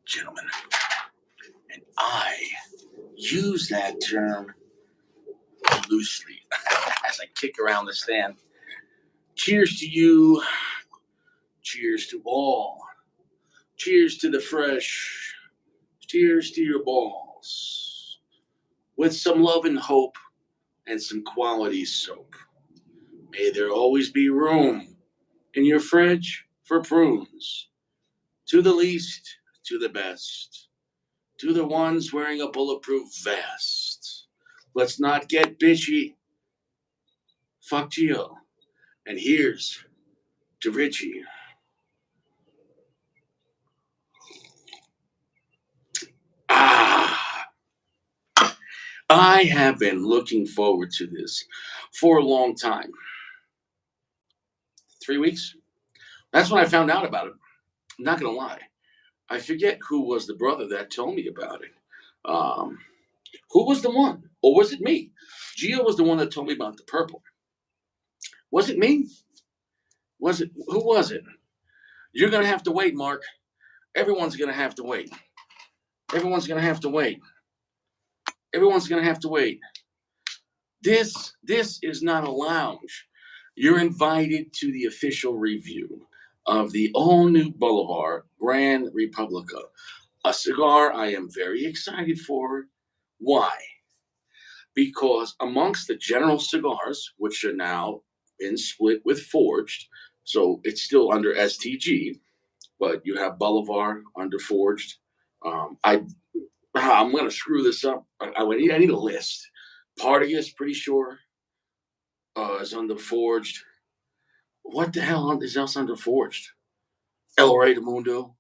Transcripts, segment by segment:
gentlemen. And I use that term loosely as I kick around the stand. Cheers to you. Cheers to all. Cheers to the fresh. Cheers to your balls. With some love and hope and some quality soap. May there always be room in your fridge for prunes. To the least, to the best. To the ones wearing a bulletproof vest. Let's not get bitchy. Fuck Gio. And here's to Richie. I have been looking forward to this for a long time. 3 weeks? That's when I found out about it. I'm not going to lie. I forget who was the brother that told me about it. Who was the one? Or was it me? Gio was the one that told me about the purple. Was it me? Was it? Who was it? You're going to have to wait, Mark. Everyone's going to have to wait. Everyone's going to have to wait. Everyone's going to have to wait. This is not a lounge. You're invited to the official review of the all-new Bolívar Gran Republica, a cigar I am very excited for. Why? Because amongst the general cigars, which are now been split with Forged, so it's still under STG, but you have Bolívar under Forged. I'm going to screw this up. I need a list. Partagas, pretty sure, is under Forged. What the hell is else under Forged? El Rey del Mundo,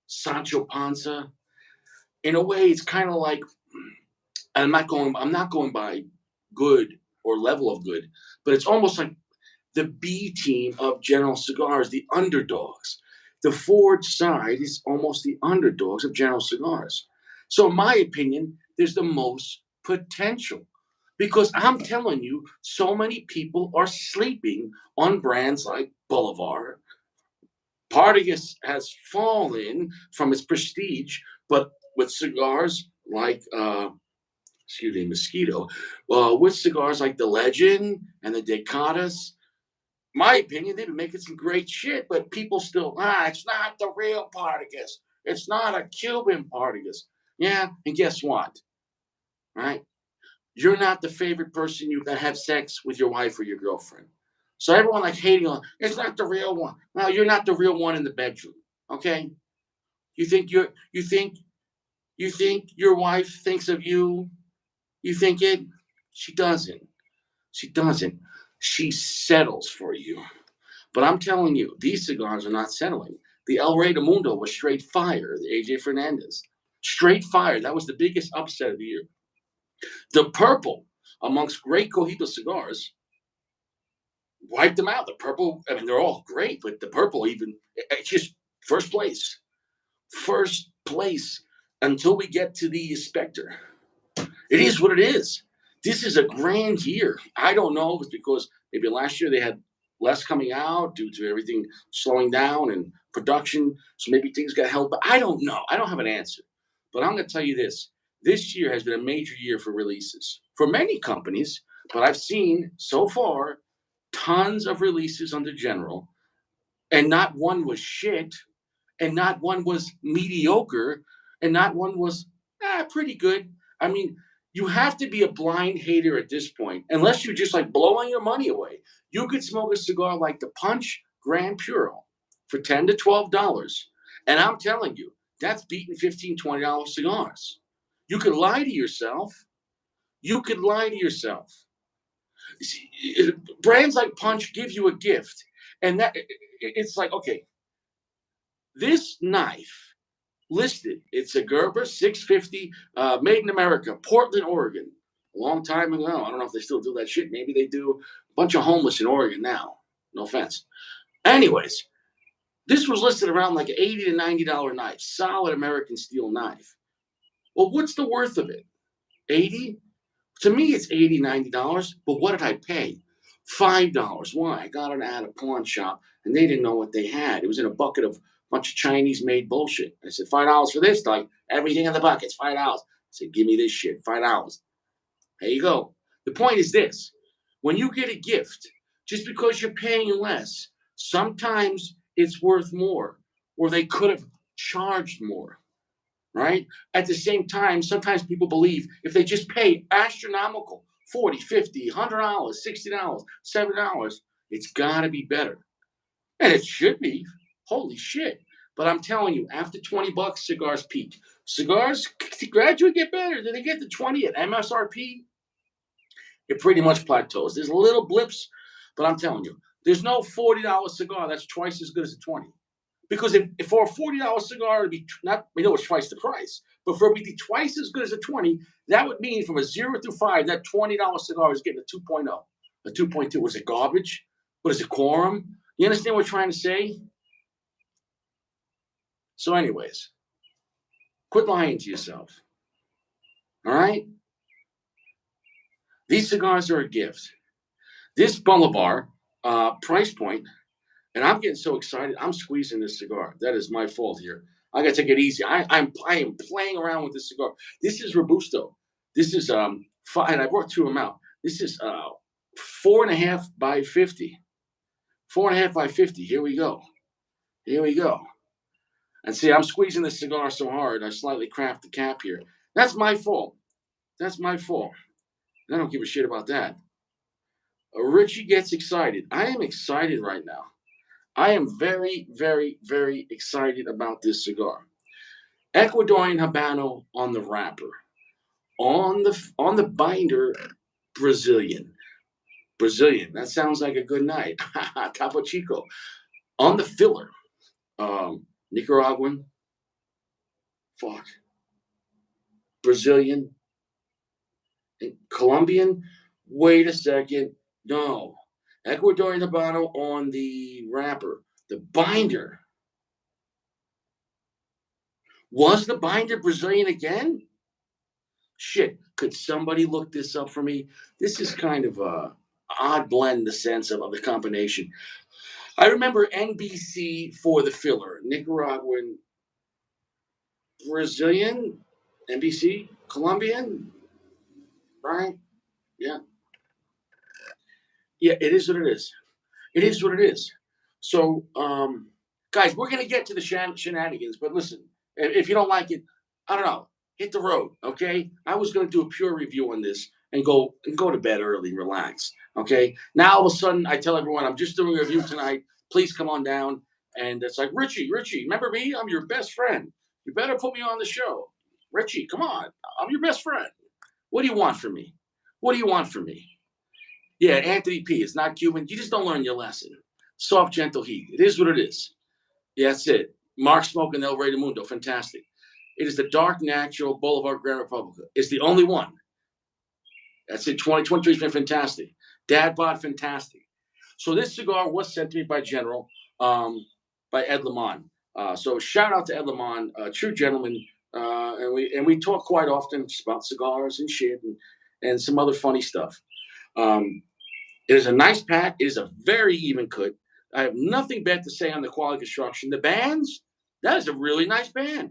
Sancho Panza. In a way, it's kind of like, I'm not going by good or level of good, but it's almost like the B team of General Cigars, the underdogs. The Forged side is almost the underdogs of General Cigars. So, in my opinion, there's the most potential. Because I'm telling you, so many people are sleeping on brands like Bolívar. Partagas has fallen from its prestige, but with cigars like, Mosquito, with cigars like the Legend and the Decadas, my opinion, they've been making some great shit, but people still, it's not the real Partagas. It's not a Cuban Partagas. Yeah, and guess what? Right? You're not the favorite person you can have sex with your wife or your girlfriend. So everyone like hating on, it's not the real one. No, you're not the real one in the bedroom. Okay? You think you think your wife thinks of you? You think it? She doesn't. She doesn't. She settles for you. But I'm telling you, these cigars are not settling. The El Rey del Mundo was straight fire, the AJ Fernandez. Straight fire. That was the biggest upset of the year. The purple, amongst great Cojito cigars, wiped them out. The purple, I mean, they're all great, but the purple it's just first place. First place until we get to the Spectre. It is what it is. This is a grand year. I don't know if it's because maybe last year they had less coming out due to everything slowing down and production. So maybe things got held, but I don't know. I don't have an answer. But I'm going to tell you this. This year has been a major year for releases for many companies, but I've seen so far tons of releases under General, and not one was shit, and not one was mediocre, and not one was pretty good. I mean, you have to be a blind hater at this point, unless you're just like blowing your money away. You could smoke a cigar like the Punch Grand Puro for $10 to $12. And I'm telling you, that's beating $15, $20 cigars. You could lie to yourself. You could lie to yourself. See, brands like Punch give you a gift. And that it's like, okay, this knife listed, it's a Gerber 650, made in America, Portland, Oregon. A long time ago. I don't know if they still do that shit. Maybe they do. A bunch of homeless in Oregon now. No offense. Anyways, this was listed around like $80 to $90 knife. Solid American steel knife. Well, what's the worth of it? 80? To me, it's $80, $90. But what did I pay? $5. Why? I got it at a pawn shop, and they didn't know what they had. It was in a bucket of bunch of Chinese-made bullshit. I said, $5 for this? Like, everything in the bucket's $5. I said, give me this shit, $5. There you go. The point is this. When you get a gift, just because you're paying less, sometimes it's worth more, or they could have charged more, right? At the same time, sometimes people believe if they just pay astronomical 40, 50, $100, $60, $70, it's got to be better. And it should be. Holy shit. But I'm telling you, after 20 bucks, cigars peak. Cigars gradually get better. Then they get to 20 at MSRP. It pretty much plateaus. There's little blips, but I'm telling you, there's no $40 cigar that's twice as good as a 20. Because if for a $40 cigar to be not, we know it's twice the price, but for it to be twice as good as a 20, that would mean from a 0 through 5, that $20 cigar is getting a 2.0, a 2.2. Was it garbage? What is it, quorum? You understand what we're trying to say? So, anyways, quit lying to yourself. All right? These cigars are a gift. This Bolivar price point, and I'm getting so excited. I'm squeezing this cigar. That is my fault here. I gotta take it easy. I am playing around with this cigar. This is Robusto. This is and I brought two of them out. This is 4.5 by 50. 4.5 by 50. Here we go. Here we go. And see, I'm squeezing this cigar so hard, I slightly cracked the cap here. That's my fault. That's my fault. I don't give a shit about that. Richie gets excited. I am excited right now. I am very, very, very excited about this cigar. Ecuadorian Habano on the wrapper. On the binder, Brazilian. Brazilian. That sounds like a good night. Topo Chico. On the filler, Nicaraguan. Fuck. Brazilian. And Colombian. Wait a second. No. Ecuadorian Habano on the wrapper. The binder. Was the binder Brazilian again? Shit, could somebody look this up for me? This is kind of a odd blend in the sense of the combination. I remember NBC for the filler, Nicaraguan, Brazilian, NBC, Colombian, right? Yeah, yeah. It is what it is. It is what it is. So, guys, we're gonna get to the shenanigans, but listen, if you don't like it, I don't know. Hit the road, okay? I was gonna do a pure review on this and go to bed early, and relax, okay? Now all of a sudden, I tell everyone I'm just doing a review tonight. Please come on down, and it's like Richie, remember me? I'm your best friend. You better put me on the show, Richie. Come on, I'm your best friend. What do you want from me? What do you want from me? Yeah, Anthony P. It's not Cuban. You just don't learn your lesson. Soft, gentle heat. It is what it is. Yeah, that's it. Mark Smoke and El Rey del Mundo. Fantastic. It is the dark, natural Bolívar Gran Republica. It's the only one. That's it. 2023 has been fantastic. Dad bod, fantastic. So this cigar was sent to me by General, by Ed Lamont. So shout out to Ed Lamont, a true gentleman. And we talk quite often just about cigars and shit and some other funny stuff. Um, It is a nice pack. It is a very even cut. I have nothing bad to say on the quality construction. The bands, that is a really nice band.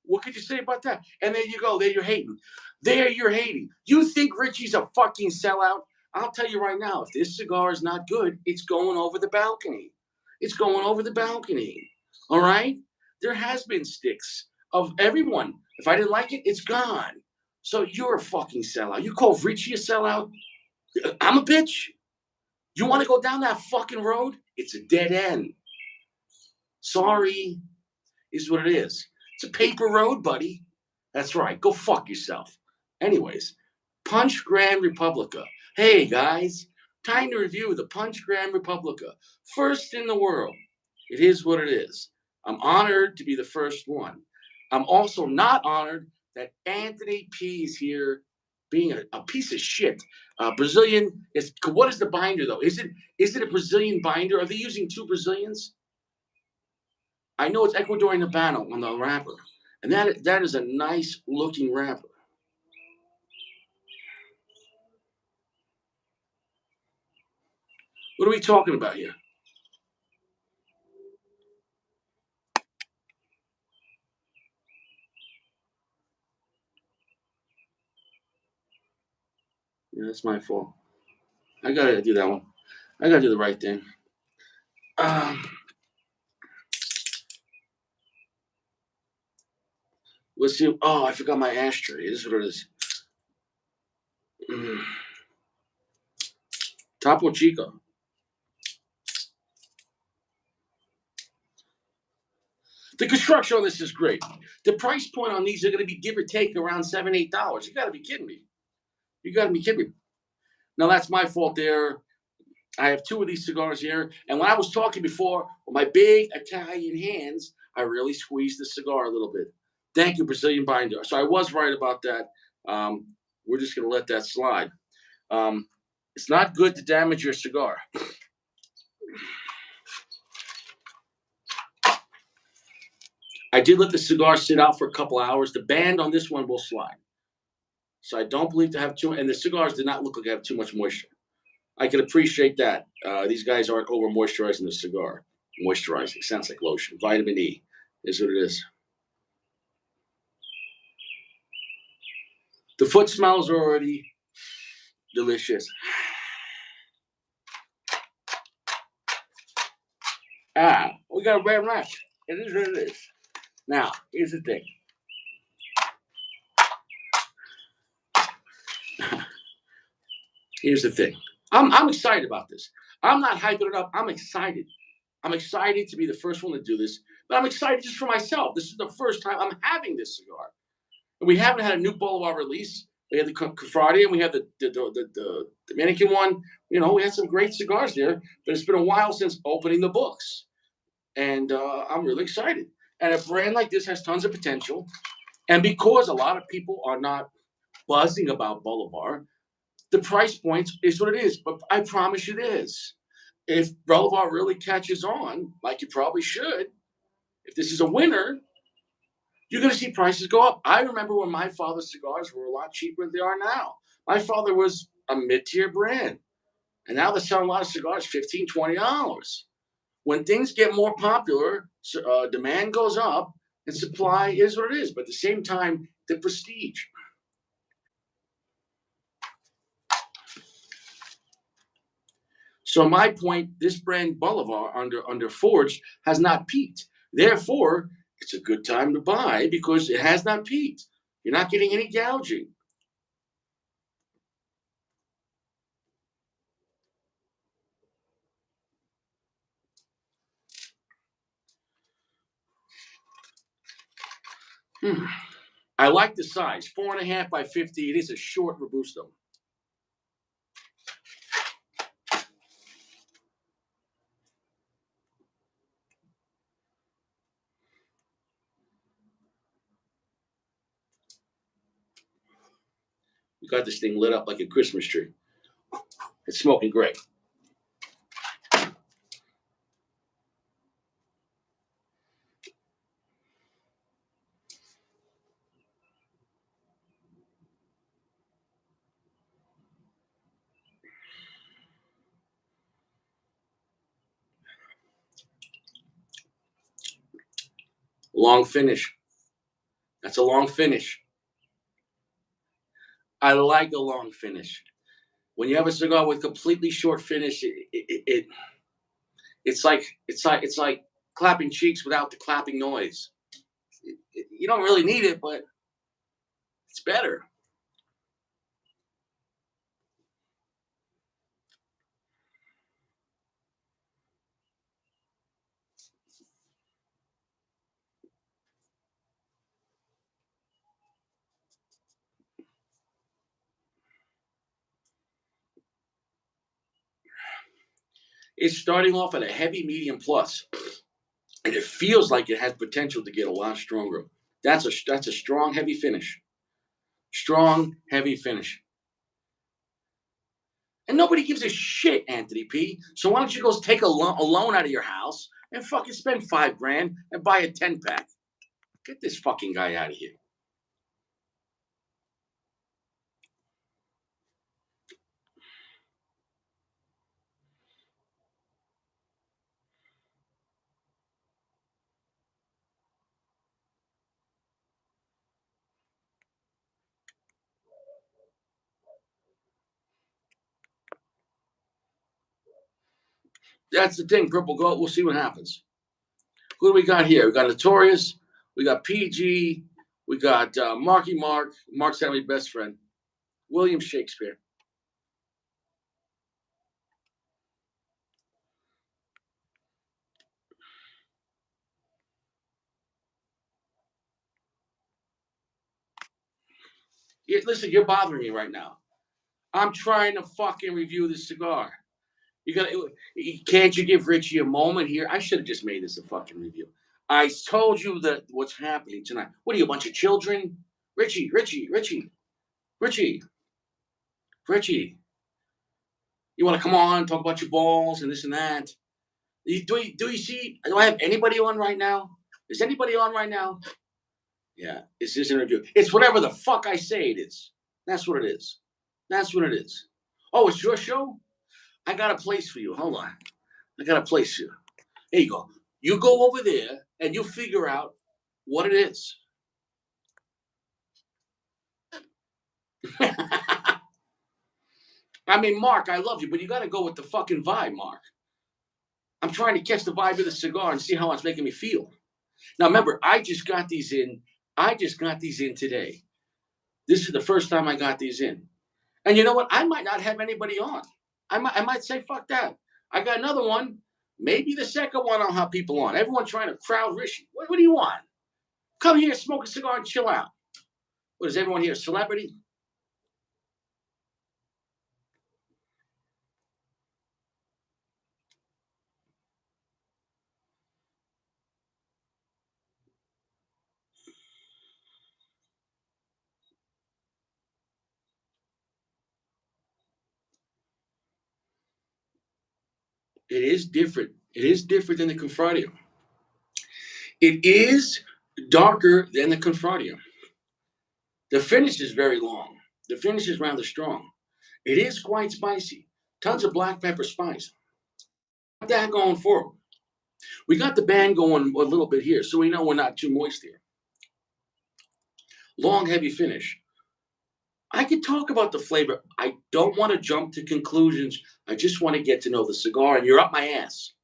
What could you say about that? And there you go. There you're hating. There you're hating. You think Richie's a fucking sellout? I'll tell you right now, if this cigar is not good, it's going over the balcony. It's going over the balcony. All right? There has been sticks of everyone. If I didn't like it, it's gone. So you're a fucking sellout. You call Richie a sellout? I'm a bitch. You want to go down that fucking road? It's a dead end. Sorry, is what it is. It's a paper road, buddy. That's right. Go fuck yourself. Anyways, Punch Gran Republica. Hey guys, time to review the Punch Gran Republica. First in the world. It is what it is. I'm honored to be the first one. I'm also not honored that Anthony P is here being a piece of shit. Brazilian is what is the binder though? Is it a Brazilian binder? Are they using two Brazilians? I know it's Ecuadorian Habano on the wrapper, and that is a nice looking wrapper. What are we talking about here? Yeah, that's my fault. I gotta do that one. I gotta do the right thing. Um, let's see. Oh, I forgot my ashtray. This is what it is. Mm. Topo Chico. The construction on this is great. The price point on these are going to be give or take around $7, $8. You got to be kidding me. You got to be kidding me. Now that's my fault there. I have two of these cigars here, and when I was talking before with my big Italian hands, I really squeezed the cigar a little bit. Thank you, Brazilian binder. So I was right about that. Um, we're just going to let that slide. Um, it's not good to damage your cigar. I did let the cigar sit out for a couple hours. The band on this one will slide. So I don't believe to have too, and the cigars did not look like they have too much moisture. I can appreciate that. These guys aren't over moisturizing the cigar. Moisturizing sounds like lotion. Vitamin E is what it is. The foot smells are already delicious. We got a red rack. It is what it is. Now, here's the thing. Here's the thing. I'm excited about this. I'm not hyping it up. I'm excited. I'm excited to be the first one to do this, but I'm excited just for myself. This is the first time I'm having this cigar. And we haven't had a new Bolívar release. We had the Friday and we had the Dominican one. You know, we had some great cigars there, but it's been a while since opening the books. And I'm really excited. And a brand like this has tons of potential. And because a lot of people are not buzzing about Bolivar, the price point is what it is. But I promise you this. If Bolivar really catches on, like it probably should, if this is a winner, you're going to see prices go up. I remember when my father's cigars were a lot cheaper than they are now. My father was a mid-tier brand, and now they're selling a lot of cigars, $15, $20. When things get more popular, demand goes up, and supply is what it is. But at the same time, the prestige. So my point, this brand Bolivar under Forge has not peaked. Therefore, it's a good time to buy because it has not peaked. You're not getting any gouging. Hmm. I like the size, 4.5 by 50. It is a short Robusto. We got this thing lit up like a Christmas tree. It's smoking great. Long finish. That's a long finish. I like a long finish. When you have a cigar with completely short finish, it's like clapping cheeks without the clapping noise. You don't really need it, but it's better. It's starting off at a heavy medium plus, and it feels like it has potential to get a lot stronger. That's a strong heavy finish. Strong heavy finish. And nobody gives a shit, Anthony P. So why don't you go take a loan out of your house and fucking spend 5 grand and buy a 10 pack? Get this fucking guy out of here. That's the thing. Purple Goat. We'll see what happens. Who do we got here? We got Notorious. We got PG. We got Marky Mark. Mark's my best friend. William Shakespeare. Listen, you're bothering me right now. I'm trying to fucking review this cigar. You got can't you give Richie a moment here? I should have just made this a fucking review. I told you that what's happening tonight. What are you, a bunch of children? Richie, Richie. You want to come on, talk about your balls and this and that? Do you see? Do I have anybody on right now? Is anybody on right now? Yeah, it's this interview. It's whatever the fuck I say it is. That's what it is. That's what it is. Oh, it's your show? I got a place for you. Hold on. I got a place for you. Here you go. You go over there and you figure out what it is. I mean, Mark, I love you, but you got to go with the fucking vibe, Mark. I'm trying to catch the vibe of the cigar and see how it's making me feel. Now, remember, I just got these in. I just got these in today. This is the first time I got these in. And you know what? I might not have anybody on. I might say, fuck that. I got another one. Maybe the second one I'll have people on. Everyone trying to crowd Rishi. What do you want? Come here, smoke a cigar, and chill out. What is everyone here? A celebrity? It is different. It is different than the Confradio. It is darker than the Confradio. The finish is very long. The finish is rather strong. It is quite spicy. Tons of black pepper spice. Got that going for it. We got the band going a little bit here, so we know we're not too moist here. Long, heavy finish. I could talk about the flavor. I don't want to jump to conclusions. I just want to get to know the cigar, and you're up my ass.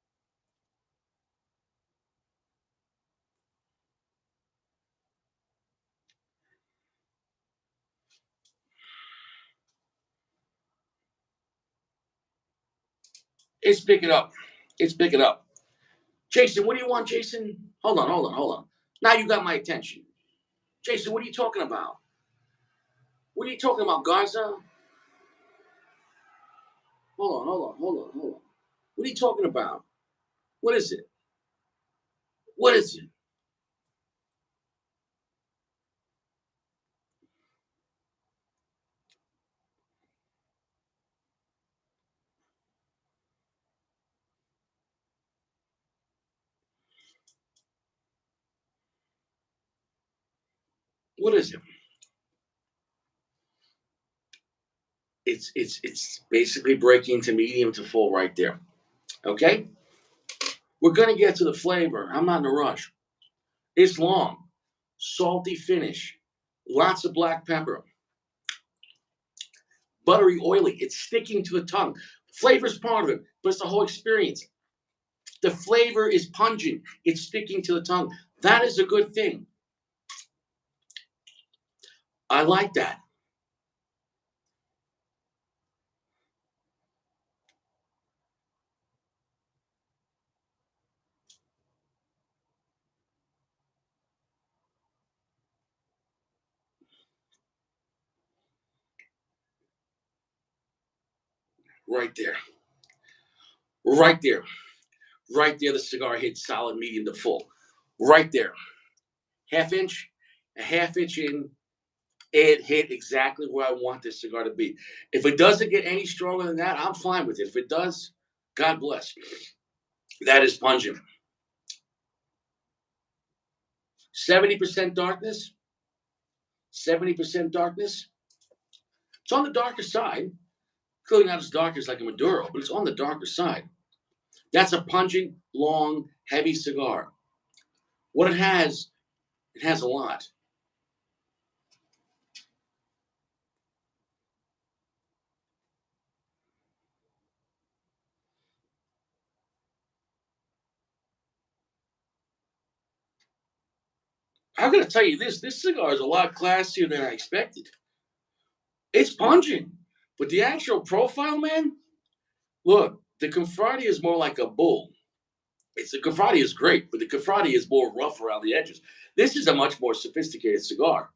It's picking up. It's picking up. Jason, what do you want, Jason? Hold on. Now you got my attention. Jason, what are you talking about? What are you talking about, Garza? Hold on. What are you talking about? What is it? What is it? What is it? It's basically breaking to medium to full right there. Okay? We're gonna get to the flavor. I'm not in a rush. It's long, salty finish, lots of black pepper, buttery, oily. It's sticking to the tongue. Flavor's part of it, but it's the whole experience. The flavor is pungent. It's sticking to the tongue. That is a good thing. I like that. Right there. Right there. Right there. The cigar hit solid medium to full. Right there. Half inch, a half inch in. It hit exactly where I want this cigar to be. If it doesn't get any stronger than that, I'm fine with it. If it does, God bless. That is pungent. 70% darkness. 70% darkness. It's on the darker side. Clearly not as dark as like a Maduro, but it's on the darker side. That's a pungent, long, heavy cigar. What it has a lot. I'm gonna tell you this. This cigar is a lot classier than I expected. It's pungent, but the actual profile, man. Look, the Confrati is more like a bull. It's the Confrati is great, but the Confrati is more rough around the edges. This is a much more sophisticated cigar,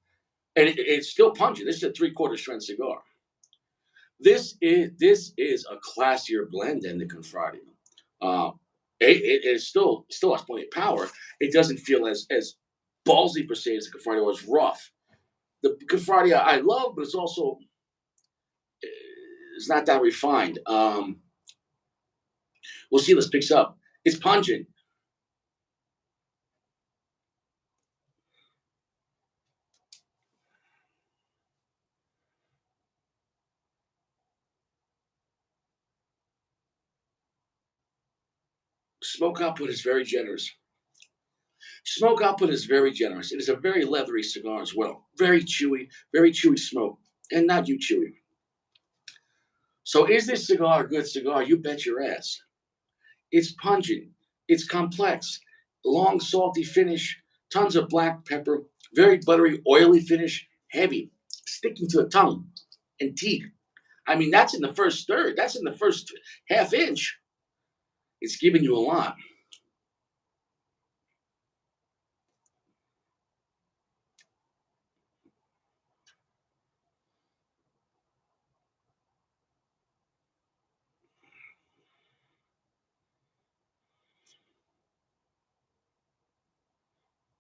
and it's still pungent. This is a three-quarter strength cigar. This is a classier blend than the Confrati. Uh, it still has plenty of power. It doesn't feel as ballsy per se as the Confrati was rough. The Confrati I love, but it's also it's not that refined. We'll see. This picks up. It's pungent. Smoke output is very generous. Smoke output is very generous. It is a very leathery cigar as well. Very chewy smoke, and not you chewy. So, is this cigar a good cigar? You bet your ass. It's pungent. It's complex. Long, salty finish. Tons of black pepper. Very buttery, oily finish. Heavy, sticking to the tongue and teeth. I mean, that's in the first third. That's in the first half inch. It's giving you a lot.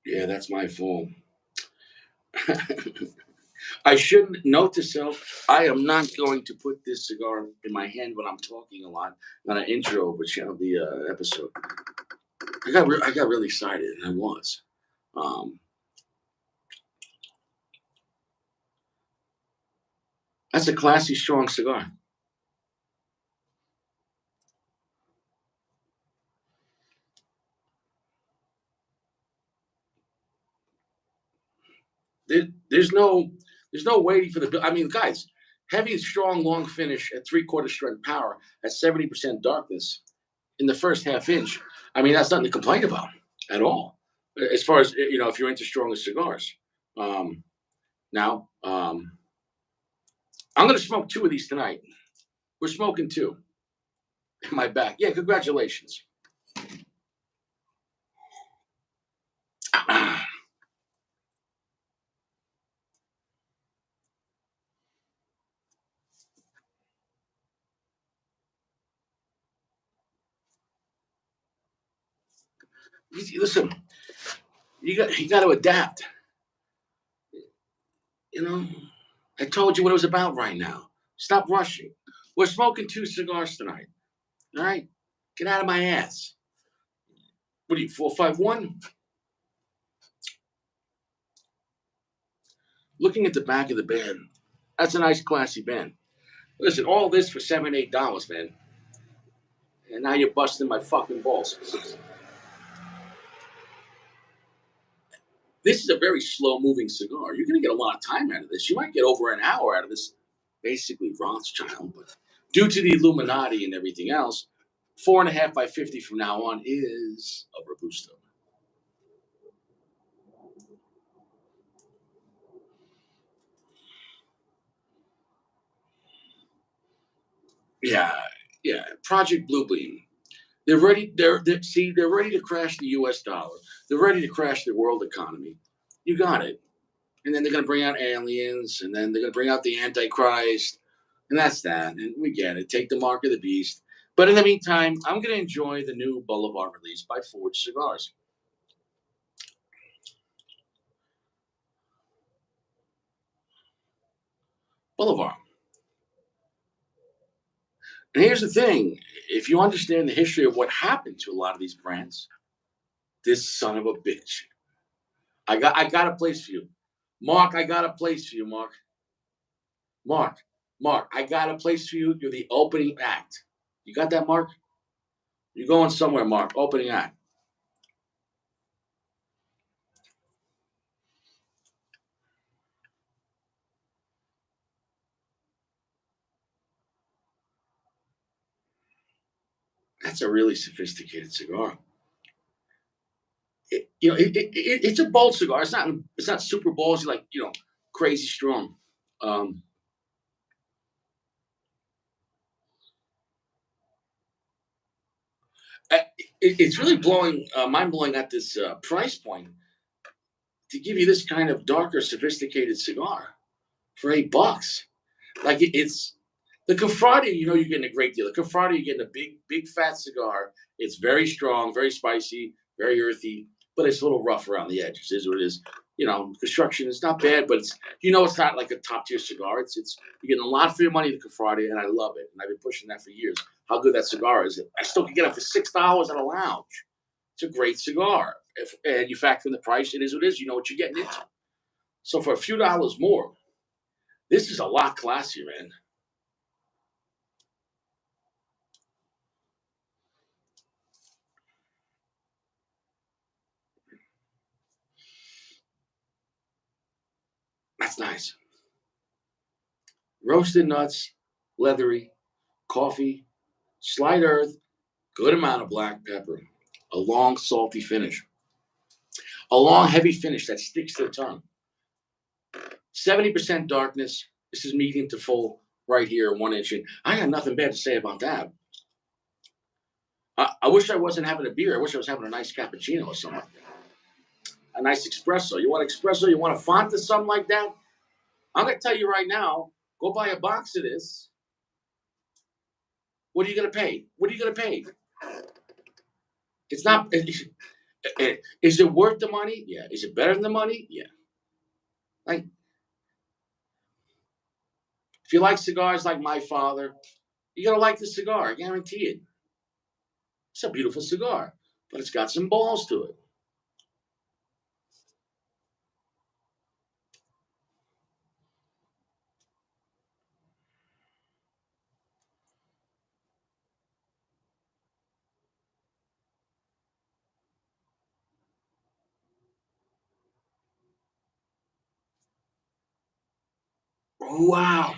Yeah, that's my fault. I shouldn't note to self. I am not going to put this cigar in my hand when I'm talking a lot. Not an intro, but the episode. I got really excited, and I was. Um, that's a classy, strong cigar. There, there's no there's no waiting for the. I mean, guys, heavy, strong, long finish at three-quarter strength power at 70% darkness in the first half inch. I mean, that's nothing to complain about at all. As far as if you're into stronger cigars. Um, now, I'm going to smoke two of these tonight. We're smoking two in my back. Yeah, congratulations. Listen, you got to adapt. You know, I told you what it was about right now. Stop rushing. We're smoking two cigars tonight. All right, get out of my ass. What are you 451? Looking at the back of the band, that's a nice, classy band. Listen, all this for $7, $8, man. And now you're busting my fucking balls. This is a very slow moving cigar. You're going to get a lot of time out of this. You might get over an hour out of this, basically Rothschild. But due to the Illuminati and everything else, 4.5 by 50 from now on is a Robusto. Yeah, yeah. Project Bluebeam. They're ready. They're ready to crash the U.S. dollar. They're ready to crash the world economy. You got it. And then they're going to bring out aliens, and then they're going to bring out the Antichrist, and that's that. And we get it. Take the mark of the beast. But in the meantime, I'm going to enjoy the new Boulevard release by Forge Cigars. Boulevard. And here's the thing: if you understand the history of what happened to a lot of these brands, this son of a bitch. I got a place for you, Mark. I got a place for you, Mark. Mark, Mark. I got a place for you. You're the opening act. You got that, Mark? You're going somewhere, Mark. Opening act. That's a really sophisticated cigar. it's a bold cigar. It's not super ballsy like crazy strong. Um, it's really blowing mind blowing at this price point to give you this kind of darker, sophisticated cigar for $8. Like it's the Confrati, you're getting a great deal. The Confrati, you're getting a big, big fat cigar. It's very strong, very spicy, very earthy, but it's a little rough around the edges. Is what it is. Construction is not bad, but it's not like a top tier cigar. It's you're getting a lot for your money, the Confrati, and I love it. And I've been pushing that for years. How good that cigar is. I still can get it for $6 at a lounge. It's a great cigar. And you factor in the price, it is what it is. You know what you're getting into. So for a few dollars more, this is a lot classier, man. That's nice. Roasted nuts, leathery, coffee, slight earth, good amount of black pepper, a long salty finish, a long heavy finish that sticks to the tongue. 70% darkness. This is medium to full right here, 1 inch in. I got nothing bad to say about that. I wish I wasn't having a beer. I wish I was having a nice cappuccino or something like that. A nice espresso. You want espresso? You want a font or something like that? I'm going to tell you right now, go buy a box of this. What are you going to pay? What are you going to pay? It's not. Is it worth the money? Yeah. Is it better than the money? Yeah. Like, if you like cigars like my father, you're gonna like the cigar. I guarantee it. It's a beautiful cigar, but it's got some balls to it. Oh, wow.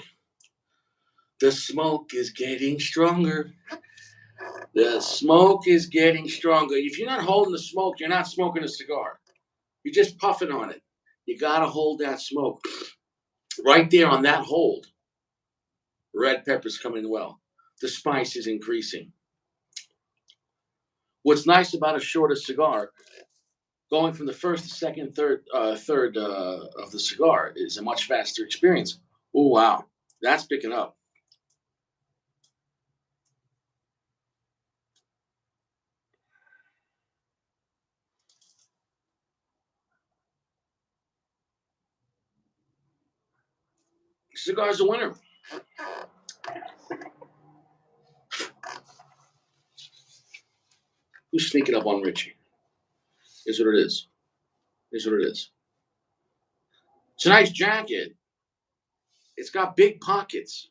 The smoke is getting stronger. The smoke is getting stronger. If you're not holding the smoke, you're not smoking a cigar. You're just puffing on it. You gotta hold that smoke. Right there on that hold, red pepper's coming well. The spice is increasing. What's nice about a shorter cigar, going from the first to second, third of the cigar is a much faster experience. Oh wow, that's picking up. Cigar's a winner. Who's sneaking up on Richie? Is what it is. Is what it is. It's a nice jacket. It's got big pockets.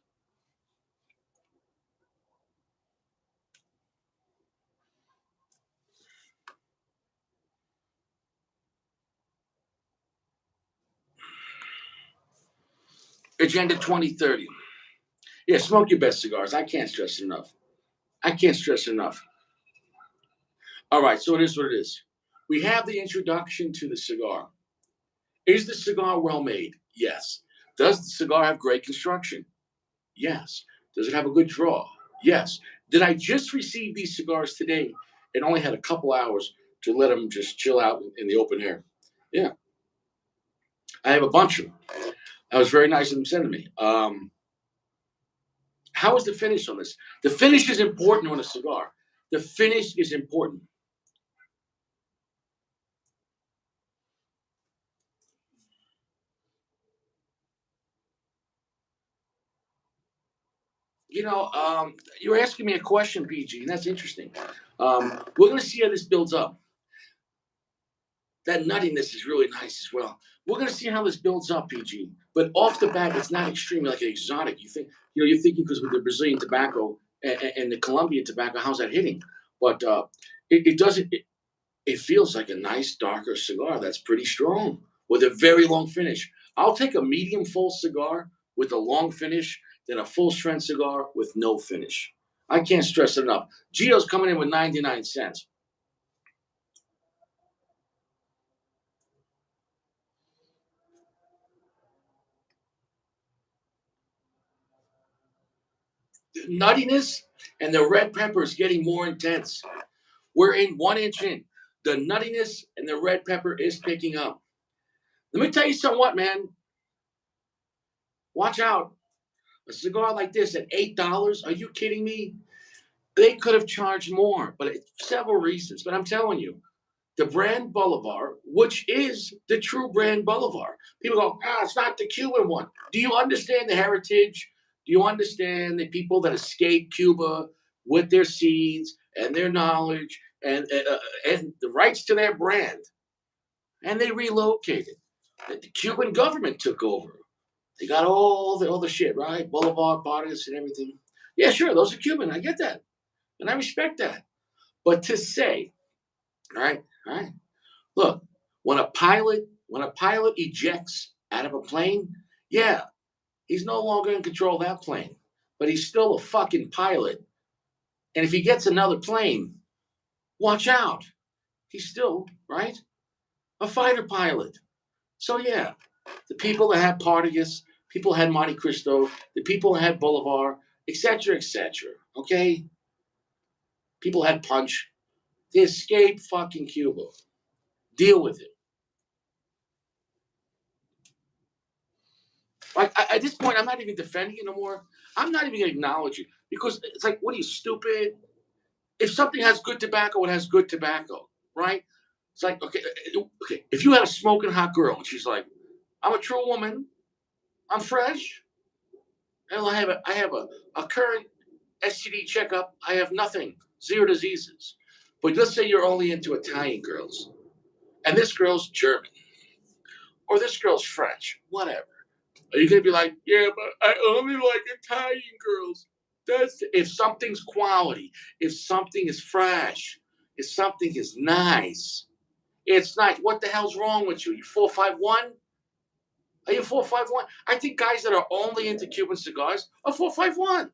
Agenda 2030. Yeah, smoke your best cigars. I can't stress it enough. I can't stress it enough. All right, so it is what it is. We have the introduction to the cigar. Is the cigar well made? Yes. Does the cigar have great construction? Yes. Does it have a good draw? Yes. Did I just receive these cigars today and only had a couple hours to let them just chill out in the open air? Yeah. I have a bunch of them. That was very nice of them sending me. How is the finish on this? The finish is important on a cigar. The finish is important. You're asking me a question, PG, and that's interesting. We're going to see how this builds up. That nuttiness is really nice as well. We're going to see how this builds up, PG. But off the bat, it's not extremely like an exotic. You're thinking because with the Brazilian tobacco and the Colombian tobacco, how's that hitting? But it doesn't. It feels like a nice darker cigar that's pretty strong with a very long finish. I'll take a medium full cigar with a long finish than a full strength cigar with no finish. I can't stress it enough. Gio's coming in with 99 cents. nuttiness and the red pepper is getting more intense. We're in 1 inch in. The nuttiness and the red pepper is picking up. Let me tell you something, what man? Watch out. A cigar like this at $8? Are you kidding me? They could have charged more, but several reasons. But I'm telling you, the brand Bolivar, which is the true brand Bolivar. People go, it's not the Cuban one. Do you understand the heritage? Do you understand the people that escaped Cuba with their seeds and their knowledge and the rights to their brand? And they relocated. The Cuban government took over. They got all the shit, right? Bolivar parties and everything. Yeah, sure, those are Cuban. I get that. And I respect that. But to say, all right, look, when a pilot ejects out of a plane, yeah, he's no longer in control of that plane, but he's still a fucking pilot. And if he gets another plane, watch out. He's still, right, a fighter pilot. So yeah, the people that had Partagas, people had Monte Cristo, the people that had Bolivar, etc., etc. Okay, people had Punch. They escaped fucking Cuba. Deal with it. Like at this point, I'm not even defending it no more. I'm not even gonna acknowledge it because it's like, what are you, stupid? If something has good tobacco, it has good tobacco, right? It's like, okay. If you had a smoking hot girl and she's like, "I'm a true woman, I'm fresh, and I have a current STD checkup. I have nothing, zero diseases." But let's say you're only into Italian girls, and this girl's German, or this girl's French, whatever. Are you gonna be like, yeah, but I only like Italian girls? That's if something's quality, if something is fresh, if something is nice. It's nice. What the hell's wrong with you? You 451? Are you 451? I think guys that are only into Cuban cigars are 451.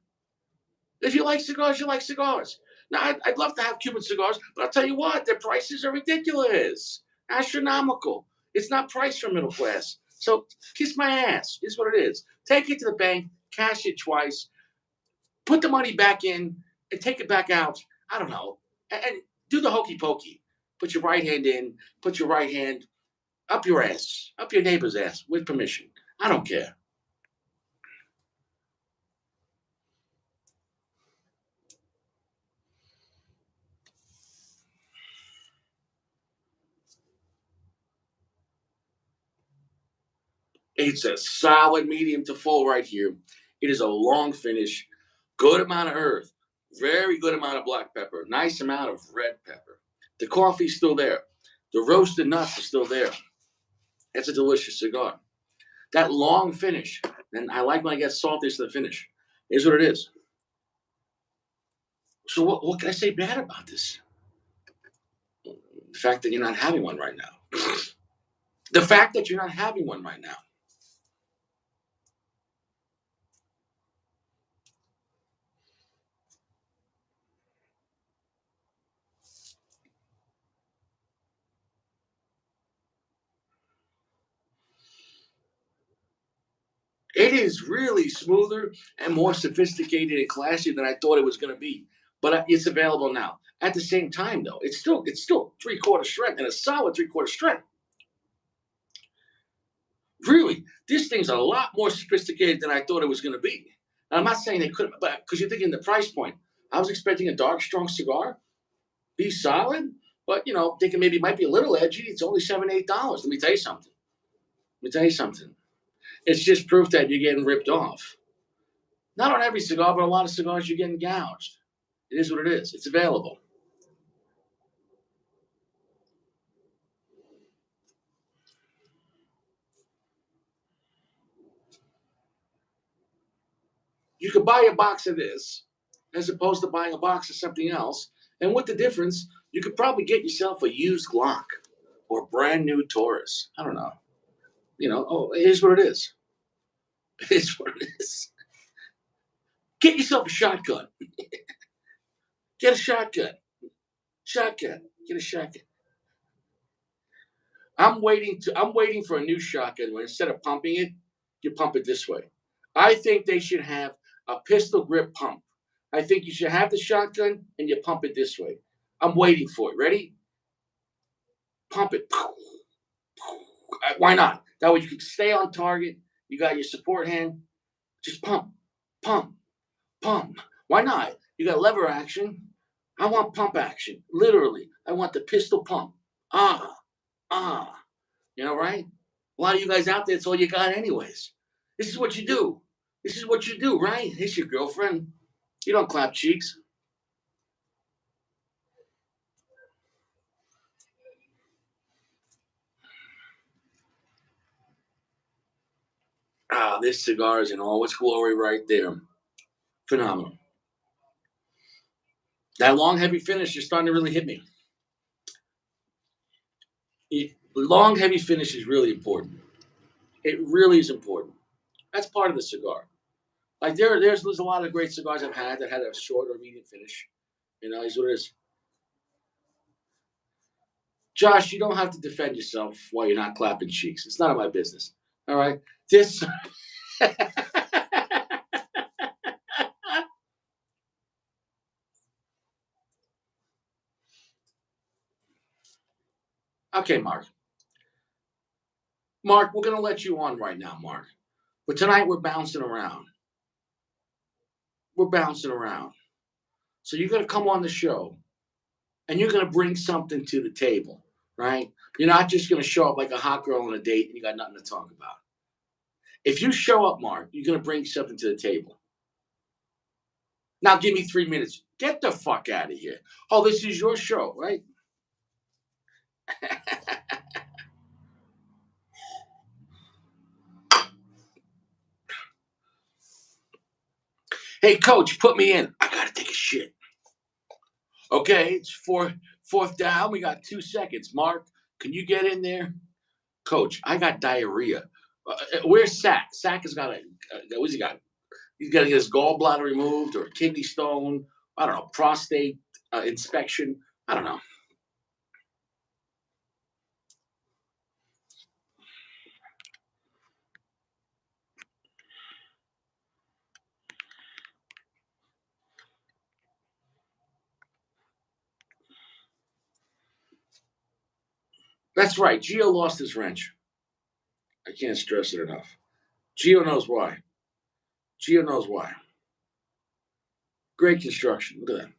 If you like cigars, you like cigars. Now, I'd love to have Cuban cigars, but I'll tell you what, their prices are ridiculous, astronomical. It's not priced for middle class. So kiss my ass. Is what it is. Take it to the bank, cash it twice, put the money back in, and take it back out. I don't know, and do the hokey pokey. Put your right hand in. Put your right hand up your ass, up your neighbor's ass with permission. I don't care. It's a solid medium to full right here. It is a long finish, good amount of earth, very good amount of black pepper, nice amount of red pepper. The coffee's still there. The roasted nuts are still there. It's a delicious cigar. That long finish, and I like when I get salty to the finish. Is what it is. So what can I say bad about this? The fact that you're not having one right now. The fact that you're not having one right now. It is really smoother and more sophisticated and classy than I thought it was going to be. But it's available now. At the same time, though, it's still 3/4 strength and a solid 3/4 strength. Really, this thing's a lot more sophisticated than I thought it was going to be. And I'm not saying they couldn't, but because you're thinking the price point, I was expecting a dark, strong cigar, be solid, but thinking maybe it might be a little edgy. It's only $7, $8. Let me tell you something. Let me tell you something. It's just proof that you're getting ripped off. Not on every cigar, but a lot of cigars you're getting gouged. It is what it is. It's available. You could buy a box of this as opposed to buying a box of something else. And with the difference, you could probably get yourself a used Glock or a brand new Taurus. I don't know. It is what it is. It is what it is. Get yourself a shotgun. Get a shotgun. Shotgun. Get a shotgun. I'm waiting for a new shotgun where instead of pumping it, you pump it this way. I think they should have a pistol grip pump I think you should have the shotgun and you pump it this way. I'm waiting for it. Ready? Pump it. Why not? That way you can stay on target. You got your support hand. Just pump, pump, pump. Why not? You got lever action. I want pump action. Literally, I want the pistol pump. Ah, ah. You know, right? A lot of you guys out there, it's all you got, anyways. This is what you do. This is what you do, right? It's your girlfriend. You don't clap cheeks. Ah, this cigar is in all its glory right there. Phenomenal. That long, heavy finish is starting to really hit me. Long, heavy finish is really important. It really is important. That's part of the cigar. Like there's a lot of great cigars I've had that had a short or medium finish. You know, is what it is. Josh, you don't have to defend yourself while you're not clapping cheeks. It's none of my business. All right. This. Okay, Mark. Mark, we're gonna let you on right now, Mark. But tonight we're bouncing around. We're bouncing around. So you're gonna come on the show and you're gonna bring something to the table, right? You're not just gonna show up like a hot girl on a date and you got nothing to talk about. If you show up, Mark, you're gonna bring something to the table. Now give me 3 minutes. Get the fuck out of here. Oh, this is your show, right? Hey, coach, put me in. I gotta take a shit. Okay, it's fourth down. We got 2 seconds. Mark, can you get in there? Coach, I got diarrhea. Where's Sack? Sack has got what's he got? He's got to get his gallbladder removed or a kidney stone. I don't know, prostate inspection. I don't know. That's right. Gio lost his wrench. I can't stress it enough. Gio knows why. Gio knows why. Great construction. Look at that.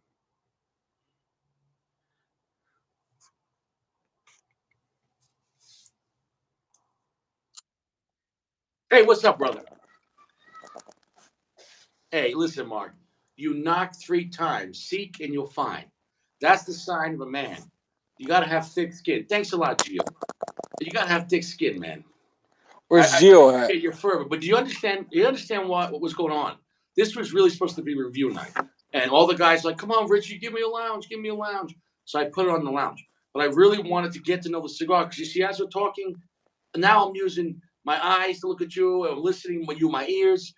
Hey, what's up, brother? Hey, listen, Mark. You knock 3 times. Seek and you'll find. That's the sign of a man. You got to have thick skin. Thanks a lot, Gio. You got to have thick skin, man. Where's I Gio at? appreciate your fervor, but do you understand? You understand what was going on? This was really supposed to be review night, and all the guys like, "Come on, Richie, give me a lounge, give me a lounge." So I put it on the lounge, but I really wanted to get to know the cigar because you see, as we're talking, now I'm using my eyes to look at you, and I'm listening with you, my ears.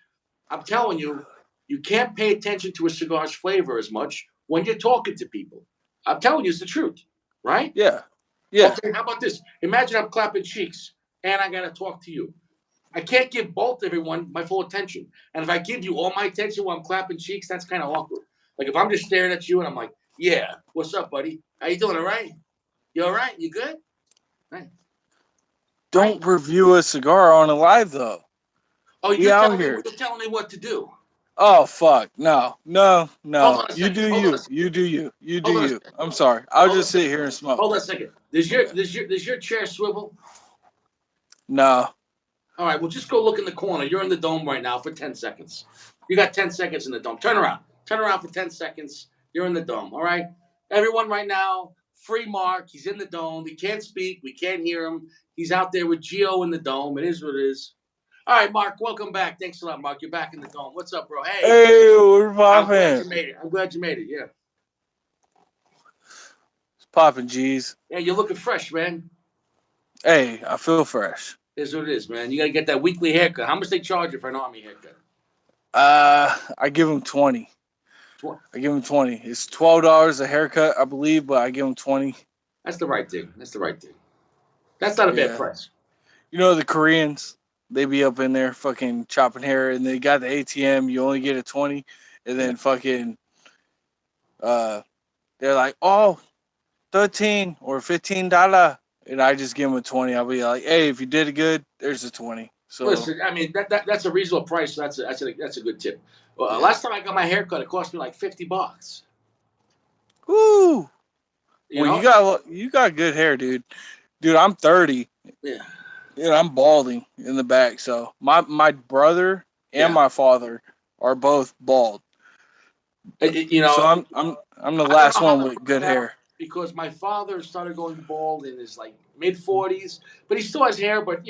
I'm telling you, you can't pay attention to a cigar's flavor as much when you're talking to people. I'm telling you, it's the truth, right? Yeah. Yeah. Okay, how about this? Imagine I'm clapping cheeks and I got to talk to you. I can't give both everyone my full attention. And if I give you all my attention while I'm clapping cheeks, that's kind of awkward. Like if I'm just staring at you and I'm like, yeah, what's up, buddy? How you doing? All right? You all right? You good? Right. Right? Don't review a cigar on a live though. Oh, We out you're here. telling me what to do. Oh fuck. No. Hold on a You second. do Hold on a you. second. You do you. You do Hold on a you. second. I'm sorry. I'll Hold on a just sit second. here and smoke. Hold on a second. Does Okay. your chair swivel? No. All right, well, just go look in the corner. You're in the dome right now for 10 seconds. You got 10 seconds in the dome. Turn around. Turn around for 10 seconds. You're in the dome, all right? Everyone right now, free Mark. He's in the dome. He can't speak. We can't hear him. He's out there with Gio in the dome. It is what it is. All right, Mark, welcome back. Thanks a lot, Mark. You're back in the dome. What's up, bro? Hey, Hey, we're I'm glad popping. you made it. I'm glad you made it, yeah. It's popping, G's. Yeah, you're looking fresh, man. Hey, I feel fresh. It is what it is, man. You got to get that weekly haircut. How much they charge you for an army haircut? I give him 20. Tw- I give him 20. It's $12 a haircut, I believe, but I give him 20. That's the right thing. That's the right thing. That's not a bad Yeah. price. You know the Koreans, they be up in there fucking chopping hair, and they got the ATM. You only get a 20, and Yeah. then fucking they're like, oh, 13 or $15, and I just give them a 20. I'll be like, hey, if you did it good, there's a 20. So, Listen, I mean that's a reasonable price. So that's a good tip. yeah. Last time I got my haircut, it cost me like $50. Woo! You Well, know? you got good hair, dude. Dude, I'm 30. Yeah, Yeah, I'm balding in the back. So my brother and yeah. my father are both bald. You So know, I'm the I don't last know how one that with good worked out hair. because my father started going bald in his like mid 40s, but he still has hair. But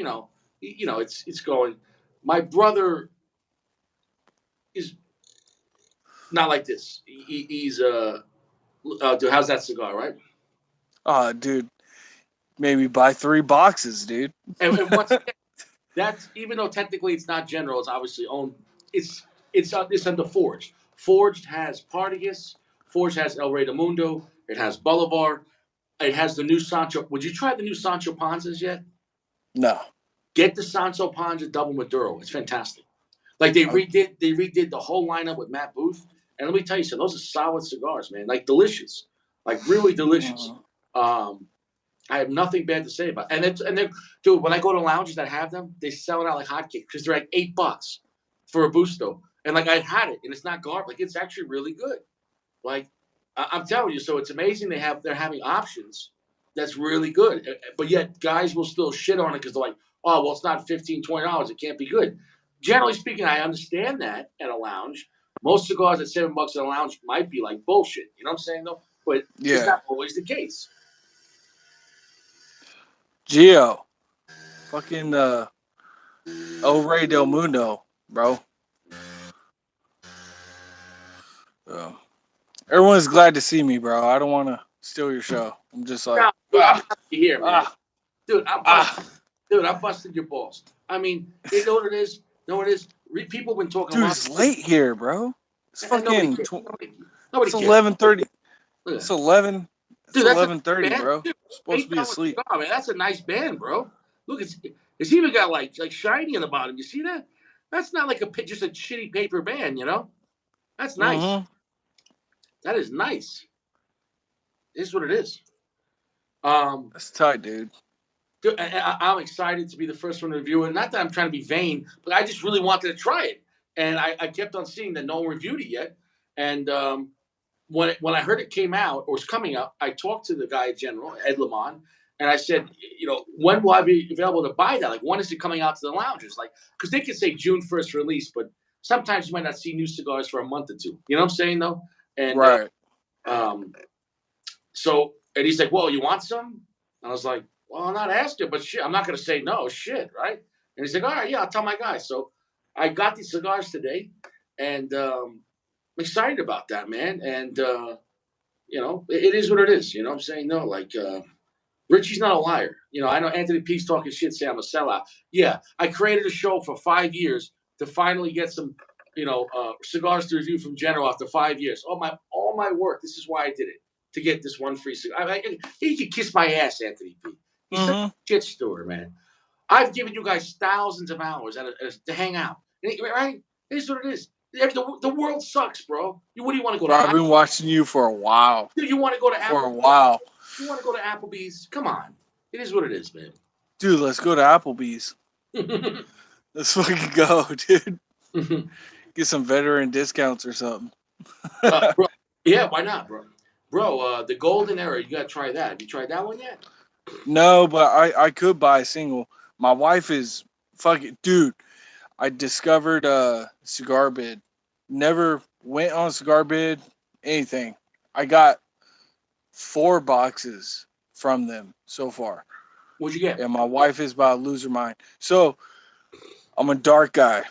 it's going. My brother is not like this. He's dude, how's that cigar, right? Oh, dude, maybe buy 3 boxes, dude. And once again, that's even though technically it's not General, it's obviously owned. It's under Forged. Forged has Partagas. Forged has El Rey del Mundo. It has Bolivar. It has the new Sancho. Would you try the new Sancho Panzas yet? No. Get the Sancho Panza Double Maduro. It's fantastic. Like they redid the whole lineup with Matt Booth. And let me tell you something, those are solid cigars, man. Like delicious. Like really delicious. Um, I have nothing bad to say about it. And dude, when I go to lounges that have them, they sell it out like hotcakes because they're like $8 for a Robusto. And like I had it and it's not garbage. Like it's actually really good. Like I'm telling you, so it's amazing they're having options that's really good. But yet guys will still shit on it because they're like, oh well, it's not $15-$20. It can't be good. Generally speaking, I understand that at a lounge. Most cigars at $7 at a lounge might be like bullshit. You know what I'm saying though? But it's Yeah. not always the case. Geo. Fucking El Rey del Mundo, bro. So, everyone's glad to see me, bro. I don't want to steal your show. I'm just like, No, dude, I'm happy to hear, man. ah, Dude, I'm busting. ah. Dude, I'm busting your balls. I mean, you know what it is? You know what it is? People have been talking a Dude, lot, it's late here, bro. It's and nobody fucking cares. Nobody it's cares. 11:30. Look at It's that. 11. It's Dude, that's a 11:30, band. bro. I'm Dude, supposed to be $8 asleep. cigar, man. That's a nice band, bro. Look, it's even got like shiny on the bottom. You see that? That's not like just a shitty paper band, you know? That's nice. Mm-hmm. That is nice. It is what it is. Um, That's tight, dude. Dude, I'm excited to be the first one to review it. Not that I'm trying to be vain, but I just really wanted to try it. And I kept on seeing that no one reviewed it yet. And when I heard it came out or was coming up, I talked to the guy at General, Ed Lamont, and I said, when will I be available to buy that? Like, when is it coming out to the lounges? Like, because they could say June 1st release, but sometimes you might not see new cigars for a month or two. You know what I'm saying, though? And Right. um, and he's like, well, you want some? And I was like, well, I'm not asking, but shit, I'm not going to say no, shit, right? And he's like, all right, yeah, I'll tell my guy. So I got these cigars today, and I'm excited about that, man. And, it is what it is. You know what I'm saying? No, like, Richie's not a liar. I know Anthony P's talking shit, say I'm a sellout. Yeah, I created a show for 5 years to finally get some, cigars to review from General after 5 years. All my work. This is why I did it, to get this one free cigar. He could kiss my ass, Anthony P. He's such Mm-hmm. a shit steward, man. I've given you guys thousands of hours to hang out, right? It is what it is. The world sucks, bro. What do you want to go Bro, I've to? been watching you for a while. Do you want to go to For a Applebee's? while. You want to go to Applebee's? Come on. It is what it is, man. Dude, let's go to Applebee's. Let's fucking go, dude. Get some veteran discounts or something. Bro, yeah, why not, bro? Bro, the golden era, you gotta try that. Have you tried that one yet? No, but I could buy a single. My wife is fucking dude. I discovered cigar bid. Never went on cigar bid, anything. I got 4 boxes from them so far. What'd you get? And my wife is about to lose her mind. So I'm a dark guy.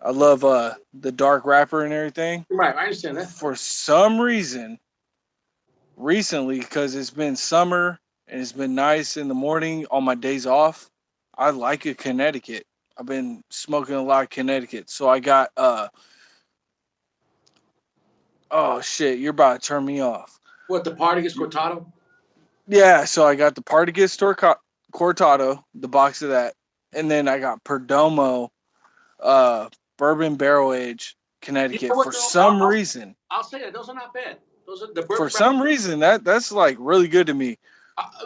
I love the dark wrapper and everything. Right, I understand that. For some reason, recently, because it's been summer and it's been nice in the morning on my days off, I like a Connecticut. I've been smoking a lot of Connecticut. So I got oh shit, you're about to turn me off. What, the Partagas Cortado? Yeah, so I got the Partagas Cortado, the box of that. And then I got Perdomo bourbon barrel age You know Connecticut what for though? some reason. I'll say that those are not bad. Those are the For bourbon brown. some reason, that's like really good to me.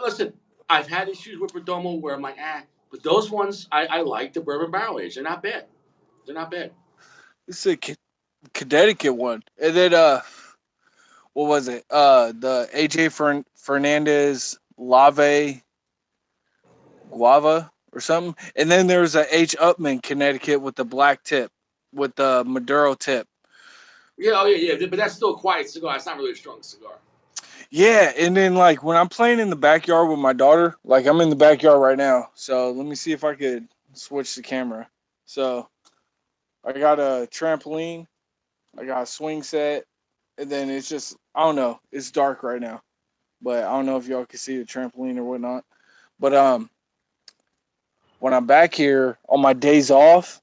Listen, I've had issues with Perdomo where I'm like, but those ones I like the bourbon barrel age. They're not bad. They're not bad. It's a Connecticut one, and then what was it? The AJ Fernandez Lave Guava or something, and then there's a H Upman Connecticut with the black tip, with the Maduro tip. Yeah, oh yeah. But that's still a quiet cigar. It's not really a strong cigar. Yeah, and then like when I'm playing in the backyard with my daughter, like I'm in the backyard right now. So let me see if I could switch the camera. So I got a trampoline, I got a swing set, and then it's just I don't know. It's dark right now, but I don't know if y'all can see the trampoline or whatnot. But when I'm back here on my days off,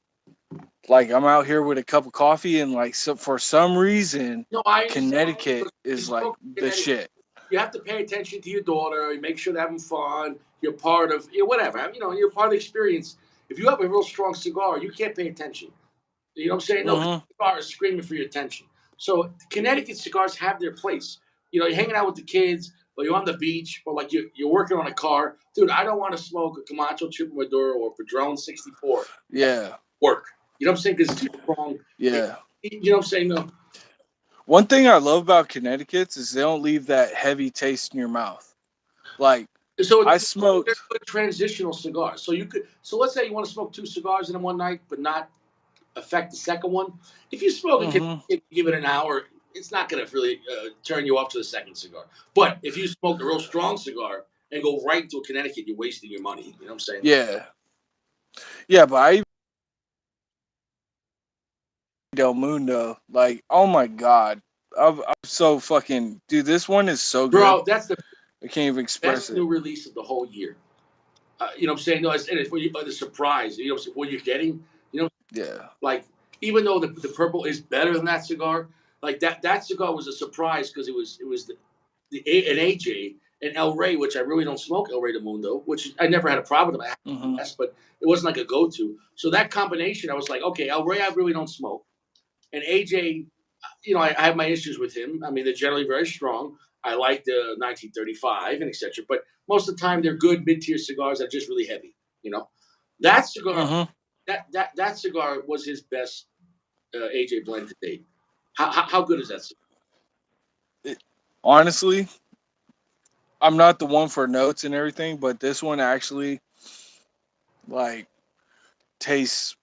like I'm out here with a cup of coffee and like so for some reason No, I understand. Connecticut But you is like smoke in the Connecticut. shit. You have to pay attention to your daughter. You make sure they're having fun. You're part of whatever. You're part of the experience. If you have a real strong cigar, you can't pay attention. You know what I'm saying? No, 'cause Mm-hmm. the cigar is screaming for your attention. So Connecticut cigars have their place. You're hanging out with the kids, or you're on the beach, or like you're working on a car. Dude, I don't want to smoke a Camacho Chupamaduro or Padron 64 at Yeah. work. You know what I'm saying? Because it's too strong. Yeah. You know what I'm saying? No. One thing I love about Connecticut's is they don't leave that heavy taste in your mouth. Like So I they're smoked. good transitional cigars. So you could. So let's say you want to smoke two cigars in one night, but not affect the second one. If you smoke it, Mm-hmm. give it an hour, it's not going to really turn you off to the second cigar. But if you smoke a real strong cigar and go right to a Connecticut, you're wasting your money. You know what I'm saying? Yeah. Yeah, but I Del Mundo, like, oh my god. I'm so fucking dude, this one is so good. Bro, that's the I can't even express best it. new release of the whole year. You know what I'm saying? No, and it's when you the surprise. You know what you're getting. You know, Yeah. like even though the purple is better than that cigar, like that cigar was a surprise because it was an AJ and El Rey, which I really don't smoke El Rey de Mundo, which I never had a problem with. I had Mm-hmm. less, but it wasn't like a go-to. So that combination, I was like, okay, El Rey, I really don't smoke, and AJ, I have my issues with him. I mean, they're generally very strong. I like the 1935 and etc. But most of the time, they're good mid-tier cigars that are just really heavy. You know, that cigar, Mm-hmm. that cigar was his best AJ blend to date. How good is that cigar? Honestly, I'm not the one for notes and everything, but this one actually like tastes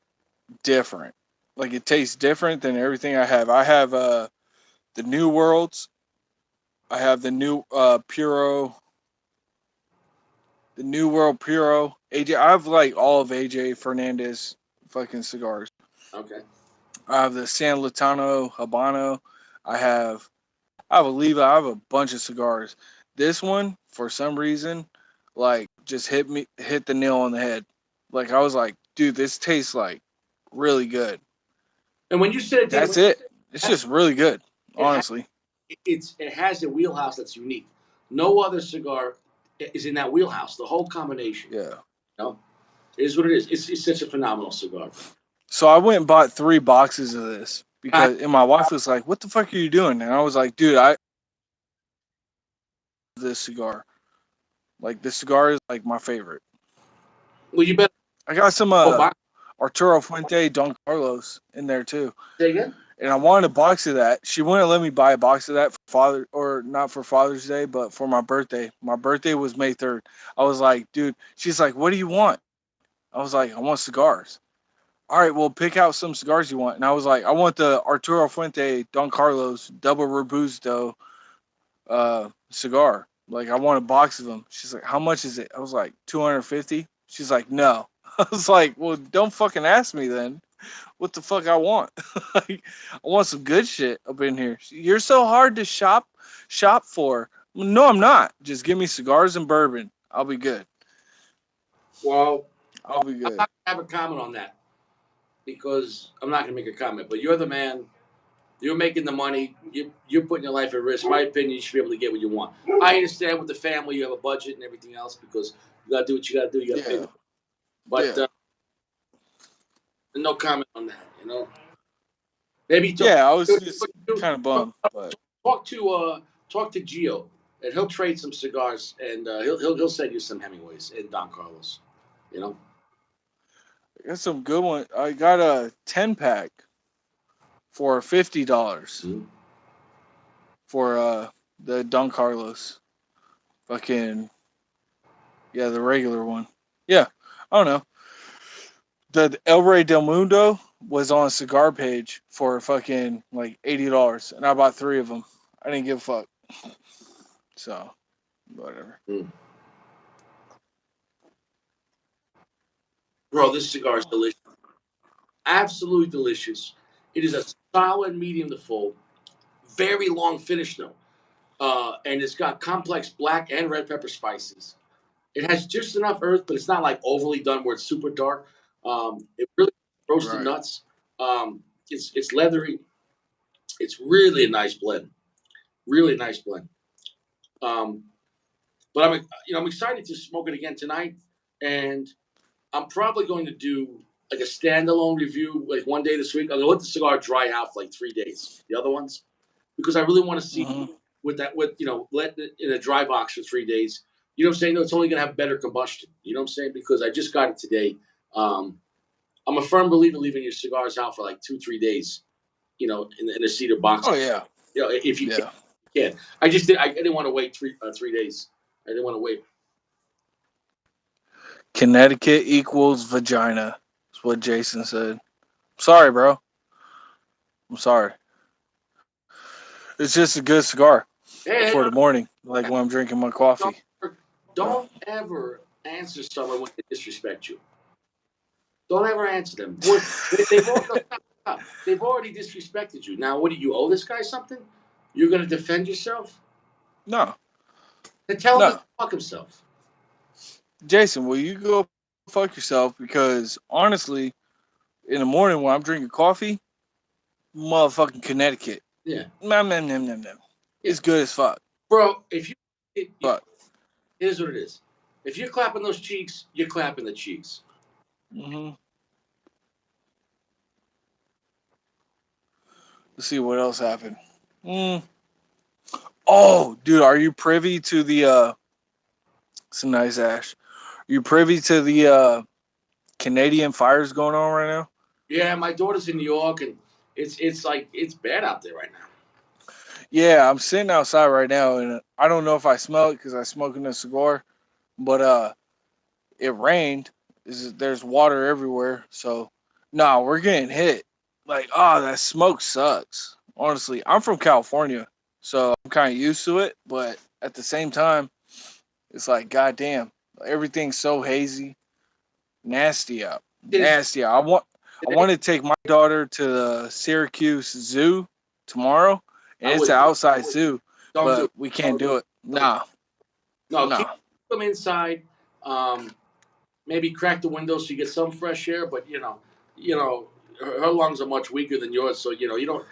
different. Like it tastes different than everything I have. I have the New Worlds. I have the new Puro, the New World Puro. AJ, I have like all of AJ Fernandez fucking cigars. Okay. I have the San Latano Habano. I have I have a Leva. I have a bunch of cigars. This one, for some reason, like just hit the nail on the head. Like I was like, dude, this tastes like really good. And when you said it did, That's it. It's that's just really good, it has honestly. it has a wheelhouse that's unique. No other cigar is in that wheelhouse. The whole combination, Yeah. it is what it is. It's such a phenomenal cigar. So I went and bought 3 boxes of this I, because, and my wife was like, "What the fuck are you doing?" And I was like, "Dude, I this cigar. Like this cigar is like my favorite." well, you better I got some go buy. Arturo Fuente Don Carlos in there too. Say again. And I wanted a box of that. She wouldn't let me buy a box of that for Father or not for Father's Day, but for my birthday. My birthday was May 3rd. I was like, dude, she's like, what do you want? I was like, I want cigars. All right, well, pick out some cigars you want. And I was like, I want the Arturo Fuente Don Carlos double Robusto cigar. Like, I want a box of them. She's like, how much is it? I was like, 250. She's like, no. I was like, well, don't fucking ask me then what the fuck I want. Like, I want some good shit up in here. You're so hard to shop for. No, I'm not. Just give me cigars and bourbon. I'll be good. Well, I'll be I'm good. not gonna have a comment on that because I'm not gonna make a comment. But you're the man. You're making the money. You're putting your life at risk. In my opinion, you should be able to get what you want. I understand with the family, you have a budget and everything else because you gotta do what you gotta do. You gotta pay. Yeah. But Yeah. no comment on that. Maybe Yeah, I was just kind of bummed, but talk to talk to Gio, and he'll trade some cigars, and he'll send you some Hemingways and Don Carlos. You know. I got some good one. I got a 10 pack for $50 Mhm. for the Don Carlos. Fucking yeah, the regular one. Yeah, I don't know. The El Rey del Mundo was on Cigar Page for fucking like $80, and I bought three of them. I didn't give a fuck. So whatever. Mm. Bro, this cigar is delicious. Absolutely delicious. It is a solid medium to full. Very long finish though. And it's got complex black and red pepper spices. It has just enough earth, but it's not like overly done where it's super dark. It really roasted Right. nuts. It's leathery. It's really a nice blend. Really nice blend. Um, but I'm excited to smoke it again tonight, and I'm probably going to do like a standalone review like one day this week. I'm gonna let the cigar dry out for like 3 days. The other ones because I really want to see Hmm. with letting it in a dry box for 3 days. You know what I'm saying? No, it's only gonna have better combustion. You know what I'm saying? Because I just got it today. Um, I'm a firm believer leaving your cigars out for like 2 3 days. In a cedar box. Oh yeah, If you can, yeah. you can. I didn't want to wait 3 days. I didn't want to wait. Connecticut equals vagina. That's what Jason said. Sorry, bro. I'm sorry. It's just a good cigar Hey, for the morning, like when I'm drinking my don't, coffee. So, don't ever answer someone when they disrespect you. Don't ever answer them. Boy, they've all, no, stop. They've already disrespected you. Now, what do you owe this guy something? You're going to defend yourself? no, Then tell him to no. fuck himself. Jason, will you go fuck yourself? Because honestly, in the morning when I'm drinking coffee, motherfucking Connecticut. Yeah, Nom, nom, nom, nom, nom. yeah, It's good as fuck. bro. If you Fuck. here's what it is. If you're clapping those cheeks, you're clapping the cheeks. Hmm. Let's see what else happened. Mm. Oh, dude, are you privy to the some nice ash? Are you privy to the Canadian fires going on right now? Yeah, my daughter's in New York, and it's like it's bad out there right now. Yeah, I'm sitting outside right now, and I don't know if I smell it because I smoking a cigar, but it rained. There's water everywhere, so nah, we're getting hit. Like, oh, that smoke sucks. Honestly, I'm from California, so I'm kind of used to it, but at the same time, it's like, goddamn, everything's so hazy, nasty out, Is nasty out. I today? want to take my daughter to the Syracuse Zoo tomorrow, and I it's an wouldn't do it. outside zoo, Don't do but it. we can't do it. Don't. Nah, No, keep nah. them inside. Um, Maybe crack the window so you get some fresh air. But her lungs are much weaker than yours, so you don't.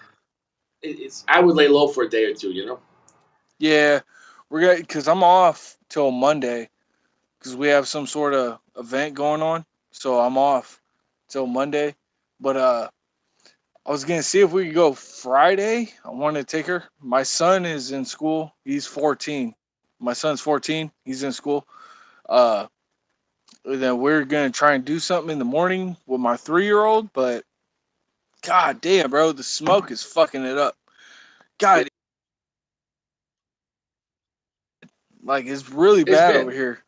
It's I would lay low for a day or two. Yeah, we're gonna because I'm off till Monday because we have some sort of event going on. So I'm off till Monday. But I was gonna see if we could go Friday. I want to take her. My son is in school. He's 14. My son's 14. He's in school. Uh, then we're gonna try and do something in the morning with my 3-year-old. But god damn, bro, the smoke is fucking it up. Yeah, God, like it's really it's bad over bad. here.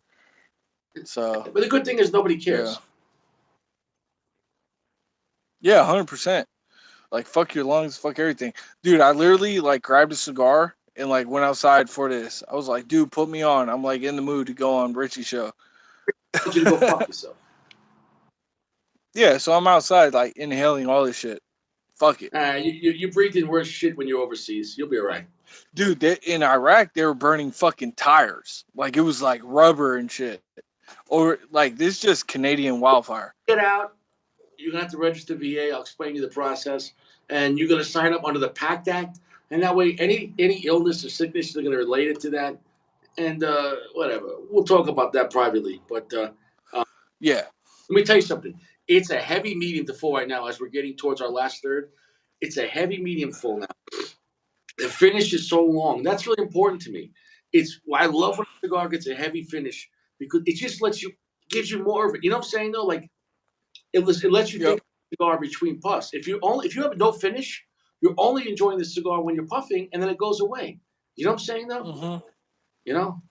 So But the good thing is nobody yeah, cares. yeah, 100%. Like fuck your lungs, fuck everything, dude. I literally like grabbed a cigar and like went outside for this. I was like, dude, put me on. I'm like in the mood to go on Richie show. I want you to go fuck yourself. Yeah, so I'm outside like inhaling all this shit. Fuck it, You breathed in worse shit when you're overseas. You'll be all right. dude. In Iraq, they were burning fucking tires. Like it was like rubber and shit. Or like this just Canadian wildfire. Get out. You're gonna have to register VA. I'll explain to you the process, and you're gonna sign up under the PACT Act, and that way any illness or sickness they're gonna relate it to that, and whatever. We'll talk about that privately. But uh, Yeah. let me tell you something. It's a heavy medium to full right now as we're getting towards our last third. It's a heavy medium full now. The finish is so long. That's really important to me. It's I love when a cigar gets a heavy finish because it just lets you gives you more of it. You know what I'm saying though? Like it lets you Yep. take a cigar between puffs. If you have no finish, you're only enjoying the cigar when you're puffing, and then it goes away. You know what I'm saying though? Mm-hmm. You know,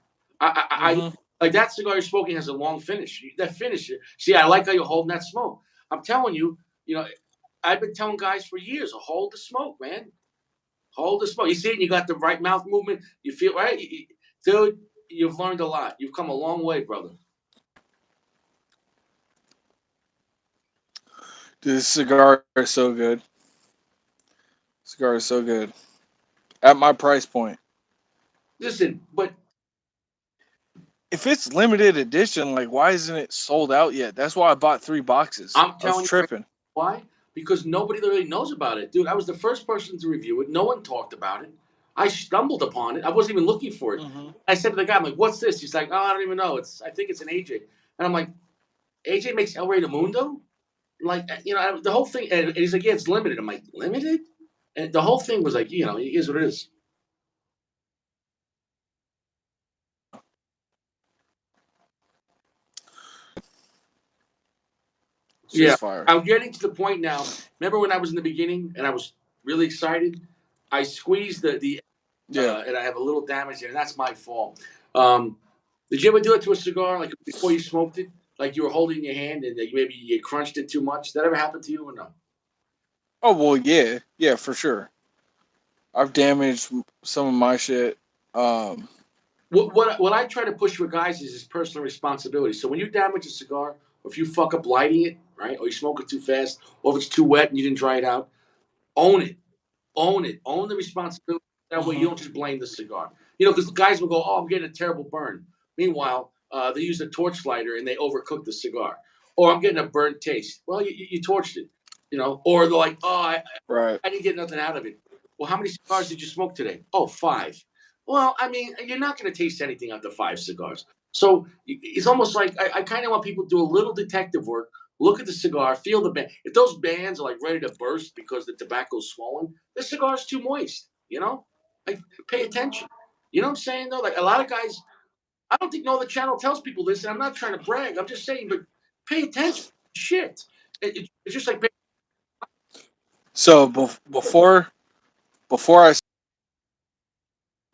I Mm-hmm. like that cigar you're smoking has a long finish. That finish, see, I like how you're holding that smoke. I'm telling you, you know, I've been telling guys for years, hold the smoke, man. Hold the smoke. You see it, and you got the right mouth movement. You feel right, dude. You've learned a lot. You've come a long way, brother. Dude, this cigar is so good. Cigar is so good. At my price point. Listen, but If it's limited edition, like why isn't it sold out yet? That's why I bought 3 boxes. I'm I was telling you right tripping. now, why? Because nobody really knows about it, dude. I was the first person to review it. No one talked about it. I stumbled upon it. I wasn't even looking for it. Mm-hmm. I said to the guy, I'm like, "What's this?" He's like, "Oh, I don't even know. I think it's an AJ." And I'm like, "AJ makes El Rey del Mundo?" Like, the whole thing. And he's like, "Yeah, it's limited." I'm like, "Limited?" And the whole thing was like, it is what it is. It's Yeah, just fire. I'm getting to the point now. Remember when I was in the beginning and I was really excited? I squeezed the Yeah. and I have a little damage there, and that's my fault. Um, did you ever do it to a cigar, like before you smoked it? Like you were holding your hand and maybe you crunched it too much? Did that ever happen to you or no? Oh well, yeah, yeah, for sure. I've damaged some of my shit. Um, What I try to push with guys is personal responsibility. So when you damage a cigar, or if you fuck up lighting it, right, or you smoke it too fast, or if it's too wet and you didn't dry it out, own it. Own it. Own the responsibility. That way you mhm. don't just blame the cigar. Because guys will go, "Oh, I'm getting a terrible burn." Meanwhile, they use a torch lighter and they overcook the cigar. Or I'm getting a burnt taste. Well, you torched it. Or they're like, "Oh, Right. I didn't get nothing out of it." Well, how many cigars did you smoke today? Oh, five. Well, I mean, you're not going to taste anything after five cigars. So it's almost like I kind of want people to do a little detective work. Look at the cigar, feel the band. If those bands are like ready to burst because the tobacco's swollen, the cigar's too moist. Like pay attention. You know what I'm saying though? Like a lot of guys, I don't think no other channel tells people this, and I'm not trying to brag. I'm just saying, but pay attention. Shit, it's just like So before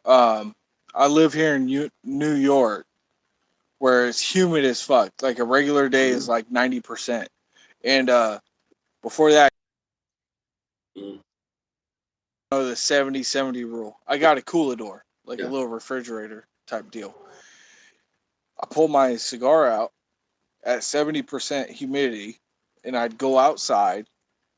I live here in New York, where it's humid as fuck. Like a regular day is mm, like 90%, and before that, mm, the 70-70 rule. I got a coolador, like a yeah. little refrigerator type deal. I pull my cigar out at 70% humidity, and I'd go outside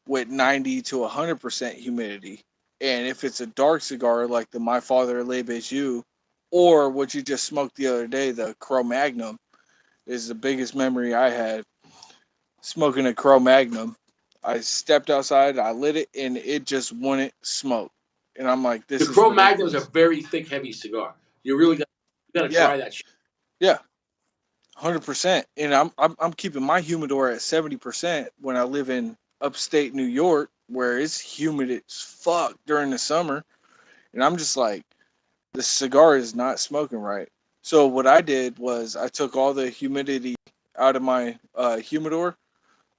with 90 to 100% humidity. And if it's a dark cigar like the My Father Le Bijou, or what you just smoked the other day, the Cro Magnum, is the biggest memory I had smoking a Cro Magnum. I stepped outside, I lit it, and it just wouldn't smoke. And I'm like, The this is Cro Magnum is a ridiculous. very thick, heavy cigar. You got to Yeah, try that shit. yeah, 100%. And I'm keeping my humidor at 70% when I live in upstate New York, where it's humid as fuck during the summer. And I'm just like, the cigar is not smoking right. So what I did was I took all the humidity out of my humidor.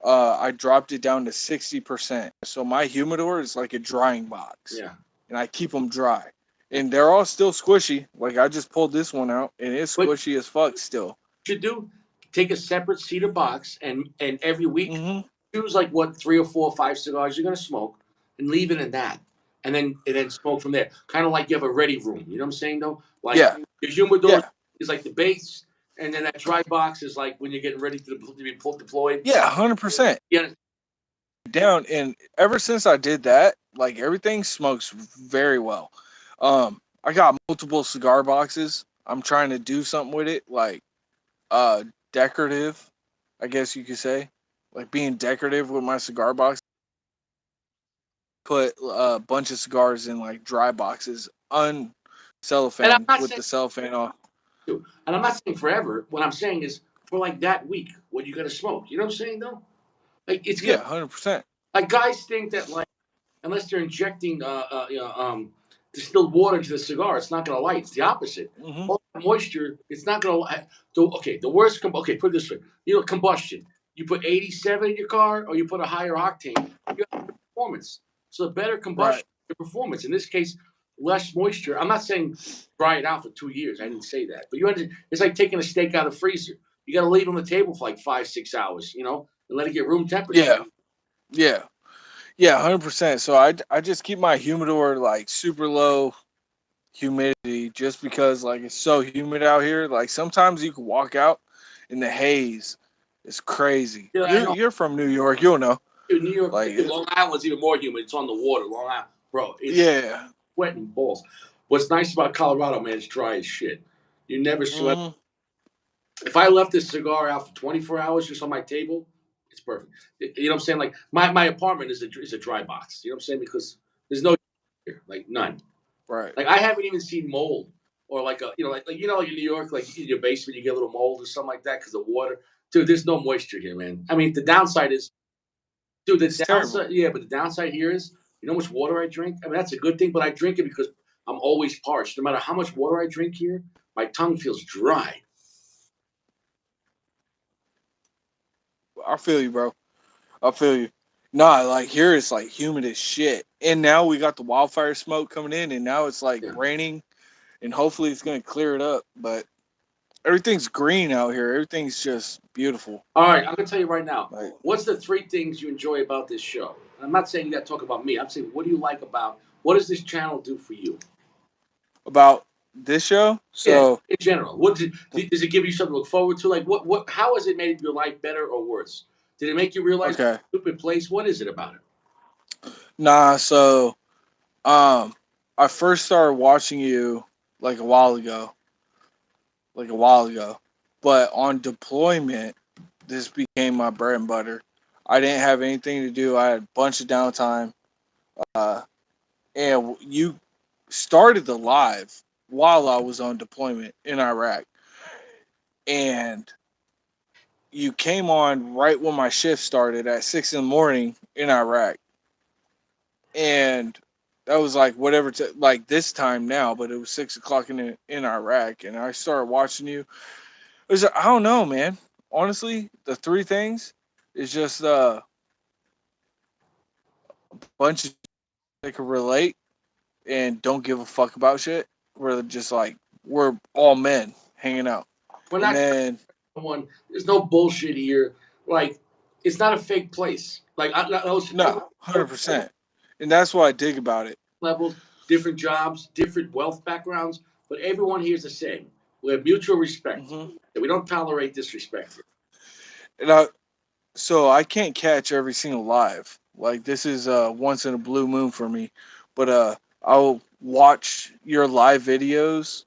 I dropped it down to 60%. So my humidor is like a drying box, Yeah. and I keep them dry. And they're all still squishy. Like I just pulled this one out, and it's But squishy as fuck still. should do take a separate cedar box and every week Mm-hmm. choose like what 3 or 4 or 5 cigars you're gonna smoke and leave it in that, and then smoke from there. Kind of like you have a ready room. You know what I'm saying though? Like Yeah, your humidor yeah, is like the base, and then that dry box is like when you're getting ready to be deployed. yeah, 100%. Yeah, Down, and ever since I did that, like everything smokes very well. I got multiple cigar boxes. I'm trying to do something with it, like uh decorative, I guess you could say, like being decorative with my cigar box. Put a bunch of cigars in like dry boxes, and I'm cellophane not with saying the cellophane off. and I'm not saying forever. What I'm saying is for like that week when you gotta smoke. You know what I'm saying though? Like it's gonna Yeah, 100%. like guys think that like unless they're injecting distilled water into the cigar, it's not going to light. It's the opposite. Hmm. All the moisture, it's not going to. Okay, the worst. Okay, put it this way. Combustion. You put 87 in your car, or you put a higher octane, you have performance. So the better Right. combustion, the performance. In this case, less moisture. I'm not saying dry it out for 2 years. I didn't say that, but it's like taking a steak out of the freezer. You got to leave it on the table for like 5, 6 hours, and let it get room temperature. Yeah. Yeah. Yeah. 100%. So I just keep my humidor like super low humidity just because like it's so humid out here. Like sometimes you can walk out in the haze. It's crazy. Yeah, I You're know. you're from New York. You'll know. Dude, New York, Like dude, Long Island's even more humid. It's on the water. Long Island, bro, it's yeah. sweating balls. What's nice about Colorado, man, it's dry as shit. You never sweat. Hmm. If I left this cigar out for 24 hours just on my table, it's perfect. You know what I'm saying? Like my apartment is a dry box. You know what I'm saying? Because there's no here, like none. Right. Like I haven't even seen mold or like like in New York, like in your basement you get a little mold or something like that because of water. Dude, there's no moisture here, man. I mean, the downside is, dude, the It's terrible. downside, yeah, but the downside here is, you know how much water I drink? I mean, that's a good thing, but I drink it because I'm always parched. No matter how much water I drink here, my tongue feels dry. I feel you, bro. I feel you. Nah, like here it's like humid as shit. And now we got the wildfire smoke coming in and now it's like Yeah. raining and hopefully it's gonna clear it up. But everything's green out here. Everything's just beautiful. All right, I'm gonna tell you right now. Like What's the three things you enjoy about this show? And I'm not saying you got to talk about me. I'm saying, what do you like about? What does this channel do for you? about this show. Yeah, So in general, does it give you something to look forward to? Like, How has it made your life better or worse? Did it make you realize okay. stupid place? What is it about it? Nah, so um I first started watching you like a while ago. Like a while ago. But on deployment, this became my bread and butter. I didn't have anything to do. I had a bunch of downtime. Uh and you started the live while I was on deployment in Iraq. And you came on right when my shift started at 6 in the morning in Iraq. And that was like whatever, like this time now, but it was 6 o'clock in Iraq. And I started watching you. It was, I don't know, man. Honestly, the three things is just a bunch of that can relate and don't give a fuck about shit. We're just like we're all men hanging out. We're And not then someone. There's no bullshit here. Like, it's not a fake place. Like, no, 100%. And that's what I dig about it. levels, different jobs, different wealth backgrounds, but everyone here is the same. We have mutual respect. Hmm. We don't tolerate disrespect here. And I can't catch every single live. Like this is once in a blue moon for me. But I'll watch your live videos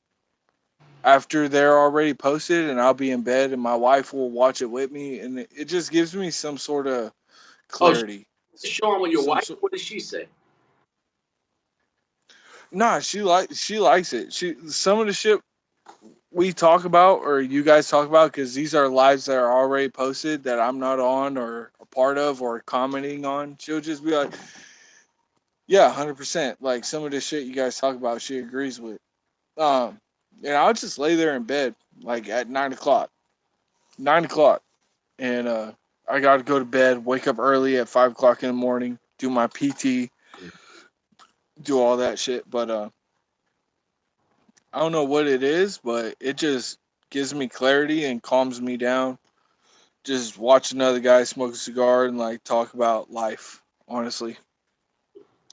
after they're already posted and I'll be in bed and my wife will watch it with me and it just gives me some sort of Oh, clarity. show on with your Some wife. sort What does she say? Nah, she likes it. She some of the shit we talk about or you guys talk about because these are lives that are already posted that I'm not on or a part of or commenting on. She'll just be like, "Yeah, 100%." Like some of the shit you guys talk about, she agrees with. And I'll just lay there in bed like at 9 o'clock, 9 o'clock, and I got to go to bed, wake up early at 5 o'clock in the morning, do my PT, do all that shit. But I don't know what it is, but it just gives me clarity and calms me down. Just watch another guy smoke a cigar and like talk about life. Honestly,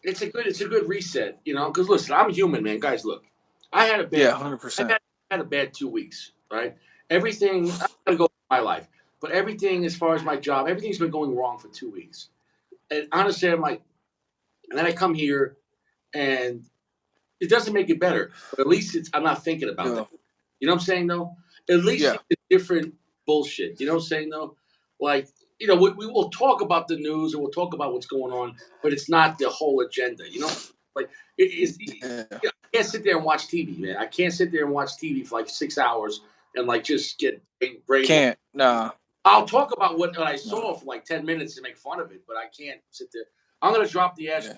It's a good reset, Because listen, I'm human, man. Guys, look, I had a bad yeah, hundred I percent. had a bad 2 weeks, right? Everything I'm gonna go through my life, but everything as far as my job, everything's been going wrong for 2 weeks. And honestly, I'm like, and then I come here and it doesn't make it better, but at least I'm not thinking about that. Yeah, You know what I'm saying though? At least yeah, it's different bullshit. You know what I'm saying though? Like, we will talk about the news and we'll talk about what's going on, but it's not the whole agenda. Like it is. yeah. I can't sit there and watch TV, man. I can't sit there and watch TV for like 6 hours and like just get brainwashed. Can't. Nah, I'll talk about what I nah. saw for like 10 minutes and make fun of it, but I can't sit there. I'm gonna drop the ash. Yeah.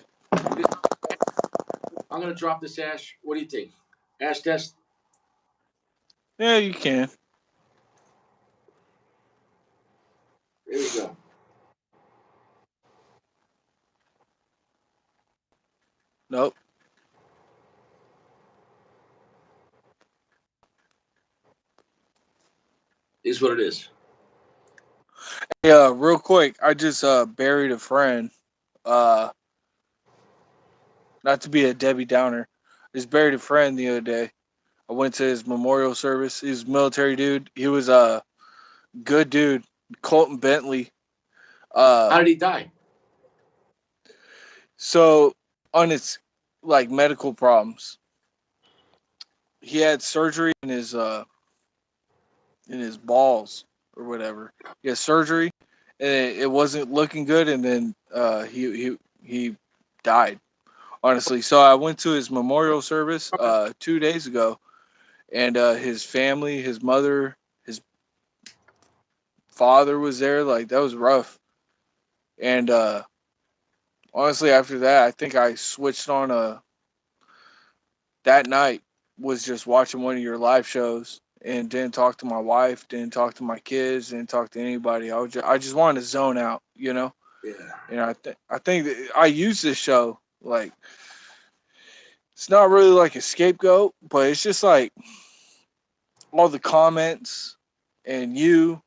I'm gonna drop this ash. What do you think? Ash test. Yeah, you can. There we go. Nope. Is what it is. Yeah, real quick, I just buried a friend. Uh, Not to be a Debbie Downer, I just buried a friend the other day. I went to his memorial service. He was a military dude. He was a good dude. Colton Bentley. Uh, How did he die? so on his like medical problems, he had surgery in his balls or whatever. He had surgery, and it wasn't looking good, and then he died. Honestly, so I went to his memorial service 2 days ago, and his family, his mother, his father was there. Like that was rough. And honestly, after that, I think I switched on a that night was just watching one of your live shows and didn't talk to my wife, didn't talk to my kids, didn't talk to anybody. I just wanted to zone out, you know. Yeah. And I think that I use this show like it's not really like a scapegoat, but it's just like all the comments and you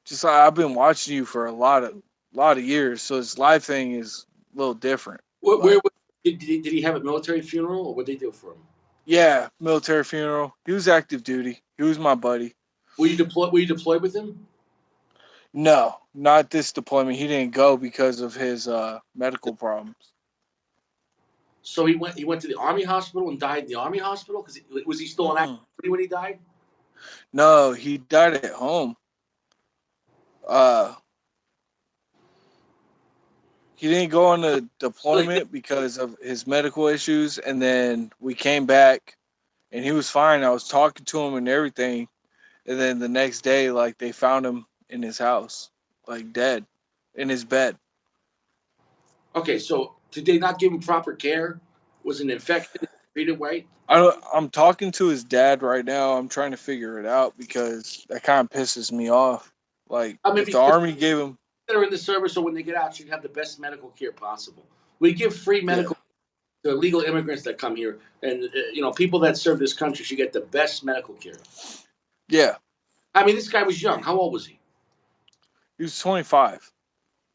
just like I've been watching you for a lot of years, so this live thing is a little different. Where But did he have a military funeral, or what they do for him? yeah, military funeral. He was active duty. He was my buddy. Were you deployed with him? No, not this deployment. He didn't go because of his medical problems. So he went to the army hospital and died in the army hospital because was he still in active Mm-mm. duty when he died? No, he died at home. Uh, he didn't go on the Like, deployment because of his medical issues, and then we came back, and he was fine. I was talking to him and everything, and then the next day, like they found him in his house, like dead, in his bed. okay, so did they not give him proper care? Was an infection treated right? I'm talking to his dad right now. I'm trying to figure it out because that kind of pisses me off. Like I mean, if the because army gave him, they're in the service, so when they get out, should have the best medical care possible. We give free yeah, medical to illegal immigrants that come here, and people that serve this country should get the best medical care. yeah, I mean, this guy was young. How old was he? he was 25.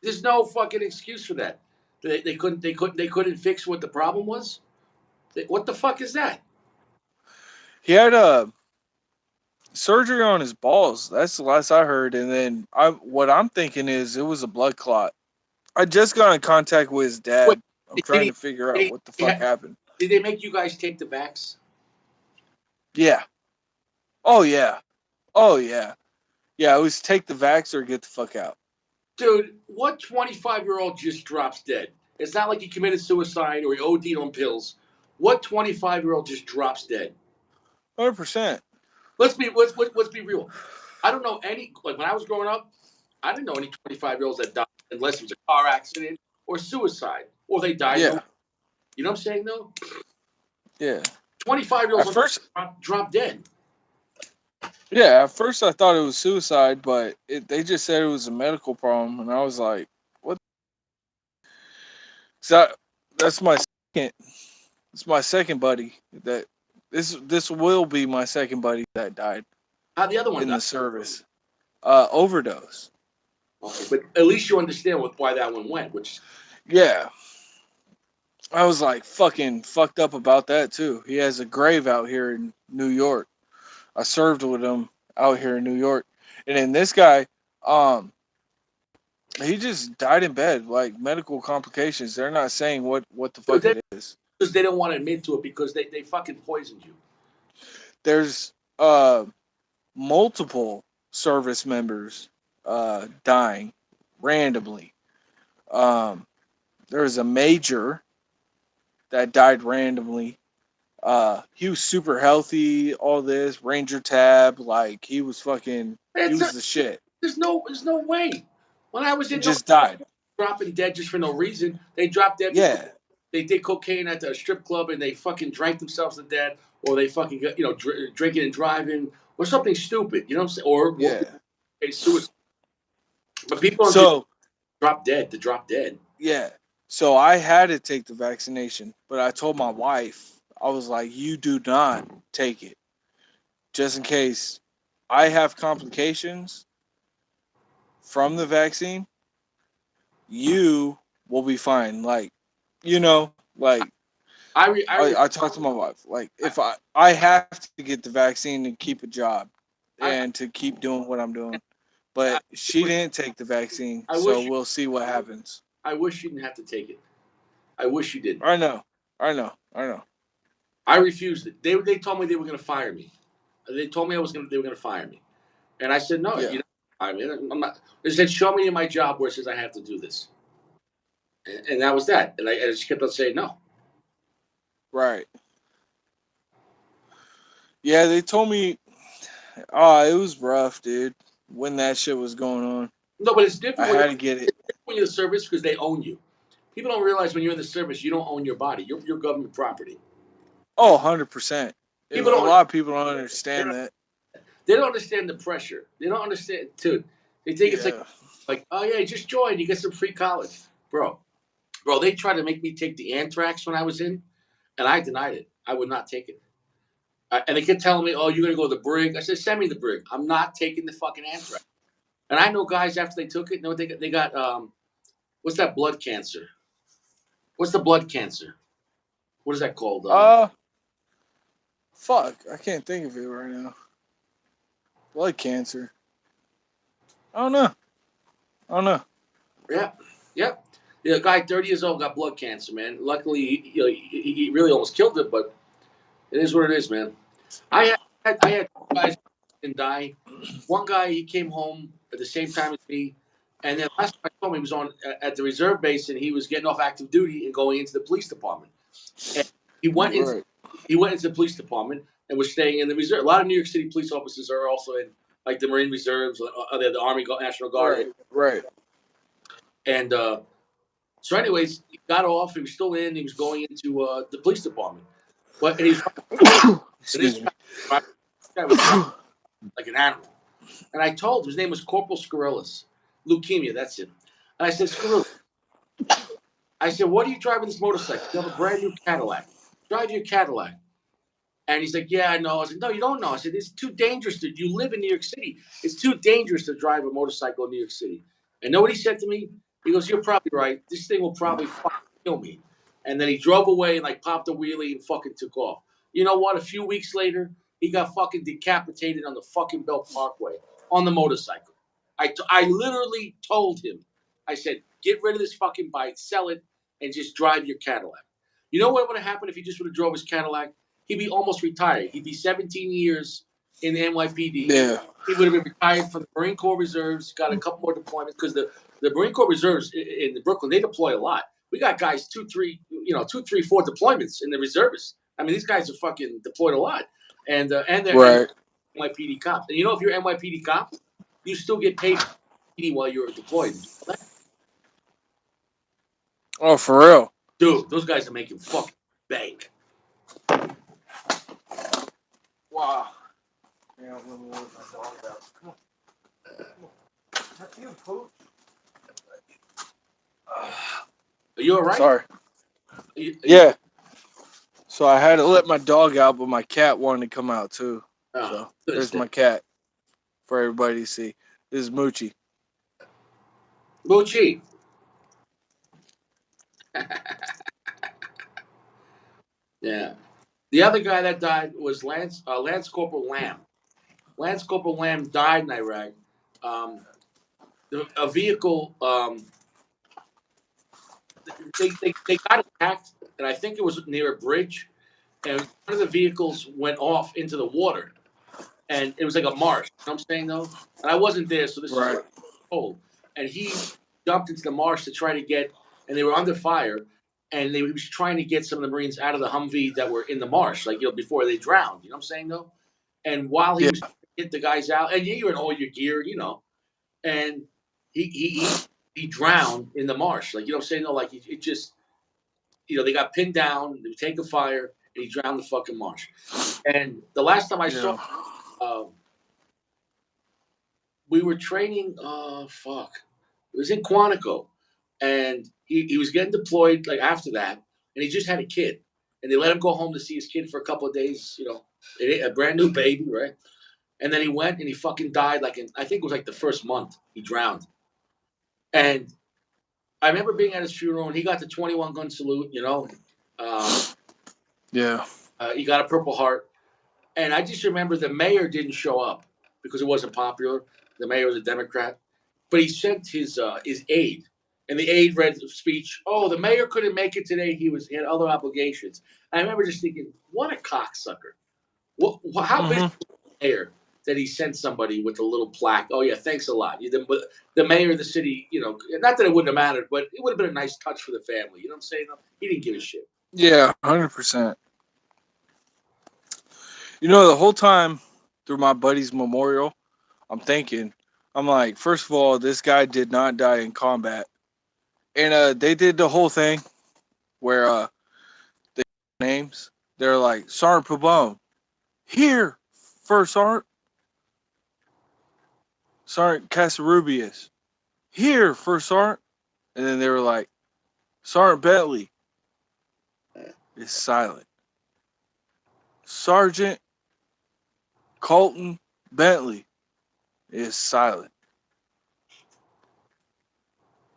There's no fucking excuse for that. They couldn't fix what the problem was. What the fuck is that? He had a surgery on his balls. That's the last I heard. And then what I'm thinking is it was a blood clot. I just got in contact with his Wait, dad. I'm did trying he? to figure out They, what the they fuck happened. did they make you guys take the vax? Yeah. Oh yeah. Oh yeah. Yeah. It was take the vax or get the fuck out. Dude, what 25-year-old just drops dead? It's not like he committed suicide or he OD'd on pills. What 25-year-old just drops dead? 100%. Let's be real. I don't know any, like when I was growing up, I didn't know any 25-year-olds that died unless it was a car accident or suicide or they died. Yeah. You know what I'm saying though? Yeah. 25-year-olds At first, drop dead. yeah, at first I thought it was suicide, but they just said it was a medical problem, and I was like, "What?" So that's my second. It's my second buddy that this will be my second buddy that died How the other one in died? the service. Overdose. Okay, but at least you understand why that one went, which Yeah, I was like fucking fucked up about that too. He has a grave out here in New York. I served with him out here in New York, and then this guy, um, he just died in bed, like medical complications. They're not saying what the fuck they, it is. because they don't want to admit to it because they fucking poisoned you. There's multiple service members dying randomly. Um, there was a major that died randomly. He was super healthy, all this Ranger tab, like he It's a, was the shit. there's no way. When I was And in, no just died. dropping dead just for no reason. They dropped dead because Yeah, they did cocaine at the strip club and they fucking drank themselves to death, or they fucking got, drinking and driving, or something stupid. You know what I'm saying? Or Yeah. suicide. But people don't just So drop dead to drop dead. yeah. So I had to take the vaccination, but I told my wife, I was like, you do not take it. Just in case I have complications from the vaccine, you will be fine. Like, like I re, I, re, I talked to my wife. Like, if I have to get the vaccine to keep a job I, and to keep doing what I'm doing. I, But she didn't take the vaccine, I so wish you, we'll see what happens. I wish you didn't have to take it. I wish you didn't. I know. I know. I know. I refused it. They told me they were going to fire me. They told me they were going to fire me, and I said no. Yeah. You know, I mean, I'm not. They said show me in my job where it says I have to do this, and that was that. And I just kept on saying no. Right. Yeah, they told me oh, it was rough, dude. When that shit was going on. No, but it's I different had to get it. when you're in the service because they own you. People don't realize when you're in the service, you don't own your body. You're government property. Oh, 100%. A People lot of people don't understand don't that. they don't understand the pressure. They don't understand, dude. They think it's Yeah. like oh yeah, just join, you get some free college, bro. Bro, they tried to make me take the anthrax when I was in, and I denied it. I would not take it. And they kept telling me, "Oh, you're gonna go to the brig." I said, "Send me the brig. I'm not taking the fucking anthrax." And I know guys after they took it, you know, they got what's that blood cancer? What's the blood cancer? What is that called? Uh, fuck. I can't think of it right now. Blood cancer. I don't know. I don't know. Yeah, yep. Yeah, a guy 30 years old got blood cancer, man. Luckily, he really almost killed it, but it is what it is, man. I had two guys and die. One guy he came home at the same time as me, and then last time I told him he was on at the reserve base and he was getting off active duty and going into the police department. And he went into Right. he went into the police department and was staying in the reserve. A lot of New York City police officers are also in like the Marine Reserves, the Army National Guard, Right. Right. and so anyways, he got off. He was still in. He was going into the police department, but and he was and Excuse me. this guy was driving like an animal. And I told him his name was Corporal Scarellis. Leukemia, that's it. And I said, Scarellis, I said, what are you driving this motorcycle? You have a brand new Cadillac. Drive your Cadillac. And he's like, yeah, I know. I said, no, you don't know. I said, it's too dangerous. You live in New York City. It's too dangerous to drive a motorcycle in New York City. And know what he said to me? He goes, you're probably right. This thing will probably fucking kill me. And then he drove away and like popped a wheelie and fucking took off. You know what? A few weeks later, he got fucking decapitated on the fucking Belt Parkway on the motorcycle. I literally told him, I said, get rid of this fucking bike, sell it, and just drive your Cadillac. You know what would have happened if he just would have drove his Cadillac? He'd be almost retired. He'd be 17 years in the NYPD. Yeah. He would have been retired from the Marine Corps Reserves, got a couple more deployments because the Marine Corps Reserves in Brooklyn, they deploy a lot. We got guys 2, 3, 4 deployments in the reservists. I mean, these guys are fucking deployed a lot, and they're Right. NYPD cops. And you know, if you're NYPD cop, you still get paid while you're deployed. Oh, for real. Dude, those guys are making fucking bank. Wow. Yeah, let me let my dog out. Come on. You poop. Are you all right? Sorry. Are you, Yeah. So I had to let my dog out, but my cat wanted to come out too. So there's my cat for everybody to see. This is Moochie. Moochie. Yeah. The other guy that died was Lance Corporal Lamb. Lance Corporal Lamb died in Iraq. Um, a vehicle, they got attacked, and I think it was near a bridge, and one of the vehicles went off into the water, and it was like a marsh. You know what I'm saying, though? And I wasn't there, so this is Right. what I'm told. And he jumped into the marsh to try to get, and they were under fire, and he was trying to get some of the Marines out of the Humvee that were in the marsh, like, before they drowned. You know what I'm saying, though? And while he Yeah. was trying to get the guys out, and you're in all your gear, and he drowned in the marsh. Like, you know what I'm saying? No, like it just they got pinned down. They were taking fire, and he drowned the fucking marsh. And the last time I saw, Yeah. uh, we were training. Fuck, it was in Quantico, and he was getting deployed like after that, and he just had a kid, and they let him go home to see his kid for a couple of days. A brand new baby, right? And then he went and he fucking died. I think it was like the first month he drowned, and I remember being at his funeral, and he got the 21 gun salute. Um, Yeah. he got a Purple Heart, and I just remember the mayor didn't show up because it wasn't popular. The mayor was a Democrat, but he sent his aide, and the aide read the speech. Oh, the mayor couldn't make it today. He had other obligations. I remember just thinking, what a cocksucker! How busy Hmm. was the mayor that he sent somebody with a little plaque? Oh yeah, thanks a lot. The mayor of the city, not that it wouldn't have mattered, but it would have been a nice touch for the family. You know what I'm saying? He didn't give a shit. Yeah, 100%. The whole time through my buddy's memorial, I'm thinking, I'm like, first of all, this guy did not die in combat, and they did the whole thing where they names. They're like Sergeant Pabon here, First Sergeant Casarubius here, First Sergeant, and then they were like Sergeant Bentley is silent. Sergeant Colton Bentley is silent.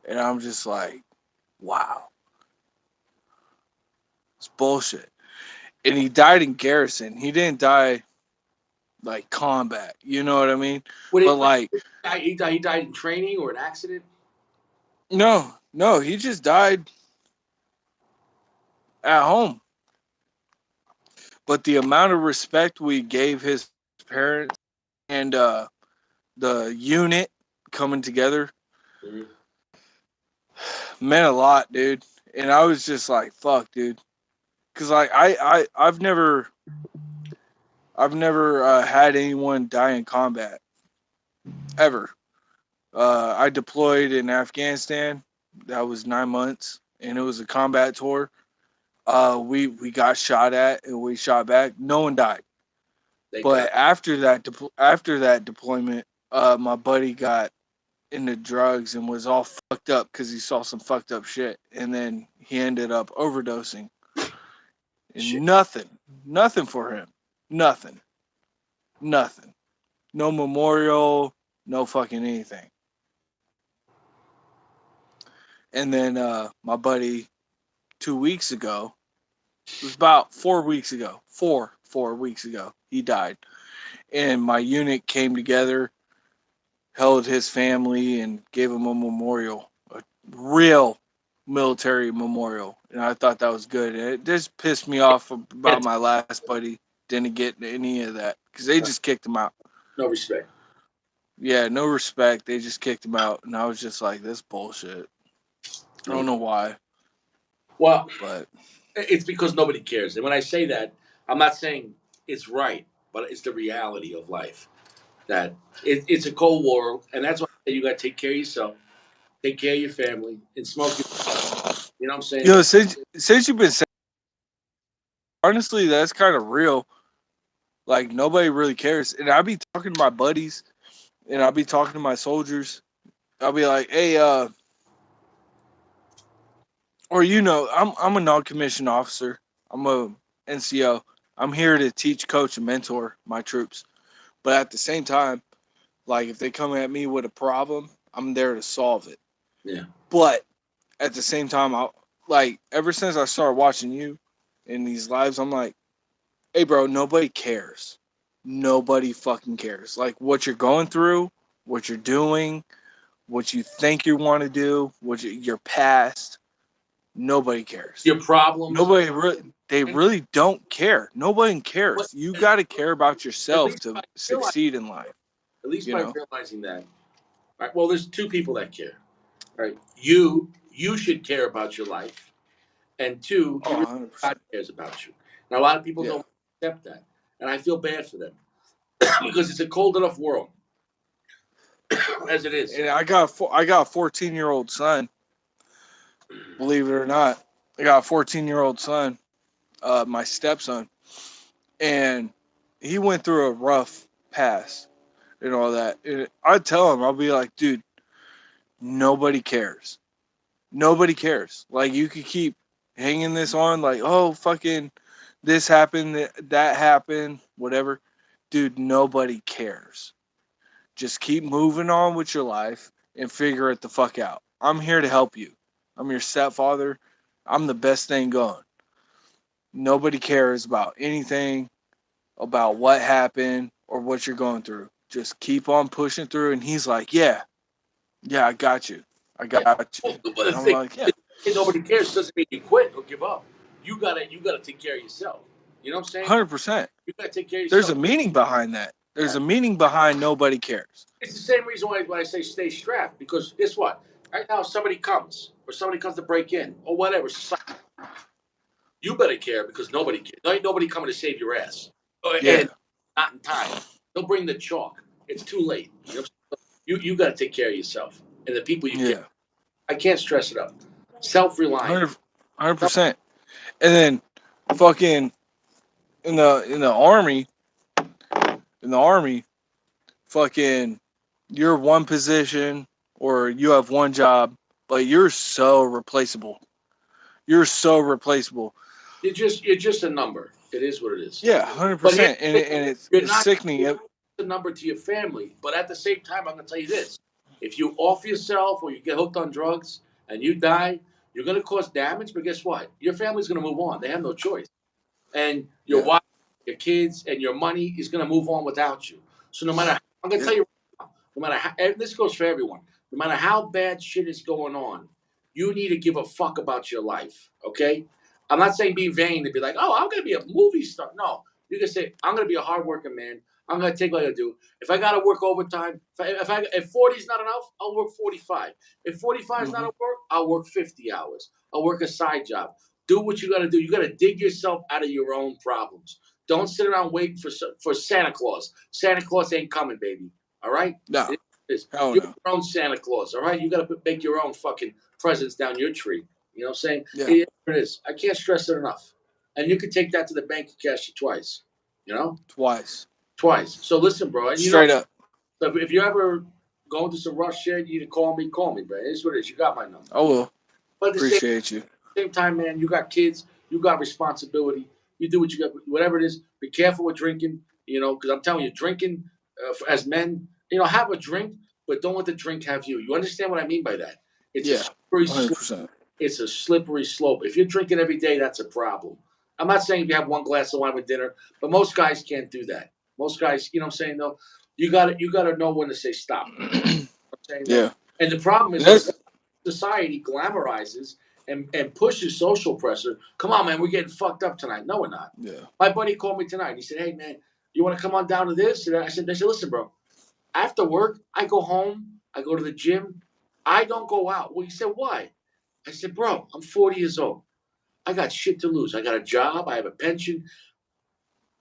And I'm just like, wow, it's bullshit. And he died in garrison. He didn't die like combat. You know what I mean? What But it, like, he died in training or an accident? no, he just died at home. But the amount of respect we gave his parents and the unit coming together Mhm. meant a lot, dude. And I was just like, fuck, dude. Cause like I've never had anyone die in combat ever. I deployed in Afghanistan. That was 9 months, and it was a combat tour. We got shot at and we shot back. No one died. Thank God. But after that deployment, my buddy got into drugs and was all fucked up because he saw some fucked up shit, and then he ended up overdosing. Shit. And nothing for him, nothing, nothing. No memorial, no fucking anything. And then my buddy 2 weeks ago, it was about 4 weeks ago, 4 weeks ago, he died. And my unit came together, held his family, and gave him a memorial, a real military memorial. And I thought that was good. And it just pissed me off about my last buddy didn't get any of that because they just kicked him out. No respect. Yeah, no respect. They just kicked him out. And I was just like, this bullshit. I don't know why, Well, but it's because nobody cares. And when I say that, I'm not saying it's right, but it's the reality of life. That it's a cold war, and that's why you got to take care of yourself, take care of your family, and smoke your. You know what I'm saying? since you've been saying, honestly, that's kind of real. Like nobody really cares, and I be talking to my buddies, and I'll be talking to my soldiers. I'll be like, hey, or I'm a non-commissioned officer. I'm a NCO. I'm here to teach, coach, and mentor my troops. But at the same time, like if they come at me with a problem, I'm there to solve it. Yeah. But at the same time, I like ever since I started watching you in these lives, I'm like, hey, bro, nobody cares. Nobody fucking cares. Like what you're going through, what you're doing, what you think you want to do, your past. Nobody cares. Your problems. They And really don't care. Nobody what, cares. You got to care about at yourself least to by realize, succeed in life. at least You by know. realizing that. All right. Well, there's two people that care. Right. You should care about your life, and two, Oh, you really 100%. God cares about you. Now, a lot of people Yeah. don't accept that, and I feel bad for them because it's a cold enough world as it is. And I got a 14-year-old son, believe it or not. I got a 14-year-old son, my stepson, and he went through a rough past and all that. And I tell him, I'll be like, dude, nobody cares. Nobody cares. Like, you could keep hanging this on, like, oh, fucking, this happened, that happened, whatever. Dude, nobody cares. Just keep moving on with your life and figure it the fuck out. I'm here to help you. I'm your stepfather. I'm the best thing going. Nobody cares about anything, about what happened or what you're going through. Just keep on pushing through. And he's like, yeah, yeah, I got you. I Yeah. got you. Well, but the I'm thing like, yeah, is, nobody cares doesn't mean you quit or give up. You gotta take care of yourself. You know what I'm saying? 100%. You gotta take care of There's yourself. a meaning behind that. There's Yeah. a meaning behind nobody cares. It's the same reason why I say stay strapped. Because guess what? Right now, if somebody comes or somebody comes to break in or whatever, you better care because nobody cares. There ain't nobody coming to save your ass. And Yeah, not in time. They'll bring the chalk. It's too late. You know, you got to take care of yourself and the people you care. yeah, I can't stress it up. Self reliant. 100%. And then fucking in the army, in the army, fucking, you're one position or you have one job, but you're so replaceable. You're so replaceable. You're just a number. It is what it is. Yeah, hundred But here's percent, and the thing. it's You're it's not sickening. a number to your family. But at the same time, I'm going to tell you this: if you off yourself or you get hooked on drugs and you die, you're going to cause damage. But guess what? Your family's going to move on. They have no choice. And your Yeah, wife, your kids, and your money is going to move on without you. So no matter, I'm going to yeah, tell you, right now, no matter how, and this goes for everyone. No matter how bad shit is going on, you need to give a fuck about your life. Okay. I'm not saying be vain to be like, oh, I'm going to be a movie star. No, you can say I'm going to be a hardworking man. I'm going to take what I do. If I got to work overtime, if 40 is not enough, I'll work 45. If 45 is not hmm, enough work, I'll work 50 hours. I'll work a side job. Do what you got to do. You got to dig yourself out of your own problems. Don't sit around waiting for Santa Claus. Santa Claus ain't coming, baby. All right? no, It is. hell You're no, your own Santa Claus. All right? You got to make your own fucking presents down your tree. You know what I'm saying? yeah, It is. I can't stress it enough. And you can take that to the bank and cash it twice. You know, twice, twice. So listen, bro. And straight up. if you're ever going through some rough shit, you need to call me, bro. It's what it is. You got my number. I will But at the appreciate you. same time, man, you got kids, you got responsibility. You do what you got, whatever it is. Be careful with drinking, because I'm telling you, drinking as men, have a drink, but don't let the drink have you. You understand what I mean by that? It's a Yeah, slippery 100%. it's a slippery slope. If you're drinking every day, that's a problem. I'm not saying if you have one glass of wine with dinner, but most guys can't do that. Most guys, you know what I'm saying though, you gotta know when to say stop. I'm saying though. Yeah, And the problem and is that that's society glamorizes and pushes social pressure. Come on, man, we're getting fucked up tonight. No, we're not. yeah, My buddy called me tonight. He said, "Hey, man, you want to come on down to this?" And I said, "Listen, bro. After work, I go home. I go to the gym. I don't go out." Well, he said, "Why?" I said, "Bro, I'm 40 years old. I got shit to lose. I got a job. I have a pension.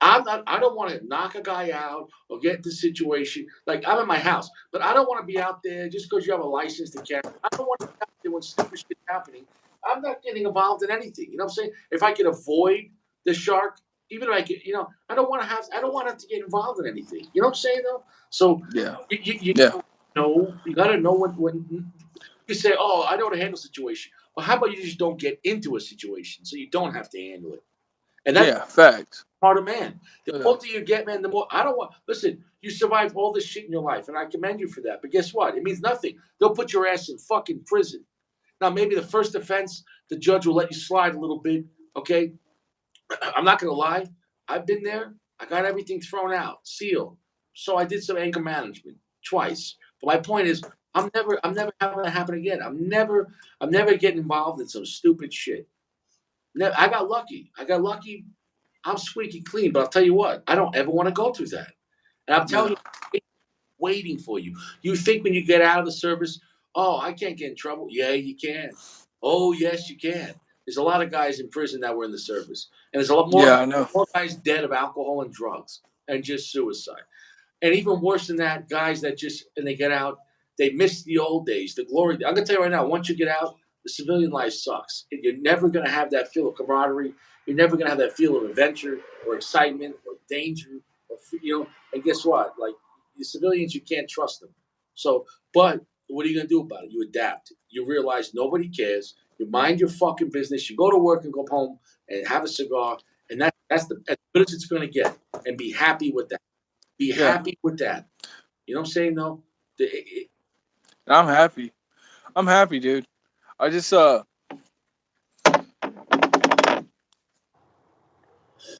I'm not. I don't want to knock a guy out or get into a situation like I'm in my house, but I don't want to be out there just because you have a license to carry. I don't want to be out there when stupid shit's happening. I'm not getting involved in anything. You know what I'm saying? If I could avoid the shark, even if I could, I don't want to have. I don't want to have to get involved in anything. You know what I'm saying though? So yeah, you yeah, know you got to know when you say, "Oh, I know how to handle a situation." Well, how about you just don't get into a situation so you don't have to handle it? And that's yeah. Facts. part of man. The Yeah, older you get, man, the more I don't want. Listen, you survived all this shit in your life, and I commend you for that. But guess what? It means nothing. They'll put your ass in fucking prison. Now, maybe the first offense, the judge will let you slide a little bit. Okay, I'm not gonna lie. I've been there. I got everything thrown out, sealed. So I did some anger management twice. But my point is, I'm never having that happen again. I'm never getting involved in some stupid shit. I got lucky. I got lucky. I'm squeaky clean, but I'll tell you what, I don't ever want to go through that. And I'm telling yeah, you, it's waiting for you. You think when you get out of the service, oh, I can't get in trouble. Yeah, you can. Oh, yes, you can. There's a lot of guys in prison that were in the service, and there's a lot yeah. I know. more guys dead of alcohol and drugs and just suicide. And even worse than that, guys that just and they get out, they miss the old days, the glory. I'm gonna tell you right now, once you get out, the civilian life sucks. You're never going to have that feel of camaraderie. You're never going to have that feel of adventure or excitement or danger or And guess what? Like the civilians, you can't trust them. So, but what are you going to do about it? You adapt. You realize nobody cares. You mind your fucking business. You go to work and go home and have a cigar, and that's as good as it's going to get. And be happy with that. Be Yeah, happy with that. You know what I'm saying? No, I'm happy. I'm happy, dude. I just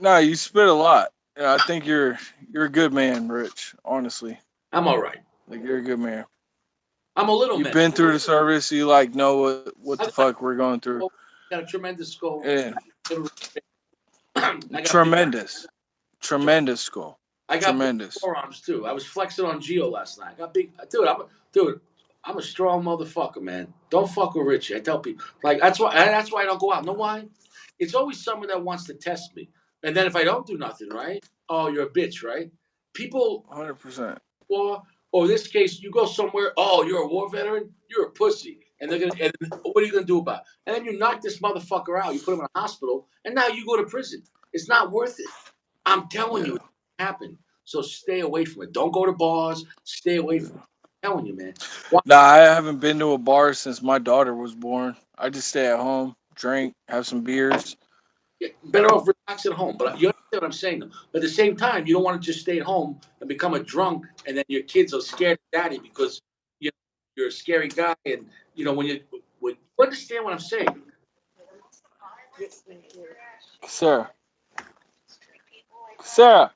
nah, you spit a lot. Yeah, I think you're a good man, Rich. Honestly, I'm all right. like you're a good man. I'm a little You've man. been through the service. You like know what the I got, fuck we're going through. got a tremendous skull. And I got big. tremendous, tremendous school, I got big tremendous. forearms too. I was flexing on Geo last night. I got big, dude. Dude. I'm a strong motherfucker, man. Don't fuck with Richie. I tell people like that's why I don't go out. Know why? It's always someone that wants to test me, and then if I don't do nothing, right? Oh, you're a bitch, right? People 100%. war, or in this case, you go somewhere. Oh, you're a war veteran. You're a pussy, and they're gonna. And what are you gonna do about it? And then you knock this motherfucker out. You put him in a hospital, and now you go to prison. It's not worth it. I'm telling you, Yeah, it happened. So stay away from it. Don't go to bars. Stay away from it. yeah. I'm telling you, man. Why? Nah, I haven't been to a bar since my daughter was born. I just stay at home, drink, have some beers. Better off relax at home. But you understand what I'm saying, though. But at the same time, you don't want to just stay at home and become a drunk, and then your kids are scared of daddy because you know, you're a scary guy. And when you understand what I'm saying. Sarah, Sarah.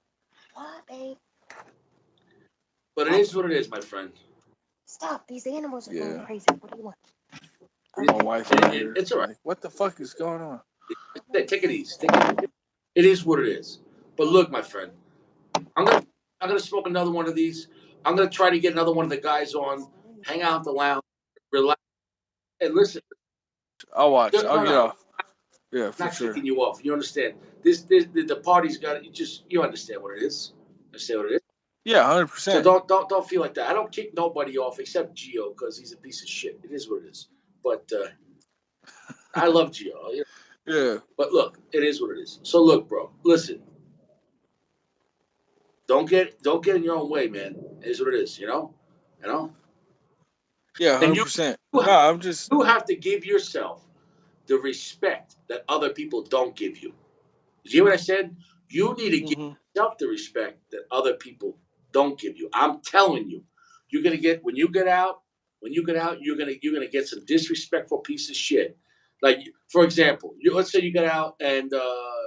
But it is what it is, my friend. Stop. These animals are going Yeah, crazy. What do you want? It, my Okay. wife in here. it's all right. Like, what the fuck is going on? Take it easy. It is what it is. But look, my friend, I'm gonna I'm gonna smoke another one of these. I'm gonna try to get another one of the guys on, hang out at the lounge, relax, and listen. I'll watch. No, I'll get no, off. Yeah, for not sure. kicking you off. You understand? The party's got it. You understand what it is. Understand what it is. Yeah, So 100%. don't feel like that. I don't kick nobody off except Gio because he's a piece of shit. It is what it is. But I love Gio. Yeah, But look, it is what it is. So look, bro. Listen, don't get in your own way, man. It is what it is. You know. yeah, And 100%. you No, I'm just. you have to give yourself the respect that other people don't give you. You hear what I said? You need to give Hmm. yourself the respect that other people don't give you. I'm telling you, you're gonna get when you get out, you're gonna get some disrespectful piece of shit. Like for example, let's say you get out and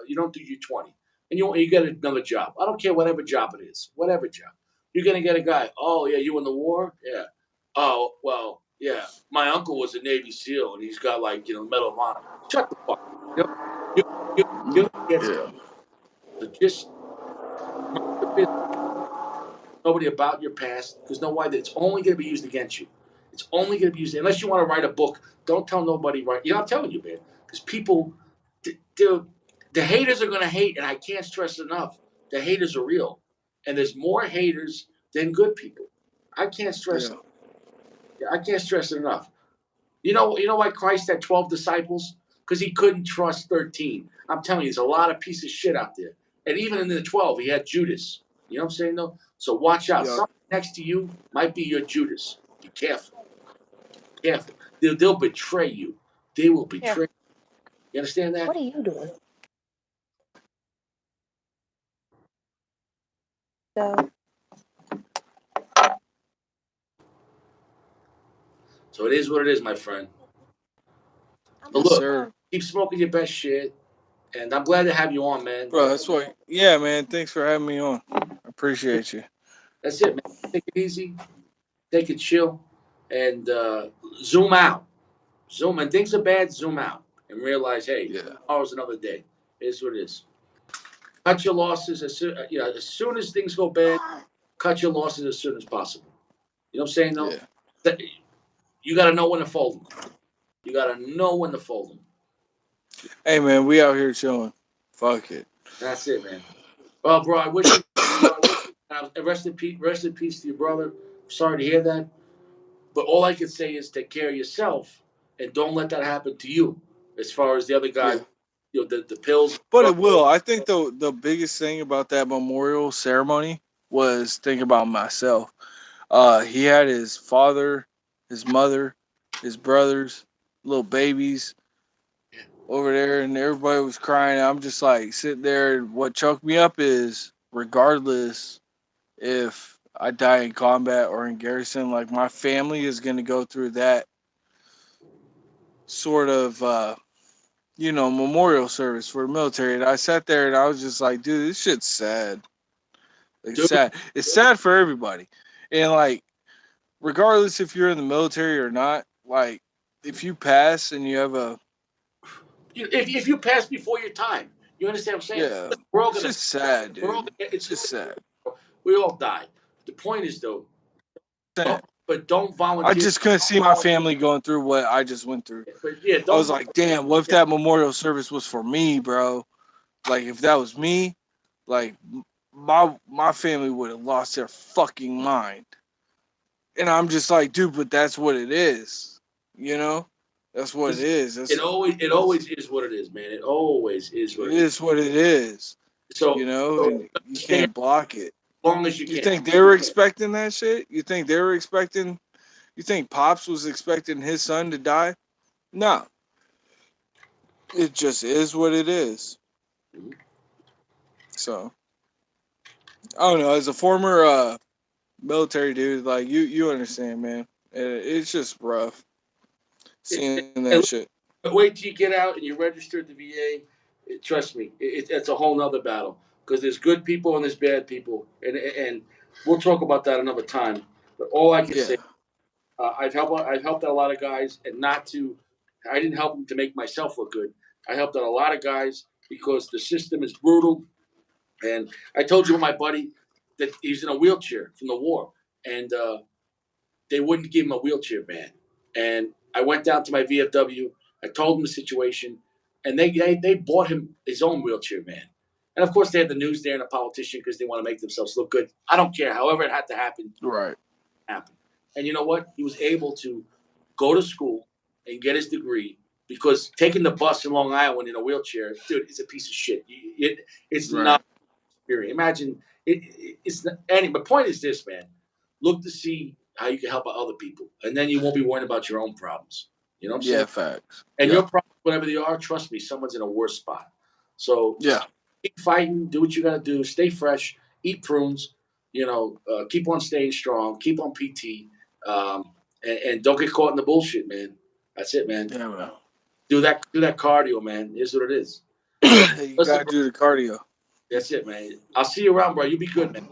you don't do your 20, and you get another job. I don't care whatever job it is, whatever job. You're gonna get a guy. Oh yeah, you in the war? Yeah. Oh well, yeah. My uncle was a Navy SEAL, and he's got like Medal of Honor. Shut the fuck. Up. You, you, you're gonna get Yeah, so just mind your business, nobody about your past, because know why? It's only going to be used against you. It's only going to be used unless you want to write a book. Don't tell nobody. Right? I'm telling you, man, because people, the haters are going to hate, and I can't stress it enough. The haters are real, and there's more haters than good people. I can't stress. yeah, I can't stress it enough. You know why Christ had 12 disciples? Because he couldn't trust 13. I'm telling you, there's a lot of piece of shit out there. And even in the 12, he had Judas. You know what I'm saying, though? So watch out. yeah, Something next to you might be your Judas. Be careful. Careful. They'll betray you. They will Here. betray you. You understand that? What are you doing? So, So it is what it is, my friend. I'm But yes, having look, sir. fun. keep smoking your best shit. And I'm glad to have you on, man. Bro, that's why. Yeah, man. Thanks for having me on. I appreciate you. That's it, man. Take it easy. Take it chill. And zoom out. Zoom when things are bad, zoom out and realize, hey, Yeah, tomorrow's another day. It is what it is. Cut your losses as soon as things go bad. Ah, Cut your losses as soon as possible. You know what I'm saying? Though, yeah. you got to know when to fold them. You got to know when to fold them. Hey, man, we out here chilling. Fuck it. That's it, man. Well, bro, I wish you. Rest in peace. Rest in peace to your brother. Sorry to hear that. But all I can say is take care of yourself and don't let that happen to you. As far as the other guy, Yeah. the pills. But it will. I think the biggest thing about that memorial ceremony was thinking about myself. He had his father, his mother, his brothers, little babies over there, and everybody was crying. I'm just like sitting there. And what choked me up is, regardless if I die in combat or in garrison, like my family is going to go through that sort of, memorial service for the military. And I sat there and I was just like, dude, this shit's sad. It's Dude, sad. It's sad for everybody. And like, regardless if you're in the military or not, like, if you pass and you have a, if you pass before your time, you understand what I'm saying? yeah, We're all it's gonna just sad, we're all dude. gonna It's just sad. we all die. The point is though, Sad. don't I volunteer. just couldn't see my family going through what I just went through. But yeah, I was don't. like, damn, what if that memorial service was for me, bro? Like, if that was me, like, my family would have lost their fucking mind. And I'm just like, dude, but that's what it is. You know? That's what it is. It always is what it is, man. It always is what It it is. is what it is. You So, know, so and you stay as can't block it. long as you You can. think they were expecting that shit? You think Pops was expecting his son to die? No. It just is what it is. So I don't know. As a former military dude, like you understand, man. It's just rough seeing that And shit. wait till you get out and you register at the VA. Trust me, it's a whole nother battle because there's good people and there's bad people, and we'll talk about that another time. But all I can say, Yeah. I've helped out a lot of guys, and not to, I didn't help them to make myself look good. I helped out a lot of guys because the system is brutal. And I told you with my buddy that he's in a wheelchair from the war, and they wouldn't give him a wheelchair van. And I went down to my VFW. I told him the situation, and they bought him his own wheelchair van. And of course, they had the news there and a politician because they want to make themselves look good. I don't care. However, it had to happen. Right. Happen. And you know what? He was able to go to school and get his degree because taking the bus in Long Island in a wheelchair, dude, it's a piece of shit. It's not Right. experience. Imagine it's not, any. The point is this, man. Look to see how you can help out other people, and then you won't be worrying about your own problems. You know what I'm saying? Yeah. Facts. And Yeah. your problems, whatever they are, trust me, someone's in a worse spot. So Yeah. just keep fighting, do what you got to do, stay fresh, eat prunes. Keep on staying strong, keep on PT, and don't get caught in the bullshit, man. That's it, man. Yeah, man. Do that cardio, man. It is what it is. So You listen, gotta bro, do the cardio. that's it, man. I'll see you around, bro. You be good, man.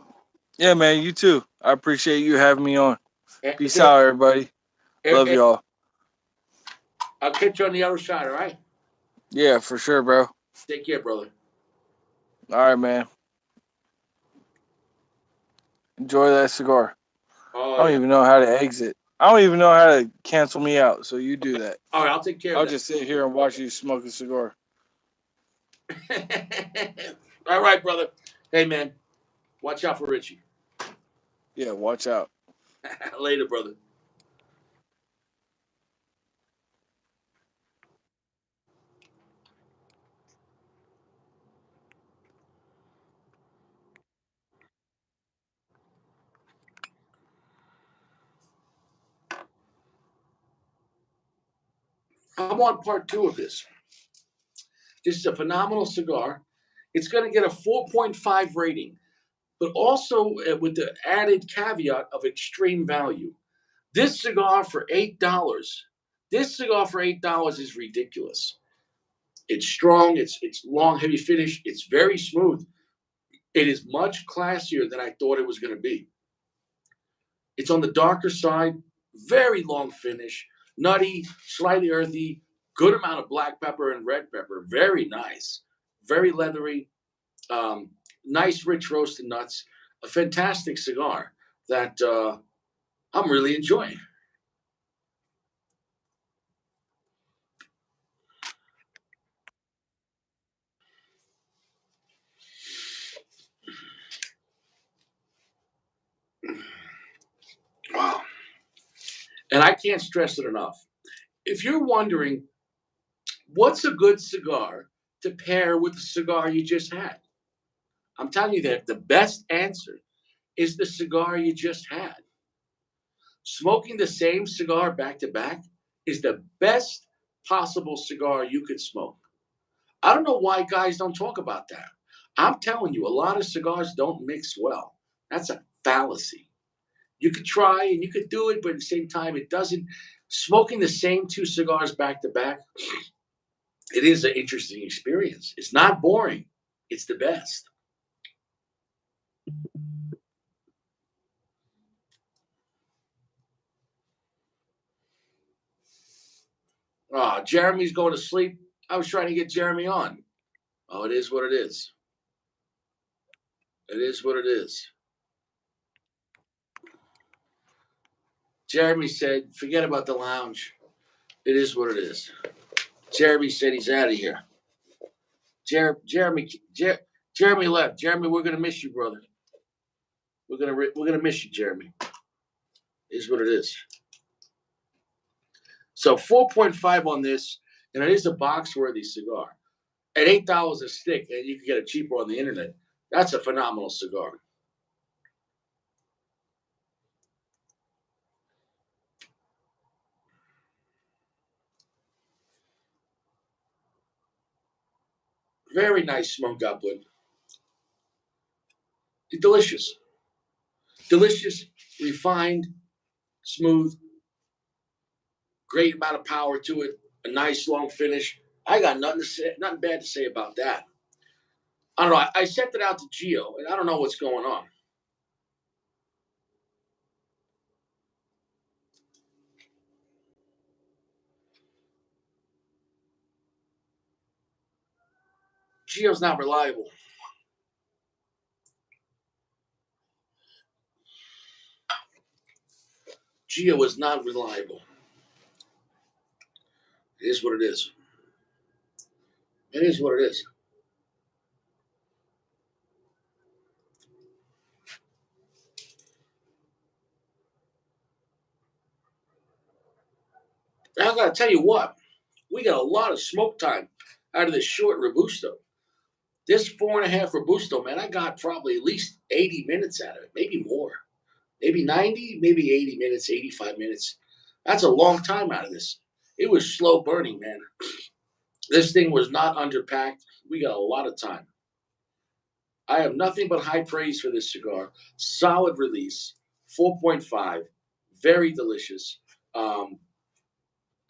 Yeah, man. You too. I appreciate you having me on. And, Peace out, everybody. Love and y'all. I'll catch you on the other side, all right? Yeah, for sure, bro. Take care, brother. All right, man. Enjoy that cigar. Oh I don't yeah. even know how to exit. I don't even know how to cancel me out. So you do that. All right, I'll take care of I'll that. just sit here and watch you smoke a cigar. All right, brother. Hey, man. Watch out for Richie. Yeah, watch out. Later, brother. I'm on part two of this. This is a phenomenal cigar. It's going to get a 4.5 rating, but also with the added caveat of extreme value. This cigar for $8. This cigar for $8 is ridiculous. It's strong. It's long, heavy finish. It's very smooth. It is much classier than I thought it was going to be. It's on the darker side, very long finish, nutty, slightly earthy, good amount of black pepper and red pepper. Very nice, very leathery, nice, rich roasted nuts. A fantastic cigar that I'm really enjoying. Wow. And I can't stress it enough. if you're wondering what's a good cigar to pair with the cigar you just had, I'm telling you that the best answer is the cigar you just had. Smoking the same cigar back to back is the best possible cigar you could smoke. I don't know why guys don't talk about that. I'm telling you, a lot of cigars don't mix well. That's a fallacy. You could try and you could do it, but at the same time, it doesn't. Smoking the same two cigars back to back, it is an interesting experience. It's not boring, it's the best. Jeremy's going to sleep. I was trying to get Jeremy on. Oh, it is what it is. It is what it is. Jeremy said, forget about the lounge. It is what it is. Jeremy said he's out of here. Jeremy left. Jeremy, we're gonna miss you, brother. We're gonna miss you, Jeremy. It is what it is. So 4.5 on this, and it is a box worthy cigar. At $8 a stick, and you can get it cheaper on the internet. That's a phenomenal cigar. Very nice smoke upwood. Delicious. Delicious, refined, smooth, great amount of power to it, a nice long finish. I got nothing bad to say about that. I don't know. I sent it out to Gio, and I don't know what's going on. Gio's not reliable. Gio is not reliable. It is what it is. It is what it is. I gotta tell you what, we got a lot of smoke time out of this short Robusto. This 4.5 Robusto, man, I got probably at least 80 minutes out of it, maybe more. Maybe 90, maybe 80 minutes, 85 minutes. That's a long time out of this. It was slow burning, man. This thing was not underpacked. We got a lot of time. I have nothing but high praise for this cigar. Solid release, 4.5, very delicious. Um,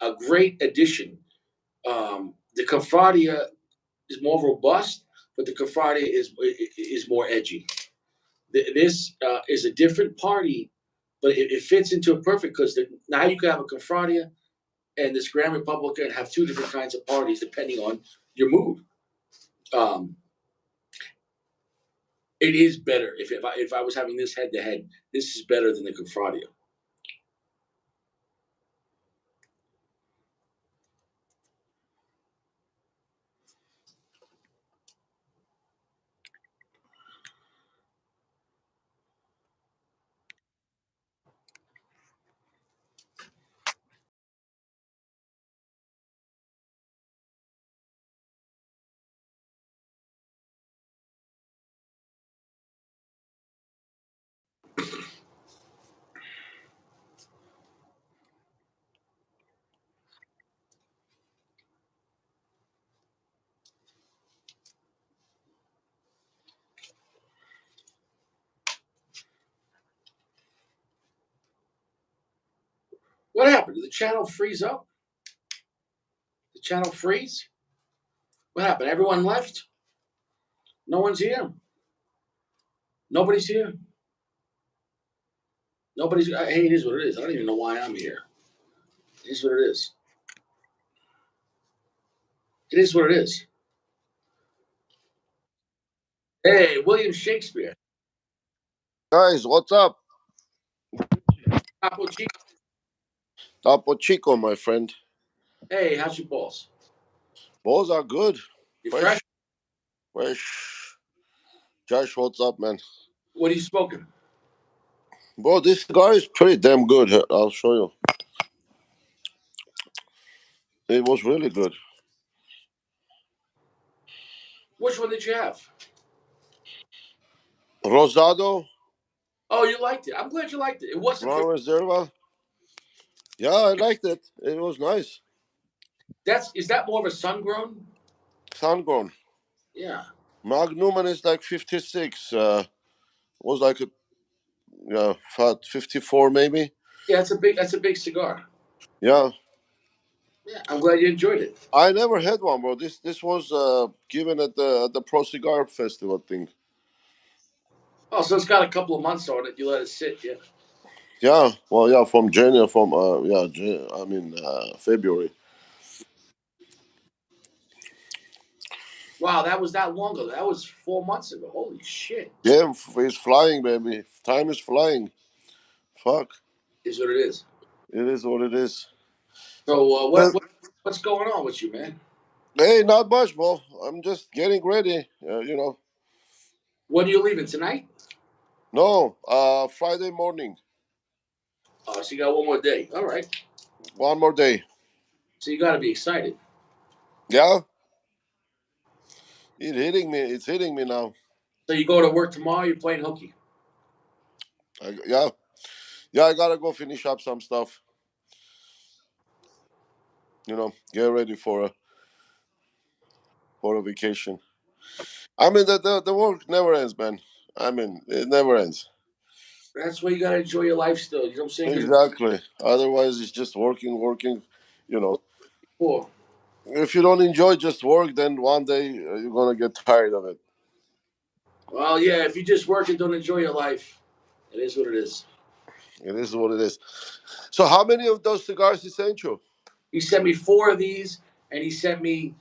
a great addition. The Confardia is more robust, but the Confardia is more edgy. This is a different party, but it fits into it perfect because now you can have a Confardia and this Gran Republica and have two different kinds of parties depending on your mood. Um, it is better if I was having this head to head. This is better than the Confardia. What happened? Did the channel freeze up? The channel freeze? What happened? Everyone left? No one's here. Nobody's here. Nobody's. Hey, it is what it is. I don't even know why I'm here. It is what it is. It is what it is. Hey, William Shakespeare. Guys, what's up? Capo Chico. Topo Chico, my friend. Hey, how's your balls? Balls are good. You fresh? Fresh. Josh, what's up, man? What are you smoking? Bro, this cigar is pretty damn good. I'll show you. It was really good. Which one did you have? Rosado, Oh, you liked it. I'm glad you liked it. It wasn't Gran for Reserva. Yeah, I liked it. It was nice. is that more of a sun grown? Sungrown. Yeah. Magnum is like 56. Was like a yeah, 54 maybe. Yeah, that's a big cigar. Yeah, Yeah, I'm glad you enjoyed it. I never had one, bro. This was given at the Pro Cigar Festival thing. Oh, so it's got a couple of months on it. You let it sit, yeah. Yeah, well, yeah, from January, from February. Wow, that was that long ago. That was 4 months ago. Holy shit. Yeah, it's flying, baby. Time is flying. Fuck, Is what it is. it is what it is. So But what's going on with you, man? hey, not much, bro. I'm just getting ready. You know. When are you leaving tonight? No, Friday morning. Oh, so you got one more day. All right. One more day. So you got to be excited. Yeah, it's hitting me. It's hitting me now. So you go to work tomorrow. You're playing hooky. Yeah, yeah. I gotta go finish up some stuff. You know, get ready for a vacation. I mean, the work never ends, man. I mean, it never ends. That's why you got to enjoy your life still. You know what I'm saying? 'Cause Exactly. Otherwise, it's just working, working. You know, before. if you don't enjoy just work, then one day you're gonna get tired of it. Well, yeah. If you just work and don't enjoy your life, it is what it is. It is what it is. So, how many of those cigars he sent you? He sent me four of these, and he sent me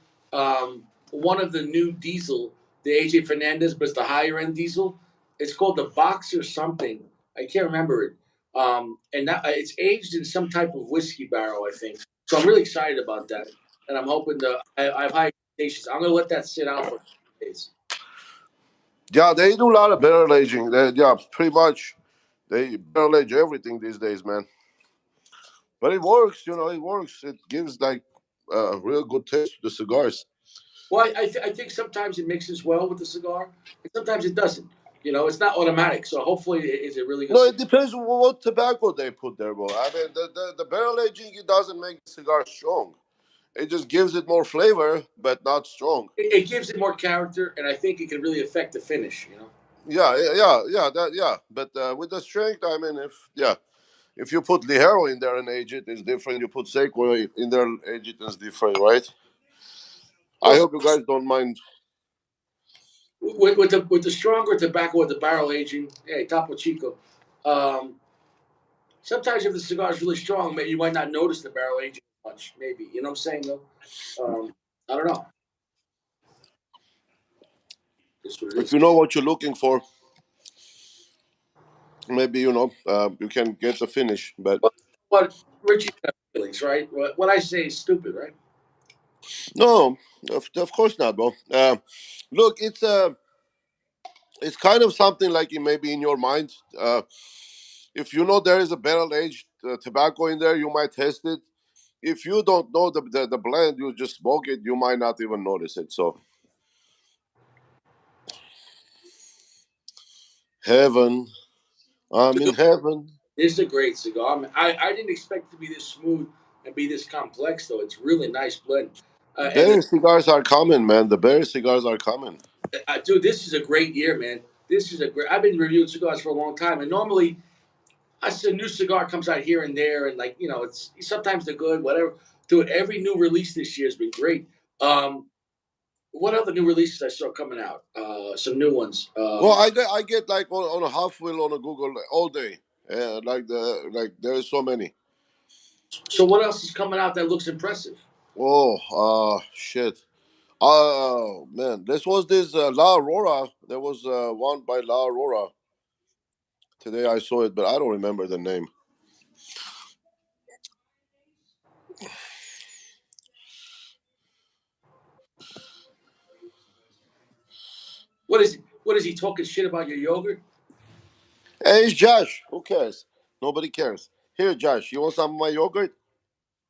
one of the new diesel, the AJ Fernandez, but it's the higher end diesel. It's called the Boxer something. I can't remember it. And that, it's aged in some type of whiskey barrel, I think. So I'm really excited about that, and I'm hoping I have high expectations. I'm gonna let that sit out for a few days. Yeah, they do a lot of barrel aging. Yeah, pretty much. They barrel age everything these days, man. But it works, you know, it works. It gives like a real good taste to the cigars. Well, I think sometimes it mixes well with the cigar, and sometimes it doesn't. You know, it's not automatic. So hopefully, it's a really good No, it cigar. depends on what tobacco they put there, bro. I mean, the barrel aging, it doesn't make the cigar strong. It just gives it more flavor, but not strong. It gives it more character, and I think it can really affect the finish. You know. Yeah. But with the strength, I mean, if you put Ligero in there and age it, it's different. You put Sequoia in there, age it, it's different, right? I Also, hope you guys don't mind. with the stronger tobacco with the barrel aging, hey, Topo Chico. Um, Sometimes if the cigar is really strong, you might not notice the barrel aging much. Maybe you know what I'm saying though. I don't know. That's what it If is. you know what you're looking for, maybe you can get the finish. But But Richie got feelings, right? What I say is stupid, right? no, of course not, bro. Look, it's kind of something like it may be in your mind. If you know there is a barrel aged tobacco in there, you might test it. If you don't know the blend, you just smoke it, you might not even notice it. So, heaven, I'm in heaven. This is a great cigar. I didn't expect it to be this smooth and be this complex, though. It's really nice blend. And Berry cigars are coming, man. The berry cigars are coming. dude, this is a great year, man. This is a great. I've been reviewing cigars for a long time, and normally, a new cigar comes out here and there, and like it's sometimes they're good, whatever. Dude, every new release this year has been great. Um, what other new releases I saw coming out? Some new ones. Well, I get like on a half wheel on a Google all day. Like there's so many. So what else is coming out that looks impressive? Oh, shit. Oh man, this La Aurora. There was one by La Aurora today. I saw it, but I don't remember the name. What is he talking shit about your yogurt? Hey, it's Josh. Who cares? Nobody cares. Here, Josh. You want some of my yogurt?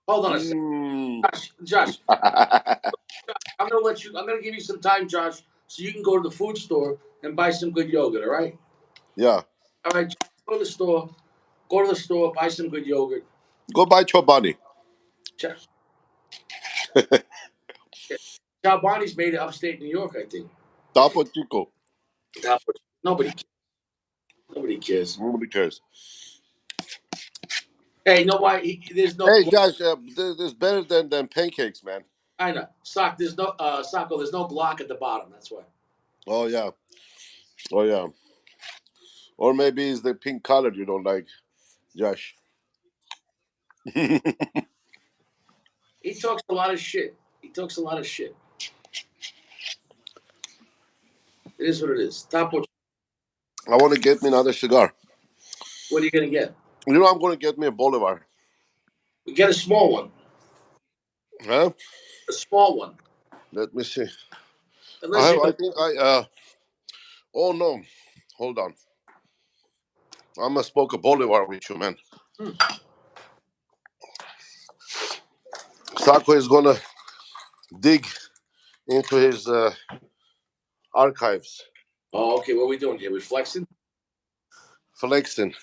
Hold on a second. Mm. Josh, I'm gonna let you. I'm gonna give you some time, Josh, so you can go to the food store and buy some good yogurt. All right. Yeah. All right. Go to the store. Go to the store. Buy some good yogurt. Go buy Chobani. Ch- Chobani's made it upstate New York, I think. Topo Chico. Nobody. Nobody cares. Nobody cares. Hey, you know why? There's no. Hey, Josh, this is better than pancakes, man. I know. There's no. Socko, there's no block at the bottom. That's why. Oh, yeah. Oh, yeah. Or maybe it's the pink color you don't like, Josh. He talks a lot of shit. He talks a lot of shit. It is what it is. Tapo. I want to get me another cigar. What are you gonna get? You know, I'm going to get me a Bolivar. We get a small one. Huh? A small one. Let me see. Unless you're I gonna. think oh, no. Hold on. I must smoke a Bolivar with you, man. Hmm. Sako is going to dig into his archives. Oh, okay. What are we doing here? We flexing? Flexing.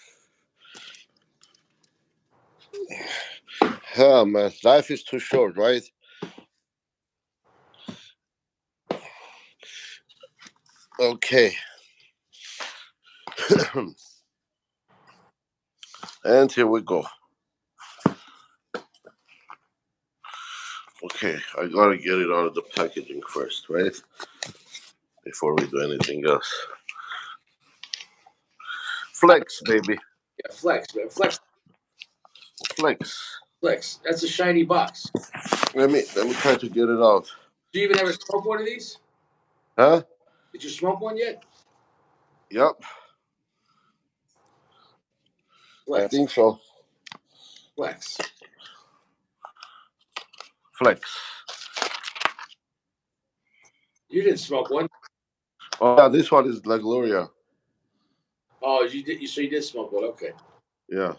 Yeah, man. Life is too short, right? Okay. And here we go. Okay, I gotta get it out of the packaging first, right? Before we do anything else. Flex, baby. Yeah, flex, man. Flex. Flex. Flex. That's a shiny box. Let me try to get it out. Do you even ever smoke one of these? Huh? Did you smoke one yet? Yep. Flex. I think so. Flex. Flex. You didn't smoke one. Oh yeah, this one is La Gloria. Oh, you did. So you did smoke one. Okay. Yeah.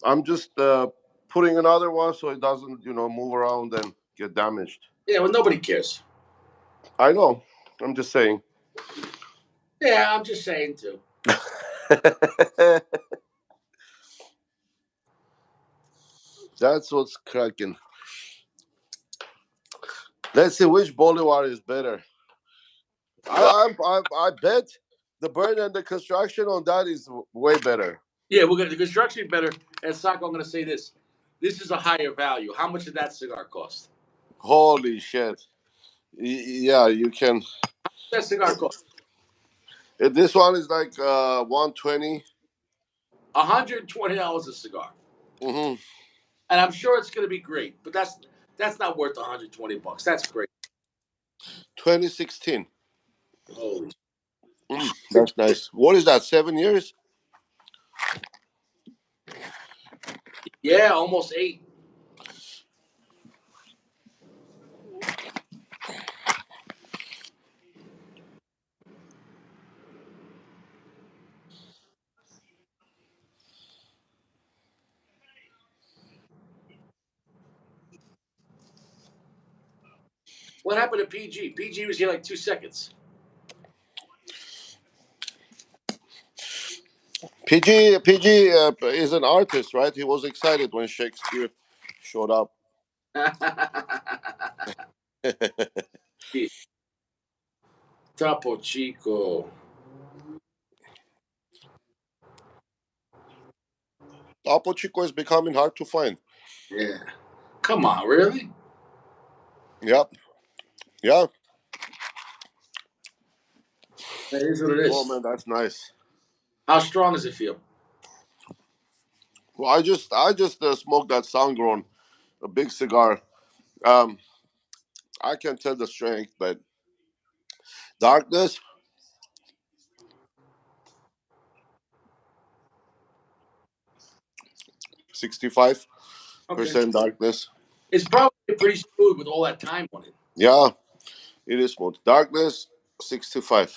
I'm just putting another one so it doesn't, move around and get damaged. Yeah, well, nobody cares. I know. I'm just saying. Yeah, I'm just saying too. That's what's cracking. Let's see which Bolivar is better. I bet the burn and the construction on that is way better. Yeah, we're gonna the construction better. And Sako, I'm gonna say this. This is a higher value. How much did that cigar cost? Holy shit! Yeah, you can. That cigar cost This one is like 120. $120 a cigar, Mm-hmm. and I'm sure it's gonna be great. But that's not worth $120. That's great. 2016. Holy. That's nice. What is that? 7 years? Yeah, almost 8. What happened to PG? PG was here like 2 seconds. PG is an artist, right? He was excited when Shakespeare showed up. Topo Chico. Topo Chico is becoming hard to find. Yeah. Come on, really? Yep. Yeah. That is what it Oh is. man, that's nice. How strong does it feel? Well, I just smoked that Soundgrown, a big cigar. Um, I can tell the strength, but darkness, 65% Okay. darkness. It's probably pretty smooth with all that time on it. Yeah, it is smooth. Darkness, 65.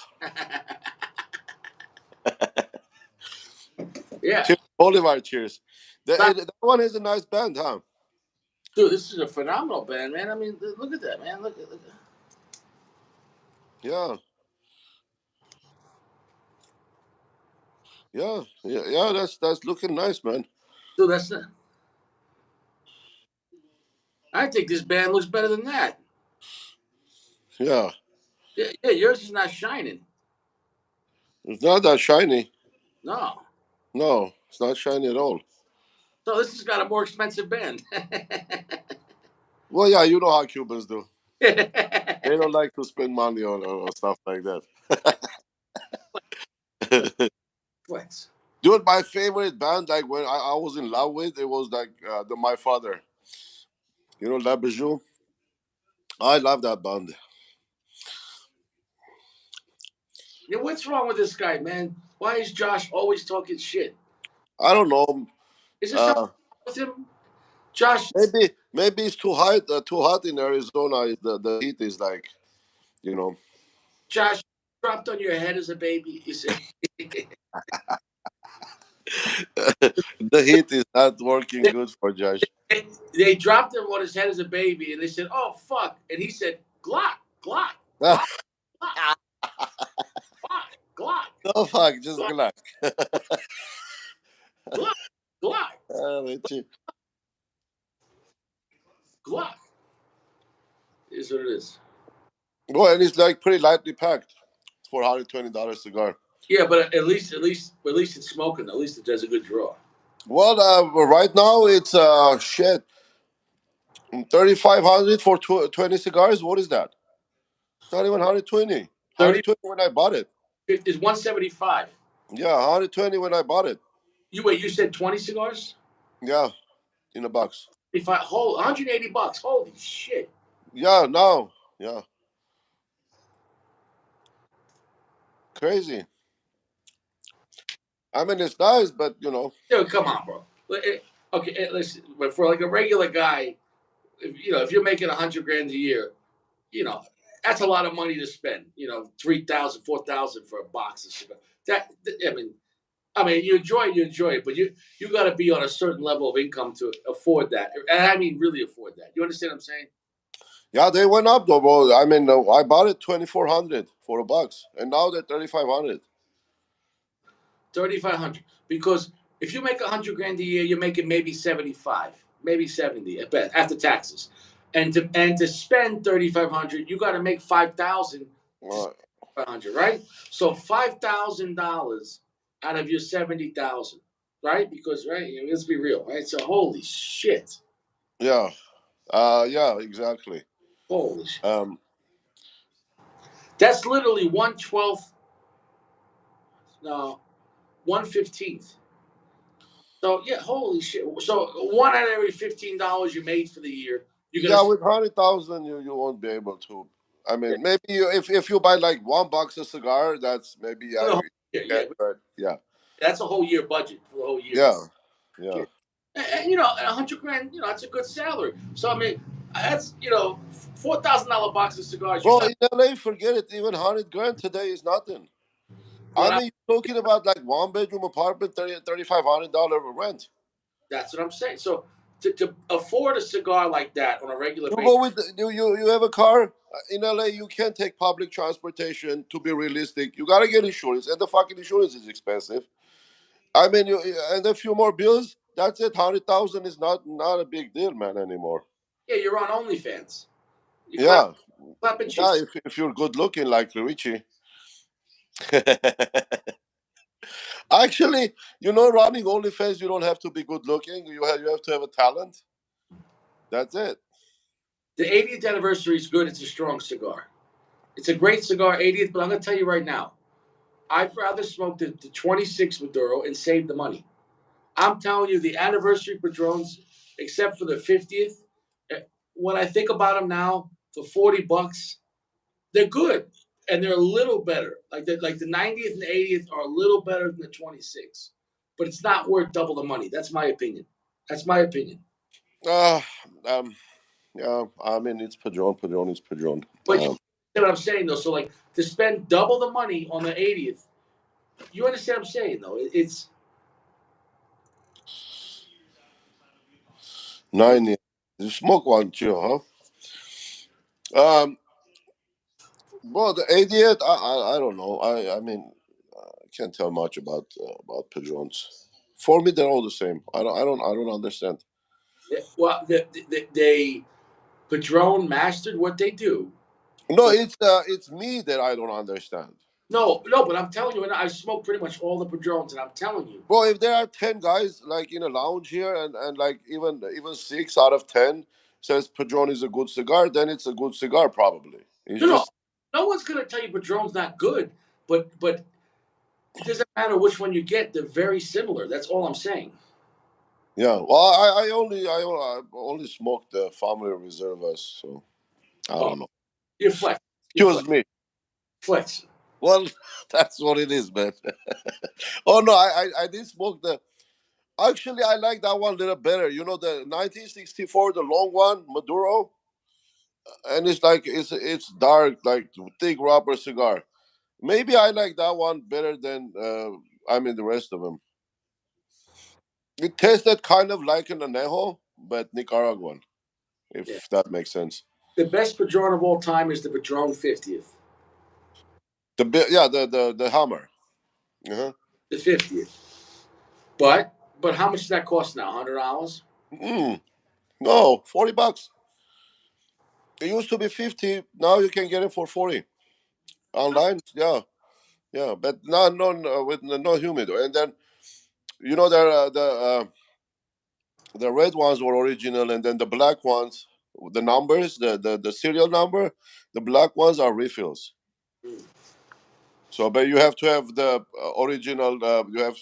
Yeah. Cheers, Bolivar, cheers. Sock, That one has a nice band, huh? Dude, this is a phenomenal band, man. I mean, look at that, man. Look at. Yeah. Yeah. That's looking nice, man. Dude, that's not. I think this band looks better than that. Yeah. Yeah, yours is not shining. It's not that shiny. No. No, it's not shiny at all. So this has got a more expensive band. Well, yeah, you know how Cubans do. They don't like to spend money on stuff like that. Flex. Dude, my favorite band, like when I was in love with, it was like My Father. You know, La Bijou. I love that band. Yeah, what's wrong with this guy, man? Why is Josh always talking shit? I don't know. Is there something Uh, wrong with him? Josh, maybe it's too hot in Arizona. The heat is like, you know, Josh dropped on your head as a baby. You said the heat is not working good for Josh. they dropped him on his head as a baby, and they said, "Oh fuck," and he said, "Glock, Glock, Glock, Glock, Glock, Glock, No fuck, just Glock, Glock. Glock, Glock, Richie. Glock." Is what it is. Well, and it's like pretty lightly packed for $120 cigar. Yeah, but at least it's smoking. At least it does a good draw. Well, right now it's shit 3,500 for 20 cigars. What is that? It's not even 120. 30 120 when I bought it. is 175. Yeah, 120 when I bought it. You said 20 cigars? Yeah, in a box. If I hold $180, holy shit. Yeah, now. Yeah. Crazy. I mean, it's nice, but you know. Dude, come on, bro. Okay, listen, but for like a regular guy, if you're making 100 grand a year, you know, that's a lot of money to spend. 3,000, 4,000 for a box of cigar. I mean, you enjoy it, but you got to be on a certain level of income to afford that, and I mean really afford that. You understand what I'm saying? Yeah, they went up though, bro. I mean, I bought it 2,400 for a box, and now they're 3,500. 3,500. Because if you make 100 grand a year, you're making maybe 75, maybe 70 at best after taxes, and to spend 3,500, you got to make 5,000 to Uh, 500, right? So $5,000 out of your 70,000, right? Because right, let's be real, right? So holy shit, yeah. Yeah, exactly. holy shit. Um, That's literally 1/12. No, 1/15. So yeah, holy shit. So one out of every $15 you made for the year, you're yeah, gonna with 100,000, you won't be able to. I yeah, mean, maybe if you buy like one box of cigar, that's maybe for yeah, the whole you year. can, Yeah, but yeah, that's a whole year budget for the whole year. yeah, yeah. Yeah. And 100 grand, that's a good salary. So I mean, that's $4,000 box of cigars. You Bro, got in LA, forget it. Even 100 grand today is nothing. I what I, mean, you're talking about like one bedroom apartment, $3,500 rent. that's what I'm saying. So to afford a cigar like that on a regular You basis, go with you have a car in LA. You can't take public transportation. To be realistic, you gotta get insurance, and the fucking insurance is expensive. I mean, you and a few more bills. That's it. 100,000 is not a big deal, man, anymore. yeah, you're on OnlyFans. You Yeah, clapping yeah. cheeks. If you're good looking like Richie. Actually, running OnlyFans, you don't have to be good looking. You have to have a talent. That's it. The 80th anniversary is good. It's a strong cigar. It's a great cigar, 80th. But I'm gonna tell you right now, I'd rather smoke the 26 Maduro and save the money. I'm telling you, the anniversary Padrones, except for the 50th, when I think about them now, for $40, they're good and they're a little better. Like the 90th and 80th are a little better than the 26, but it's not worth double the money. That's my opinion. That's my opinion. Uh, um, yeah. I mean, it's Padron. Padron is Padron. But you understand what I'm saying though. So like to spend double the money on the 80th, you understand what I'm saying though. It's 9 years. You smoke one too, huh? Well, the 88, I don't know. I mean, I can't tell much about Padrones. For me, they're all the same. I don't understand. Well, they Padron mastered what they do. No, But it's me that I don't understand. no, but I'm telling you, and I smoke pretty much all the Padrones, and I'm telling you, Well, if there are 10 guys like in a lounge here, and like even 6 out of 10 says Padron is a good cigar, then it's a good cigar probably. It's no, just no one's gonna tell you Padron's not good, but it doesn't matter which one you get; they're very similar. That's all I'm saying. yeah. Well, I only smoked the family reservas, so I Oh, don't know. you're flex, you're Excuse flex, me. flex. Well, that's what it is, man. Oh no, I did smoke the. Actually, I like that one a little better. You know the 1964, the long one, Maduro, and it's like it's dark, like thick rubber cigar. Maybe I like that one better than the rest of them. It tasted kind of like an anejo, but Nicaraguan, Yeah, if that makes sense. the best Padron of all time is the Padron 50th. Yeah, the hammer. Uh-huh. The 50th. But how much does that cost now? $100? Mm, no, $40. It used to be 50. Now you can get it for 40 online. Yeah, yeah, but no, with no humidor. And then there the red ones were original, and then the black ones, the numbers, the serial number, the black ones are refills. So, but you have to have the original. You have,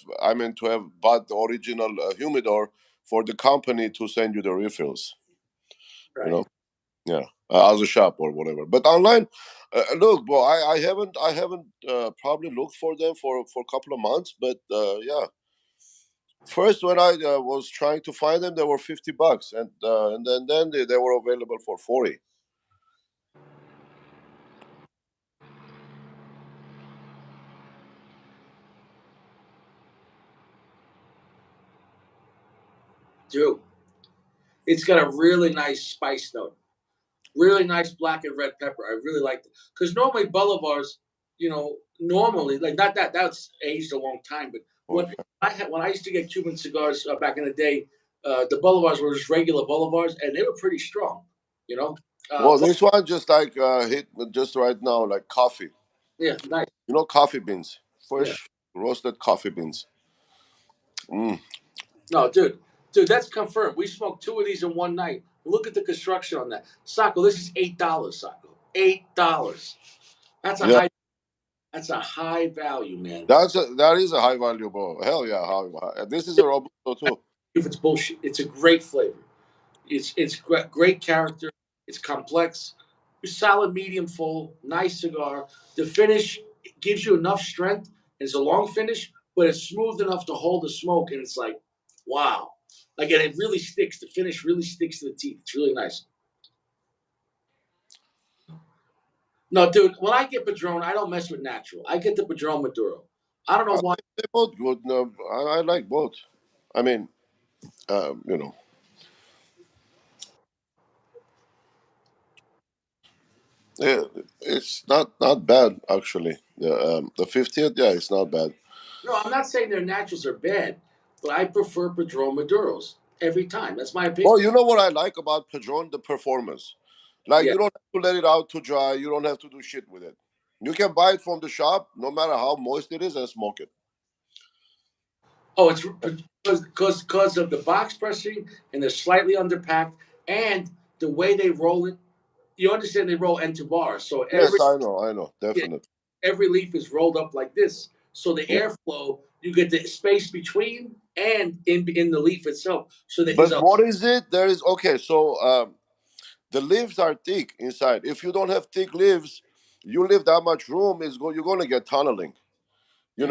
to have bought the original humidor for the company to send you the refills. You Right. know, yeah, as a shop or whatever. But online, look, bro, I haven't probably looked for them for a couple of months. But yeah, first when I was trying to find them, they were $50, and then they were available for 40. Dude, it's got a really nice spice note. Really nice black and red pepper. I really like it. Because normally Bolivars, normally, like not that that's aged a long time, but when I used to get Cuban cigars back in the day, the Bolivars were just regular Bolivars, and they were pretty strong. You know, Well, but this one just like hit just right now, like coffee. yeah, nice. Coffee beans, Yeah, fresh roasted coffee beans. Mm. no, dude, that's confirmed. We smoked two of these in one night. Look at the construction on that, Sacco. This is $8, Sacco. $8. That's a Yeah, high. That's a high value, man. that is a high value, bro. Hell yeah, this is a robusto too. If it's bullshit, it's a great flavor. It's great character. It's complex. Solid medium full, nice cigar. The finish gives you enough strength. It's a long finish, but it's smooth enough to hold the smoke, and it's like, wow. Like, and it really sticks. The finish really sticks to the teeth. It's really nice. No, dude, when I get Padron, I don't mess with natural. I get the Padron Maduro. I don't know why. They're both good. No, I like both. I mean, um, you know, yeah, it's not bad actually. The 50th, yeah, it's not bad. No, I'm not saying their naturals are bad, but I prefer Padron Maduros every time. That's my opinion. Oh, you know what I like about Padron? The performance. Like Yeah. you don't have to let it out to dry. You don't have to do shit with it. You can buy it from the shop, no matter how moist it is, and smoke it. Oh, it's because of the box pressing and they're slightly underpacked and the way they roll it. You understand they roll end to bar, so Yes, I know, yeah, definitely. every leaf is rolled up like this. So the Yeah. airflow, you get the space between and in the leaf itself. So there is But a what is it? There is okay. So the leaves are thick inside. If you don't have thick leaves, you leave that much room, you're gonna get tunneling. yeah,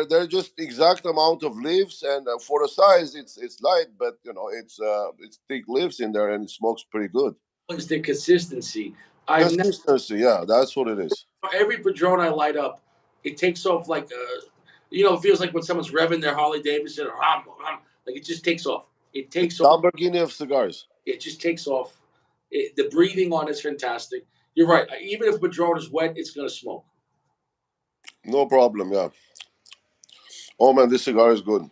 They're just exact amount of leaves, and for the size, it's light, but it's thick leaves in there, and it smokes pretty good. is the consistency. I've never Consistency, yeah, that's what it is. every Padron I light up, it takes off like it feels like when someone's revving their Harley Davidson or like it just takes off. It It's takes off. Lamborghini of cigars. It just takes off. The breathing on it's fantastic. You're right. Even if Padron is wet, it's gonna smoke. No problem. Yeah. Oh man, this cigar is good.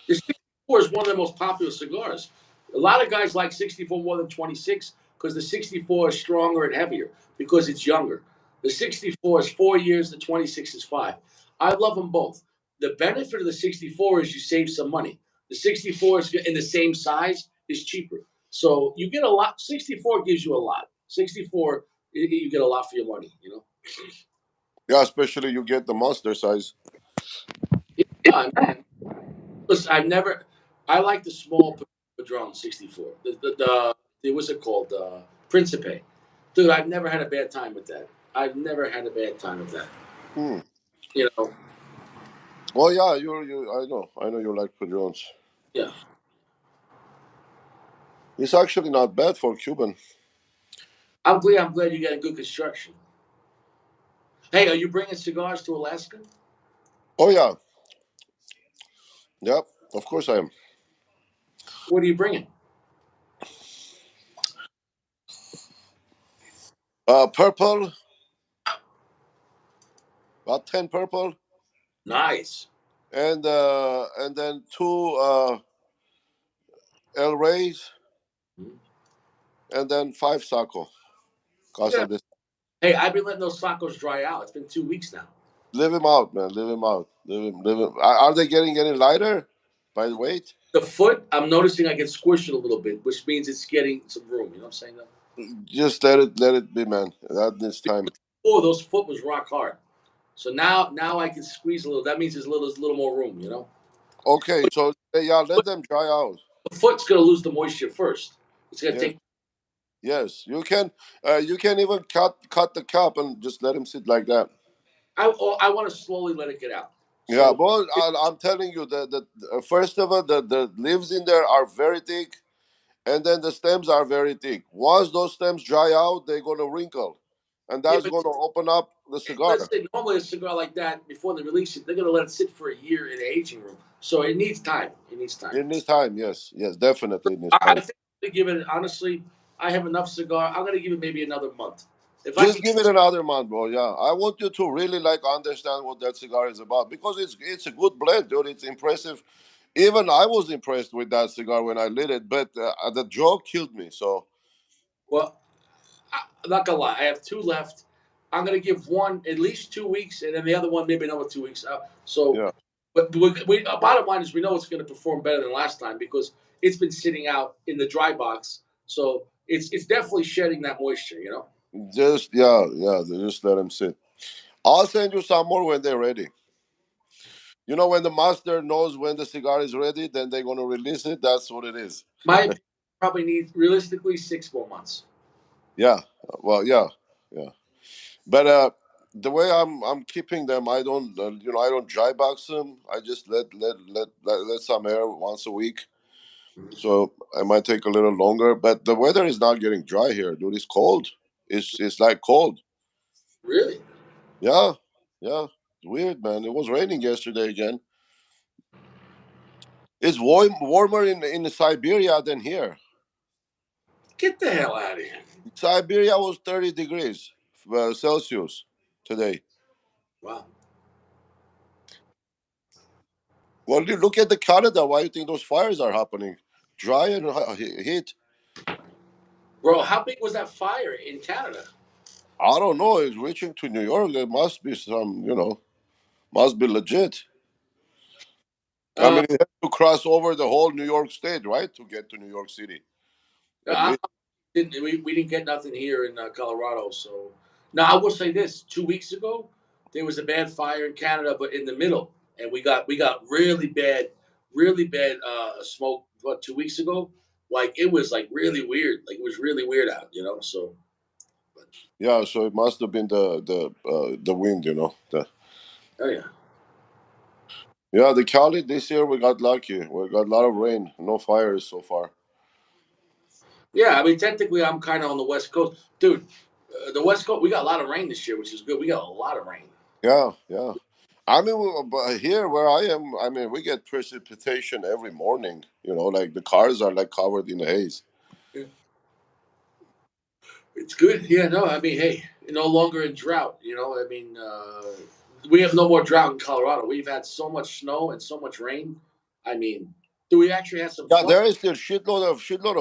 The 64 is one of the most popular cigars. A lot of guys like 64 more than 26 because the 64 is stronger and heavier because it's younger. The 64 is 4 years, the 26 is 5. I love them both. The benefit of the 64 is you save some money. The 64 is in the same size is cheaper. So you get a lot. 64 gives you a lot. 64, you get a lot for your money, you know? Yeah, especially you get the monster size. Yeah, listen, I like the small Padron 64. What's it called? Principe. Dude, I've never had a bad time with that. I've never had a bad time with that. Hmm. You know, Well, yeah, you. I know you like Padrones. yeah. It's actually not bad for Cuban. I'm glad you got a good construction. Hey, are you bringing cigars to Alaska? Oh yeah, yeah. Of course I am. What are you bringing? Purple, about 10 purple, Nice. and then two El Reyes, Mhm. and then 5 Saco. Yeah. Casa de. Hey, I've been letting those sacos dry out. It's been 2 weeks now. Live him out, man. Live him out. Live him. Are they getting any lighter by the weight? The foot, I'm noticing I can squish it a little bit, which means it's getting some room. You know what I'm saying? Just let it be, man. That needs time. Oh, those foot was rock hard. So now I can squeeze a little. That means there's a little more room, you know. Okay, so yeah, let them dry out. The foot's gonna lose the moisture first. It's gonna Yes, take. yes. You can even cut the cup and just let him sit like that. I want to slowly let it get out. Yeah, So but I'm telling you that first of all, the leaves in there are very thick, and then the stems are very thick. Once those stems dry out, they're gonna wrinkle, and yeah, that's but gonna open up the cigar. let's say normally a cigar like that before they release it, they're gonna let it sit for a year in the aging room. So it needs time. It needs time. It needs time. Yes, yes, definitely it needs I time. think I'm gonna give it honestly. I have enough cigar. I'm gonna give it maybe another month. If I Just can, give it another month, bro. Yeah, I want you to really like understand what that cigar is about because it's a good blend, dude. It's impressive. Even I was impressed with that cigar when I lit it, but the jaw killed me. So well, I'm not gonna lie. I have two left. I'm gonna give one at least 2 weeks, and then the other one maybe another 2 weeks. So, yeah, but bottom line is we know it's gonna perform better than last time because it's been sitting out in the dry box. So it's definitely shedding that moisture. You know. just yeah, just let them sit. I'll send you some more when they're ready. You know, when the master knows when the cigar is ready, then they're gonna release it. That's what it is. My opinion, probably need realistically 6 more months. Yeah, well, yeah, yeah. But the way I'm keeping them, I don't I don't dry box them. I just let some air once a week. So it might take a little longer. But the weather is not getting dry here, dude. It's cold. It's like cold. Really? Yeah, yeah. It's weird, man. It was raining yesterday again. It's warmer in Siberia than here. Get the hell out of here! Siberia was 30 degrees Celsius today. Wow, Well, you look at the Canada. Why do you think those fires are happening? Dry and heat. bro, how big was that fire in Canada? I don't know. It's reaching to New York. There must be some, must be legit. I Uh, mean, it has to cross over the whole New York state, right, to get to New York City, at I, least. we didn't get nothing here in Colorado. So now I will say this: 2 weeks ago, there was a bad fire in Canada, but in the middle, and we got really bad smoke. What 2 weeks ago? Like it was like really weird. Like it was really weird out. You know. So but, Yeah, so it must have been the wind, oh yeah. Yeah, the Cali this year we got lucky. We got a lot of rain, no fires so far. Yeah, I mean, technically, I'm kind of on the West Coast, dude. The West Coast, we got a lot of rain this year, which is good. We got a lot of rain. Yeah, yeah. I mean, but here where I am, I mean, we get precipitation every morning. You know, like the cars are like covered in haze. Yeah. It's good. Yeah, no, I mean, hey, no longer in drought. I mean, we have no more drought in Colorado. We've had so much snow and so much rain. I mean, do we actually have some Yeah, flood? there is still shitload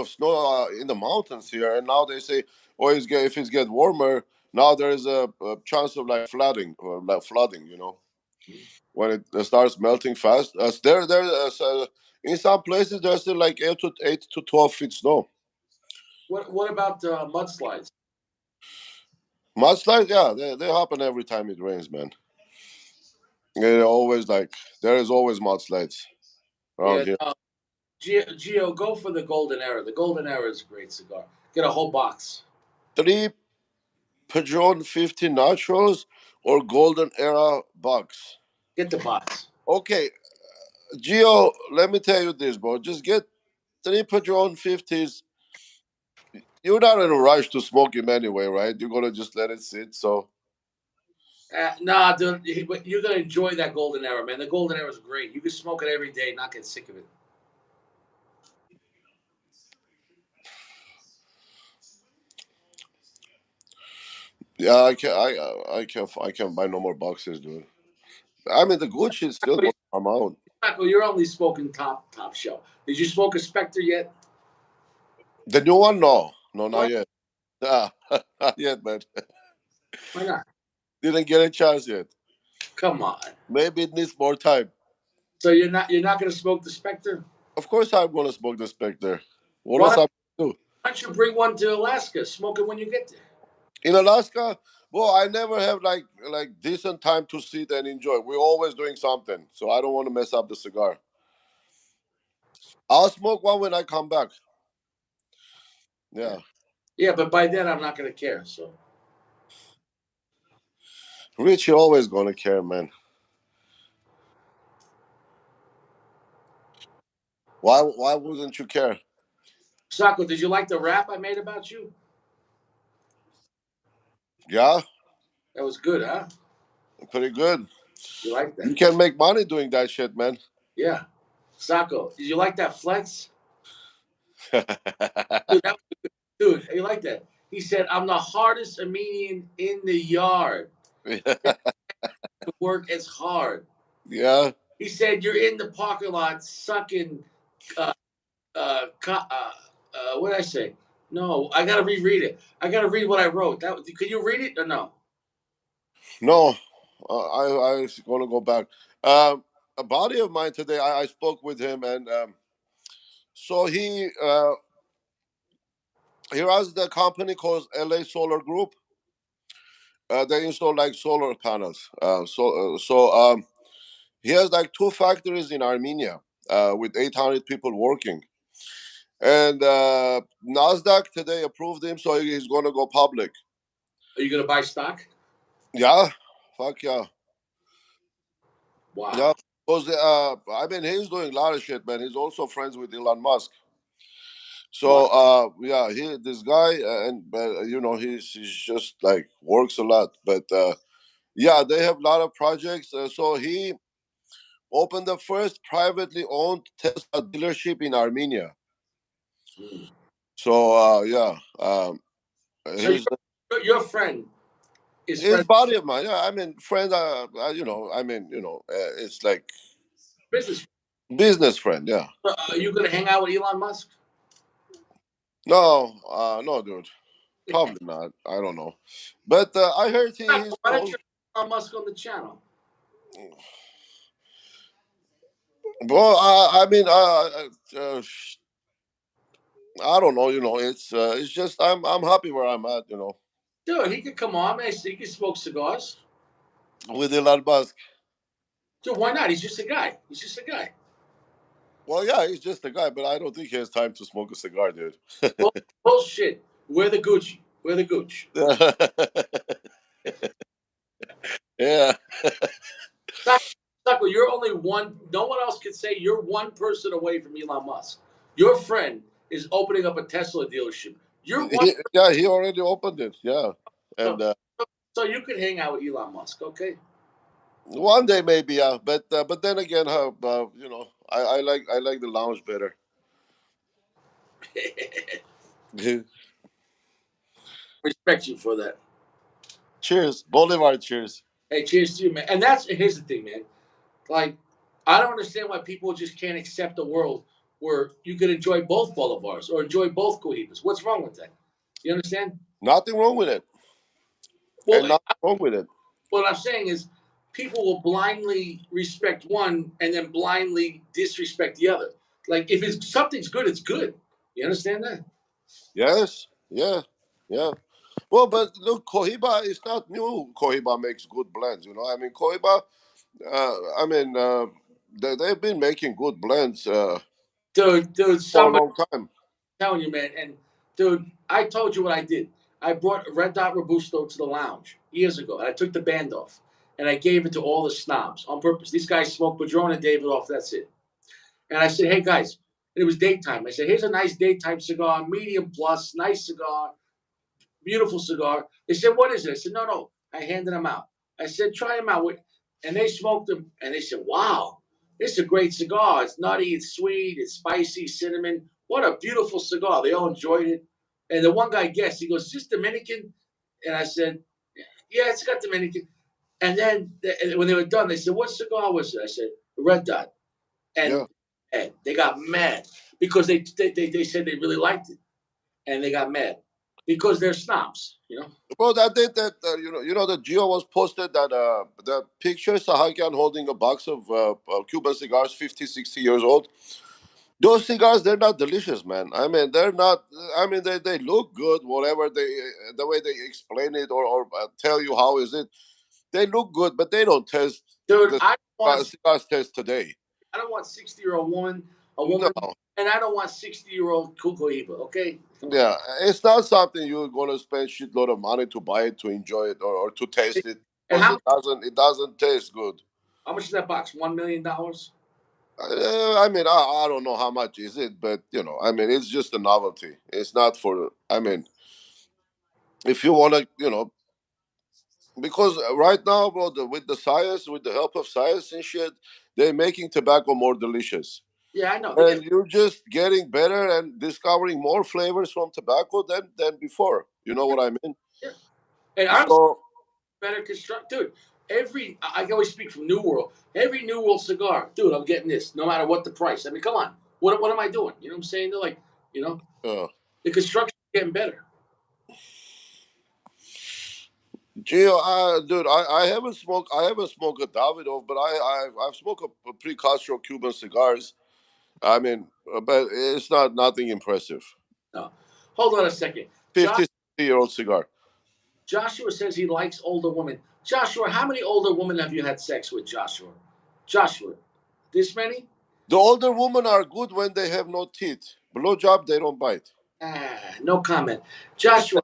of snow in the mountains here, and now they say, oh, if it's get warmer, now there is a chance of like flooding or like flooding. You know, when it starts melting fast. In some places there's still like 8 to 12 feet snow. What about mudslides? Mudslides, yeah, they happen every time it rains, man. They're always like there is always mudslides around Yeah, here. no, Geo, go for the Golden Era. The Golden Era is a great cigar. Get a whole box. Three Padron 50 Naturals or Golden Era box. Get the box. Okay, Gio, let me tell you this, bro. Just get three Padron 50s. You're not in a rush to smoke him anyway, right? You're gonna just let it sit. So Nah, dude, you're gonna enjoy that Golden Era, man. The Golden Era is great. You can smoke it every day, not get sick of it. yeah, I can buy no more boxes, dude. I mean, the good shit's still gonna come out. Taco, you're only smoking top shelf. Did you smoke a Spectre yet? The new one, no, not Why? yet. Nah, not yet, man. Why not? Didn't get a chance yet. Come on. Maybe it needs more time. So you're not gonna smoke the Spectre? Of course, I'm gonna smoke the Spectre. What Why else don't, I'm gonna do? why don't you bring one to Alaska? Smoke it when you get there. In Alaska? Well, I never have like decent time to sit and enjoy. We're always doing something, so I don't want to mess up the cigar. I'll smoke one when I come back. Yeah. Yeah, Yeah, but by then I'm not gonna care. So Richie always gonna care, man. Why wouldn't you care? Sako, did you like the rap I made about you? Yeah, That was good, huh? pretty good. You like You that? can make money doing that shit, man. Yeah. Sako, did you like that flex? Dude, dude, you like that? He said, I'm the hardest Armenian in the yard. The work is hard. Yeah. He said, you're in the parking lot sucking, uh, what did I say? No, I got to reread it. I got to read what I wrote. Can you read it or no? No, I was gonna go back. Um, a buddy of mine today, I spoke with him, and so he runs the company called LA Solar Group. They install like solar panels. He has like two factories in Armenia with 800 people working. And Nasdaq today approved him, so he's gonna go public. Are you going to buy stock? Yeah, fuck yeah, yeah. Wow. Because I mean, he's doing a lot of shit, man. He's also friends with Elon Musk. Wow. So yeah, this guy, and you know, he's just like works a lot. But yeah, they have a lot of projects. So he opened the first privately owned Tesla dealership in Armenia. Mm. So yeah, So his your friend is his friend buddy of mine. Yeah, I mean, friend. You know, I mean, it's like business. business friend. Yeah. Are you going to hang out with Elon Musk? No, no, dude. Probably not. I don't know. But I heard he's Why don't cool. you have Elon Musk on the channel? Well, I mean, I don't know. You know, it's just I'm happy where I'm at. You know, Dude, he could come on, man. He could smoke cigars. with Elon Musk. Dude, why not? He's just a guy. He's just a guy. Well, yeah, he's just a guy, but I don't think he has time to smoke a cigar, dude. Bullshit. Wear the Gucci. Wear the Gucci. Yeah. Tucker, you're only one. No one else can say you're one person away from Elon Musk. Your friend is opening up a Tesla dealership. You're one. Yeah, he already opened it. Yeah. And So you could hang out with Elon Musk, okay? one day maybe, yeah. But then again, you know, I like the lounge better. Respect you for that. Cheers, Bolivar. Cheers. Hey, cheers to you, man. And here's the thing, man. Like, I don't understand why people just can't accept a world where you can enjoy both Bolivars or enjoy both Cohibas. What's wrong with that? You understand? Nothing wrong with it, Well, and nothing wrong with it. what I'm saying is people will blindly respect one and then blindly disrespect the other. Like, if it's something's good, it's good. You understand that? Yes, yeah, yeah. Well, but look, Cohiba is not new. Cohiba makes good blends. You know, I mean, Cohiba. I mean, they've been making good blends Dude, for a somebody long time. telling you, man. And dude, I told you what I did. I brought a Red Dot Robusto to the lounge years ago, and I took the band off, and I gave it to all the snobs on purpose. These guys smoke Padron and David off. That's it. And I said, hey guys, it was daytime. I said, here's a nice daytime cigar, medium plus, nice cigar, beautiful cigar. They said, what is it? I said, no. I handed them out. I said, try them out. And they smoked them, and they said, wow, this is a great cigar. It's nutty, it's sweet, it's spicy, cinnamon. What a beautiful cigar. They all enjoyed it. And the one guy guessed, he goes, is this Dominican? And I said, yeah, it's got Dominican. And then when they were done, they said, what cigar was it? I said, Red Dot. Yeah. And they got mad because they said they really liked it. And they got mad because they're snobs, you know? Well, that did that. You know, the Geo was posted that the picture Sahakian holding a box of Cuban cigars, 50, 60 years old. Those cigars, they're not delicious, man. I mean, they're not. I mean, they look good, whatever they the way they explain it or tell you how is it. They look good, but they don't taste Dude, the cigars taste today. I don't want 60-year-old woman, a No. woman, and I don't want 60-year-old Kukoiba, okay? Yeah, it's not something you're gonna spend shitload of money to buy it, to enjoy it, or to taste it, And because it doesn't taste good. how much is that box? $1 million? I mean, I don't know how much is it, but you know, I mean, it's just a novelty. It's not for. I mean, if you wanna, you know, because right now, bro, with the science, with the help of science and shit, they're making tobacco more delicious. Yeah, I know. And you're just getting better and discovering more flavors from tobacco than before. You know what I mean? Yeah. And honestly, So better construct, dude. I can always speak from New World. Every New World cigar, dude, I'm getting this, no matter what the price. I mean, come on, what am I doing? You know what I'm saying? They're like, you know, the construction is getting better. Gio, dude, I haven't smoked. I haven't smoked a Davidoff, but I've smoked a pre-Castro Cuban cigars. I mean, but it's not nothing impressive. No, hold on a second. 50-60-year-old cigar. Joshua says he likes older women. Joshua, how many older women have you had sex with, Joshua? Joshua, this many? The older women are good when they have no teeth. Blowjob, they don't bite. No comment. Joshua,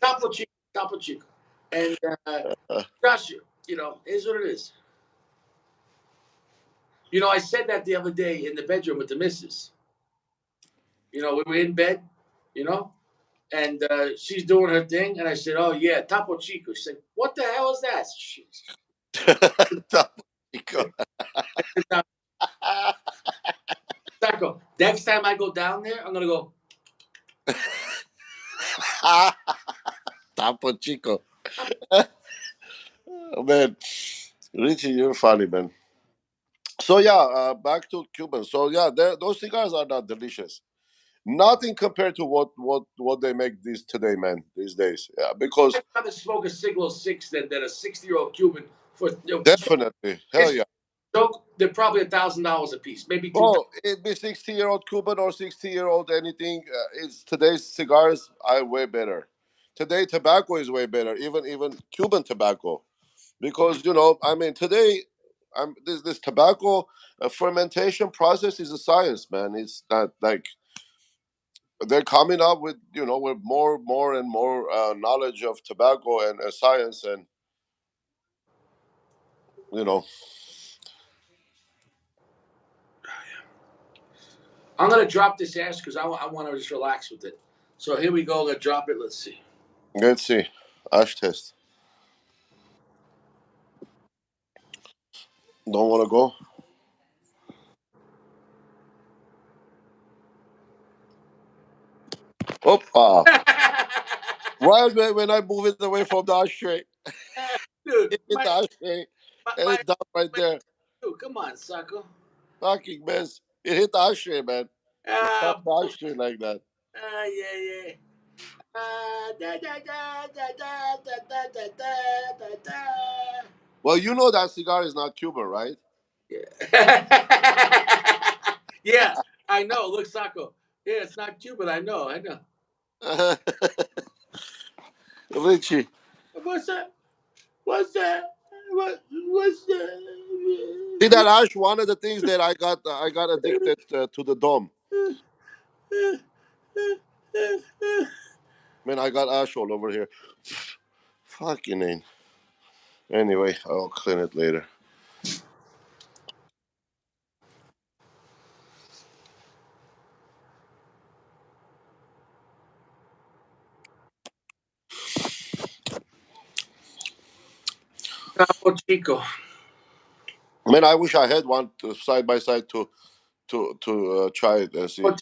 Topo Chico. And Joshua, you know, is what it is. You know, I said that the other day in the bedroom with the missus. You know, we were in bed, you know, and she's doing her thing. And I said, oh, yeah, Topo Chico. She said, what the hell is that? Topo Chico. Taco, next time I go down there, I'm going to go. Topo Chico. Man, Richie, you're funny, man. So yeah, back to Cuban. So yeah, those cigars are not delicious. Nothing compared to what they make these days. Yeah, because I'd rather smoke a Siglo 6 than a 60-year-old Cuban for, you know, definitely, hell yeah. So they're probably $1,000 a piece, maybe two. Well, it be 60-year-old Cuban or 60-year-old anything. It's today's cigars are way better. Today tobacco is way better, even Cuban tobacco, because you know, I mean, today, this tobacco fermentation process is a science, man. It's not like they're coming up with with more and more knowledge of tobacco and science, and you know. I'm gonna drop this ash because I want to just relax with it. So here we go. Let's drop it. Let's see. Let's see. Ash test. Don't want to go? Opa. Right when I move it away from the ashtray, Dude, it hit the ashtray, and my, it's down right there. dude, come on, sucker. Fucking mess. It hit the ashtray, man. It Ah, tapped the ashtray like that. yeah, yeah. Da, da, da, da, da, da, da, da, da, da, da. Well, you know that cigar is not Cuban, right? Yeah. Yeah, I know. Look, Sacco. Yeah, it's not Cuban. I know. I know. Richie. What's that? What's that? What's See that? that ash? One of the things that I got addicted to the dome. Man, I got ash all over here. Fucking name. Anyway, I'll clean it later. Capo Chico. Man, I wish I had one side by side to try it and see. Oh,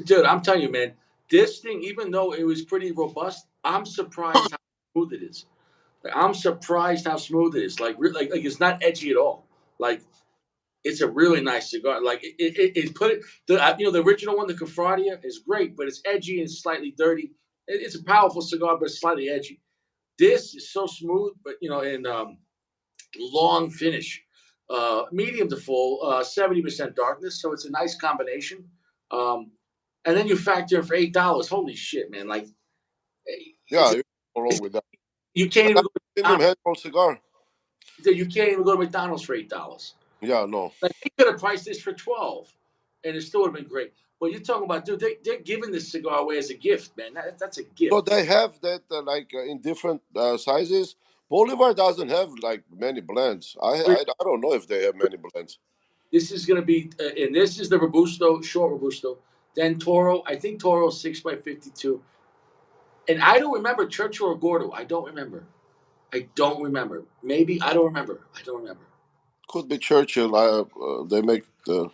dude, I'm telling you, man, this thing, even though it was pretty robust, I'm surprised how smooth it is. Like, I'm surprised how smooth it is. Like it's not edgy at all. Like it's a really nice cigar. Like it put it. The original one, the Cafradia, is great, but it's edgy and slightly dirty. It's a powerful cigar, but it's slightly edgy. This is so smooth, but and long finish, medium to full, 70% darkness. So it's a nice combination. Um, and then you factor in for $8. Holy shit, man! Like Yeah, it's, you're not wrong it's with that. you can't And even that's go to a premium McDonald's. headphone cigar. You can't even go to McDonald's for $8. Yeah, no. Like they could have priced this for 12, and it still would have been great. But you're talking about, dude, they're giving this cigar away as a gift, man. That's a So gift. they have that in different sizes. Bolivar doesn't have like many blends. I don't know if they have many blends. This is going to be, and this is the Robusto, short Robusto. Then Toro, I think Toro 6x52. And I don't remember Churchill or Gordo. I don't remember. I don't remember. Maybe I don't remember. I don't remember. Could be Churchill. They make the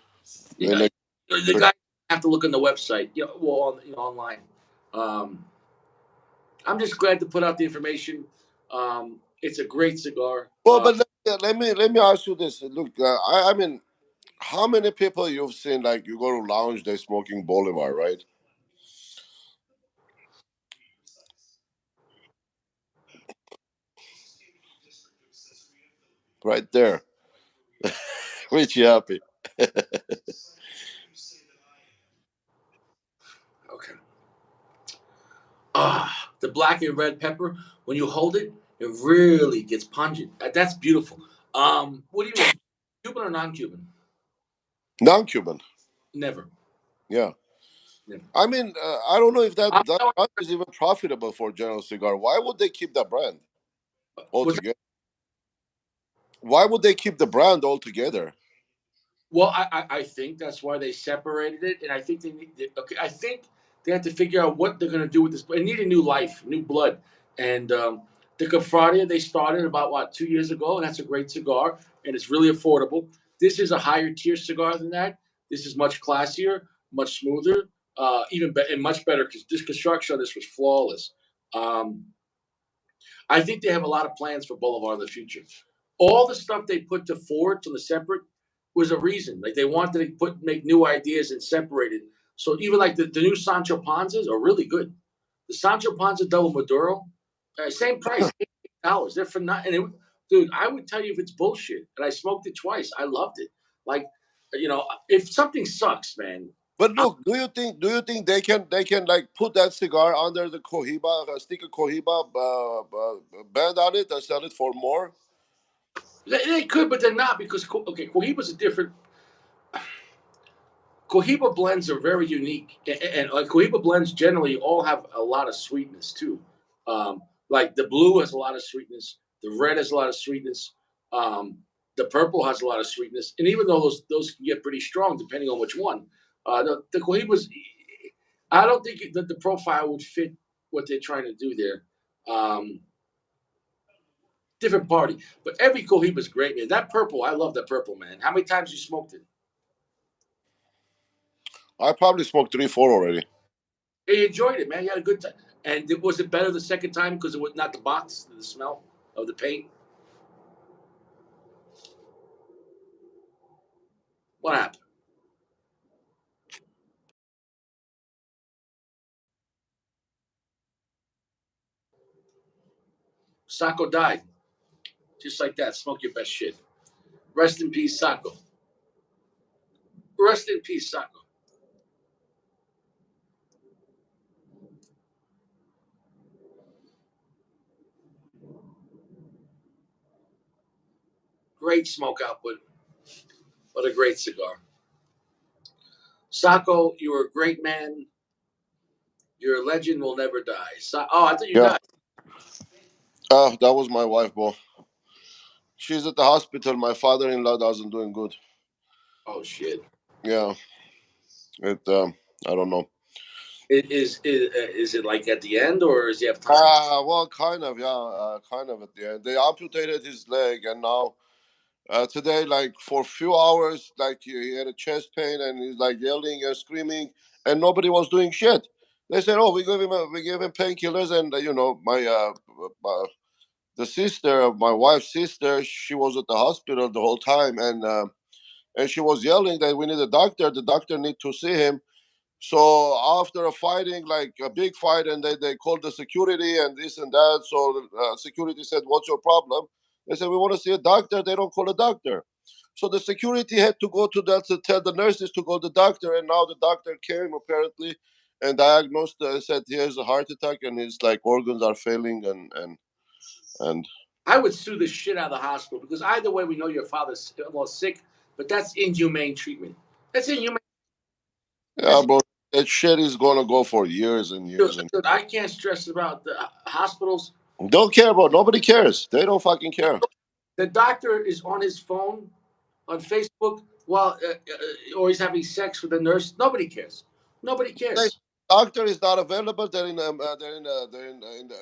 they Yeah, make. the guy have to look on the website. Well, online. Um, I'm just glad to put out the information. It's a great cigar. Well, but let me ask you this. Look, I mean, how many people you've seen like you go to lounge, they smoking Bolivar, right? Right there, Richie happy. Okay. The black and red pepper. When you hold it, it really gets pungent. That's beautiful. What do you mean, Cuban or non-Cuban? Non-Cuban. Never, Yeah. never. I mean, I don't know if I'm that telling brand is even profitable for General Cigar. Why would they keep that brand you, altogether? Why would they keep the brand altogether? well, I think that's why they separated it, and I think they need. Okay, I think they have to figure out what they're going to do with this. They need a new life, new blood, and the Confradia they started about 2 years ago, and that's a great cigar, and it's really affordable. This is a higher tier cigar than that. This is much classier, much smoother, and much better because this construction on this was flawless. Um, I think they have a lot of plans for Boulevard in the future. All the stuff they put to Ford on the separate was a reason. Like they wanted to make new ideas and separate it. So even like the new Sancho Panzas are really good. The Sancho Panza Double Maduro, same price, $8. They're for not. Dude, I would tell you if it's bullshit. And I smoked it twice. I loved it. Like, if something sucks, man. But look, do you think they can like put that cigar under the Cohiba, stick a Cohiba band on it and sell it for more? They could, but they're not because Cohiba's a different. Cohiba blends are very unique, and Cohiba blends generally all have a lot of sweetness too. Like the blue has a lot of sweetness, the red has a lot of sweetness, um, the purple has a lot of sweetness, and even though those can get pretty strong depending on which one, the Cohibas, I don't think that the profile would fit what they're trying to do there. Um, different party. But every Cohiba's great, man. That purple, I love that purple, man. How many times you smoked it? I probably smoked 3, 4 already. You enjoyed it, man. You had a good time. And was it better the second time because it was not the box, the smell of the paint? What happened? Sacco died. Just like that. Smoke your best shit. Rest in peace, Sacco. Rest in peace, Sacco. Great smoke output. What a great cigar. Sacco, you were a great man. You're a legend, will never die. I thought you Yeah. died. That was my wife, bro. She's at the hospital. My father-in-law doesn't doing good. Oh, shit. Yeah. It. I don't know. Is it like at the end, or does he have time? Well, kind of. Yeah. Kind of at the end. They amputated his leg, and now today, like for a few hours, like he had a chest pain, and he's like yelling and screaming, and nobody was doing shit. They said, "Oh, we gave him painkillers," and the sister, my wife's sister, she was at the hospital the whole time, and she was yelling that we need a doctor. The doctor need to see him. So after a fighting, like a big fight, and they called the security and this and that. So security said, "What's your problem?" They said, "We want to see a doctor." They don't call a doctor. So the security had to go to that to tell the nurses to go to the doctor, and now the doctor came apparently and diagnosed. Said he has a heart attack and his like organs are failing and I would sue the shit out of the hospital because either way, we know your father's sick, but that's inhumane treatment. That's inhumane. yeah, That's, bro. That shit is gonna go for years and years and dude, I can't stress about the hospitals. don't care, bro. Nobody cares. They don't fucking care. The doctor is on his phone on Facebook while, or he's having sex with the nurse. Nobody cares. Nobody The cares. doctor is not available. In the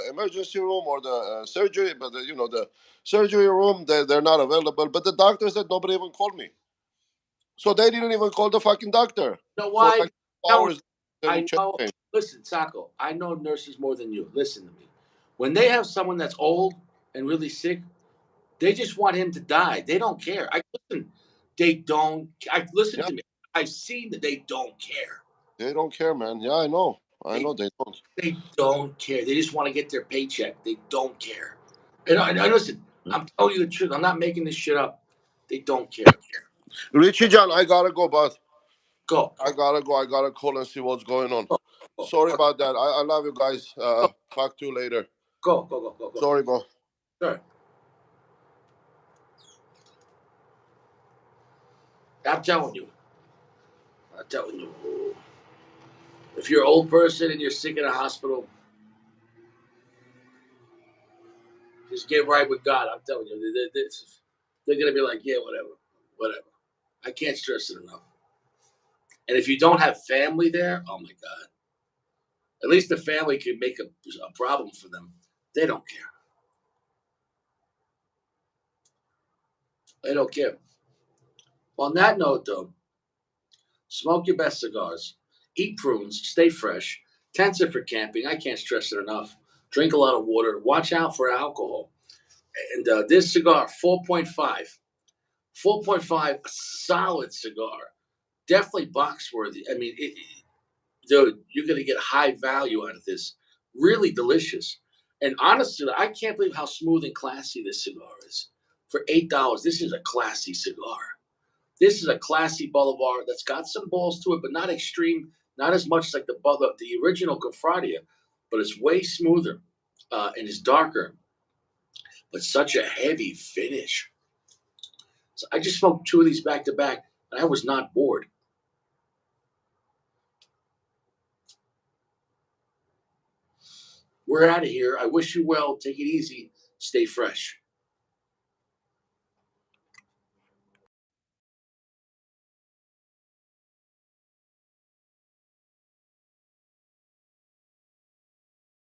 emergency room or the surgery, but the surgery room they're not available. But the doctor said nobody even called me, so they didn't even call the fucking doctor You know for why? like Tell- hours. Getting I chest know. pain. Listen, Sacco, I know nurses more than you. Listen to me. When they have someone that's old and really sick, they just want him to die. They don't care. I listen. They don't. I listen Yeah, to me. I've seen that they don't care. they don't care, man. Yeah, I know. I They know they don't. they don't care. They just want to get their paycheck. They don't care. And I listen. I'm telling you the truth. I'm not making this shit up. They don't care. Richie John, I gotta go, but Go. I gotta go. I gotta call and see what's going on. Go. Go. Sorry about that. I love you guys. Talk to you later. Go. Go. Go. Go. Go. Sorry, bro. Sure. I'm telling you. I'm telling you. If you're an old person and you're sick in a hospital, just get right with God. I'm telling you. They're going to be like, yeah, whatever. Whatever. I can't stress it enough. And if you don't have family there, oh my God. At least the family can make a problem for them. They don't care. They don't care. On that note, though, smoke your best cigars, eat prunes, stay fresh, tents are for camping. I can't stress it enough. Drink a lot of water. Watch out for alcohol. And this cigar, 4.5. 4.5, solid cigar. Definitely box worthy. I mean, dude, you're going to get high value out of this. Really delicious. And honestly, I can't believe how smooth and classy this cigar is. For $8, this is a classy cigar. This is a classy Bolivar that's got some balls to it, but not extreme, not as much like the original Confradia, but it's way smoother and it's darker, but such a heavy finish. So I just smoked two of these back to back, and I was not bored. We're out of here. I wish you well. Take it easy. Stay fresh.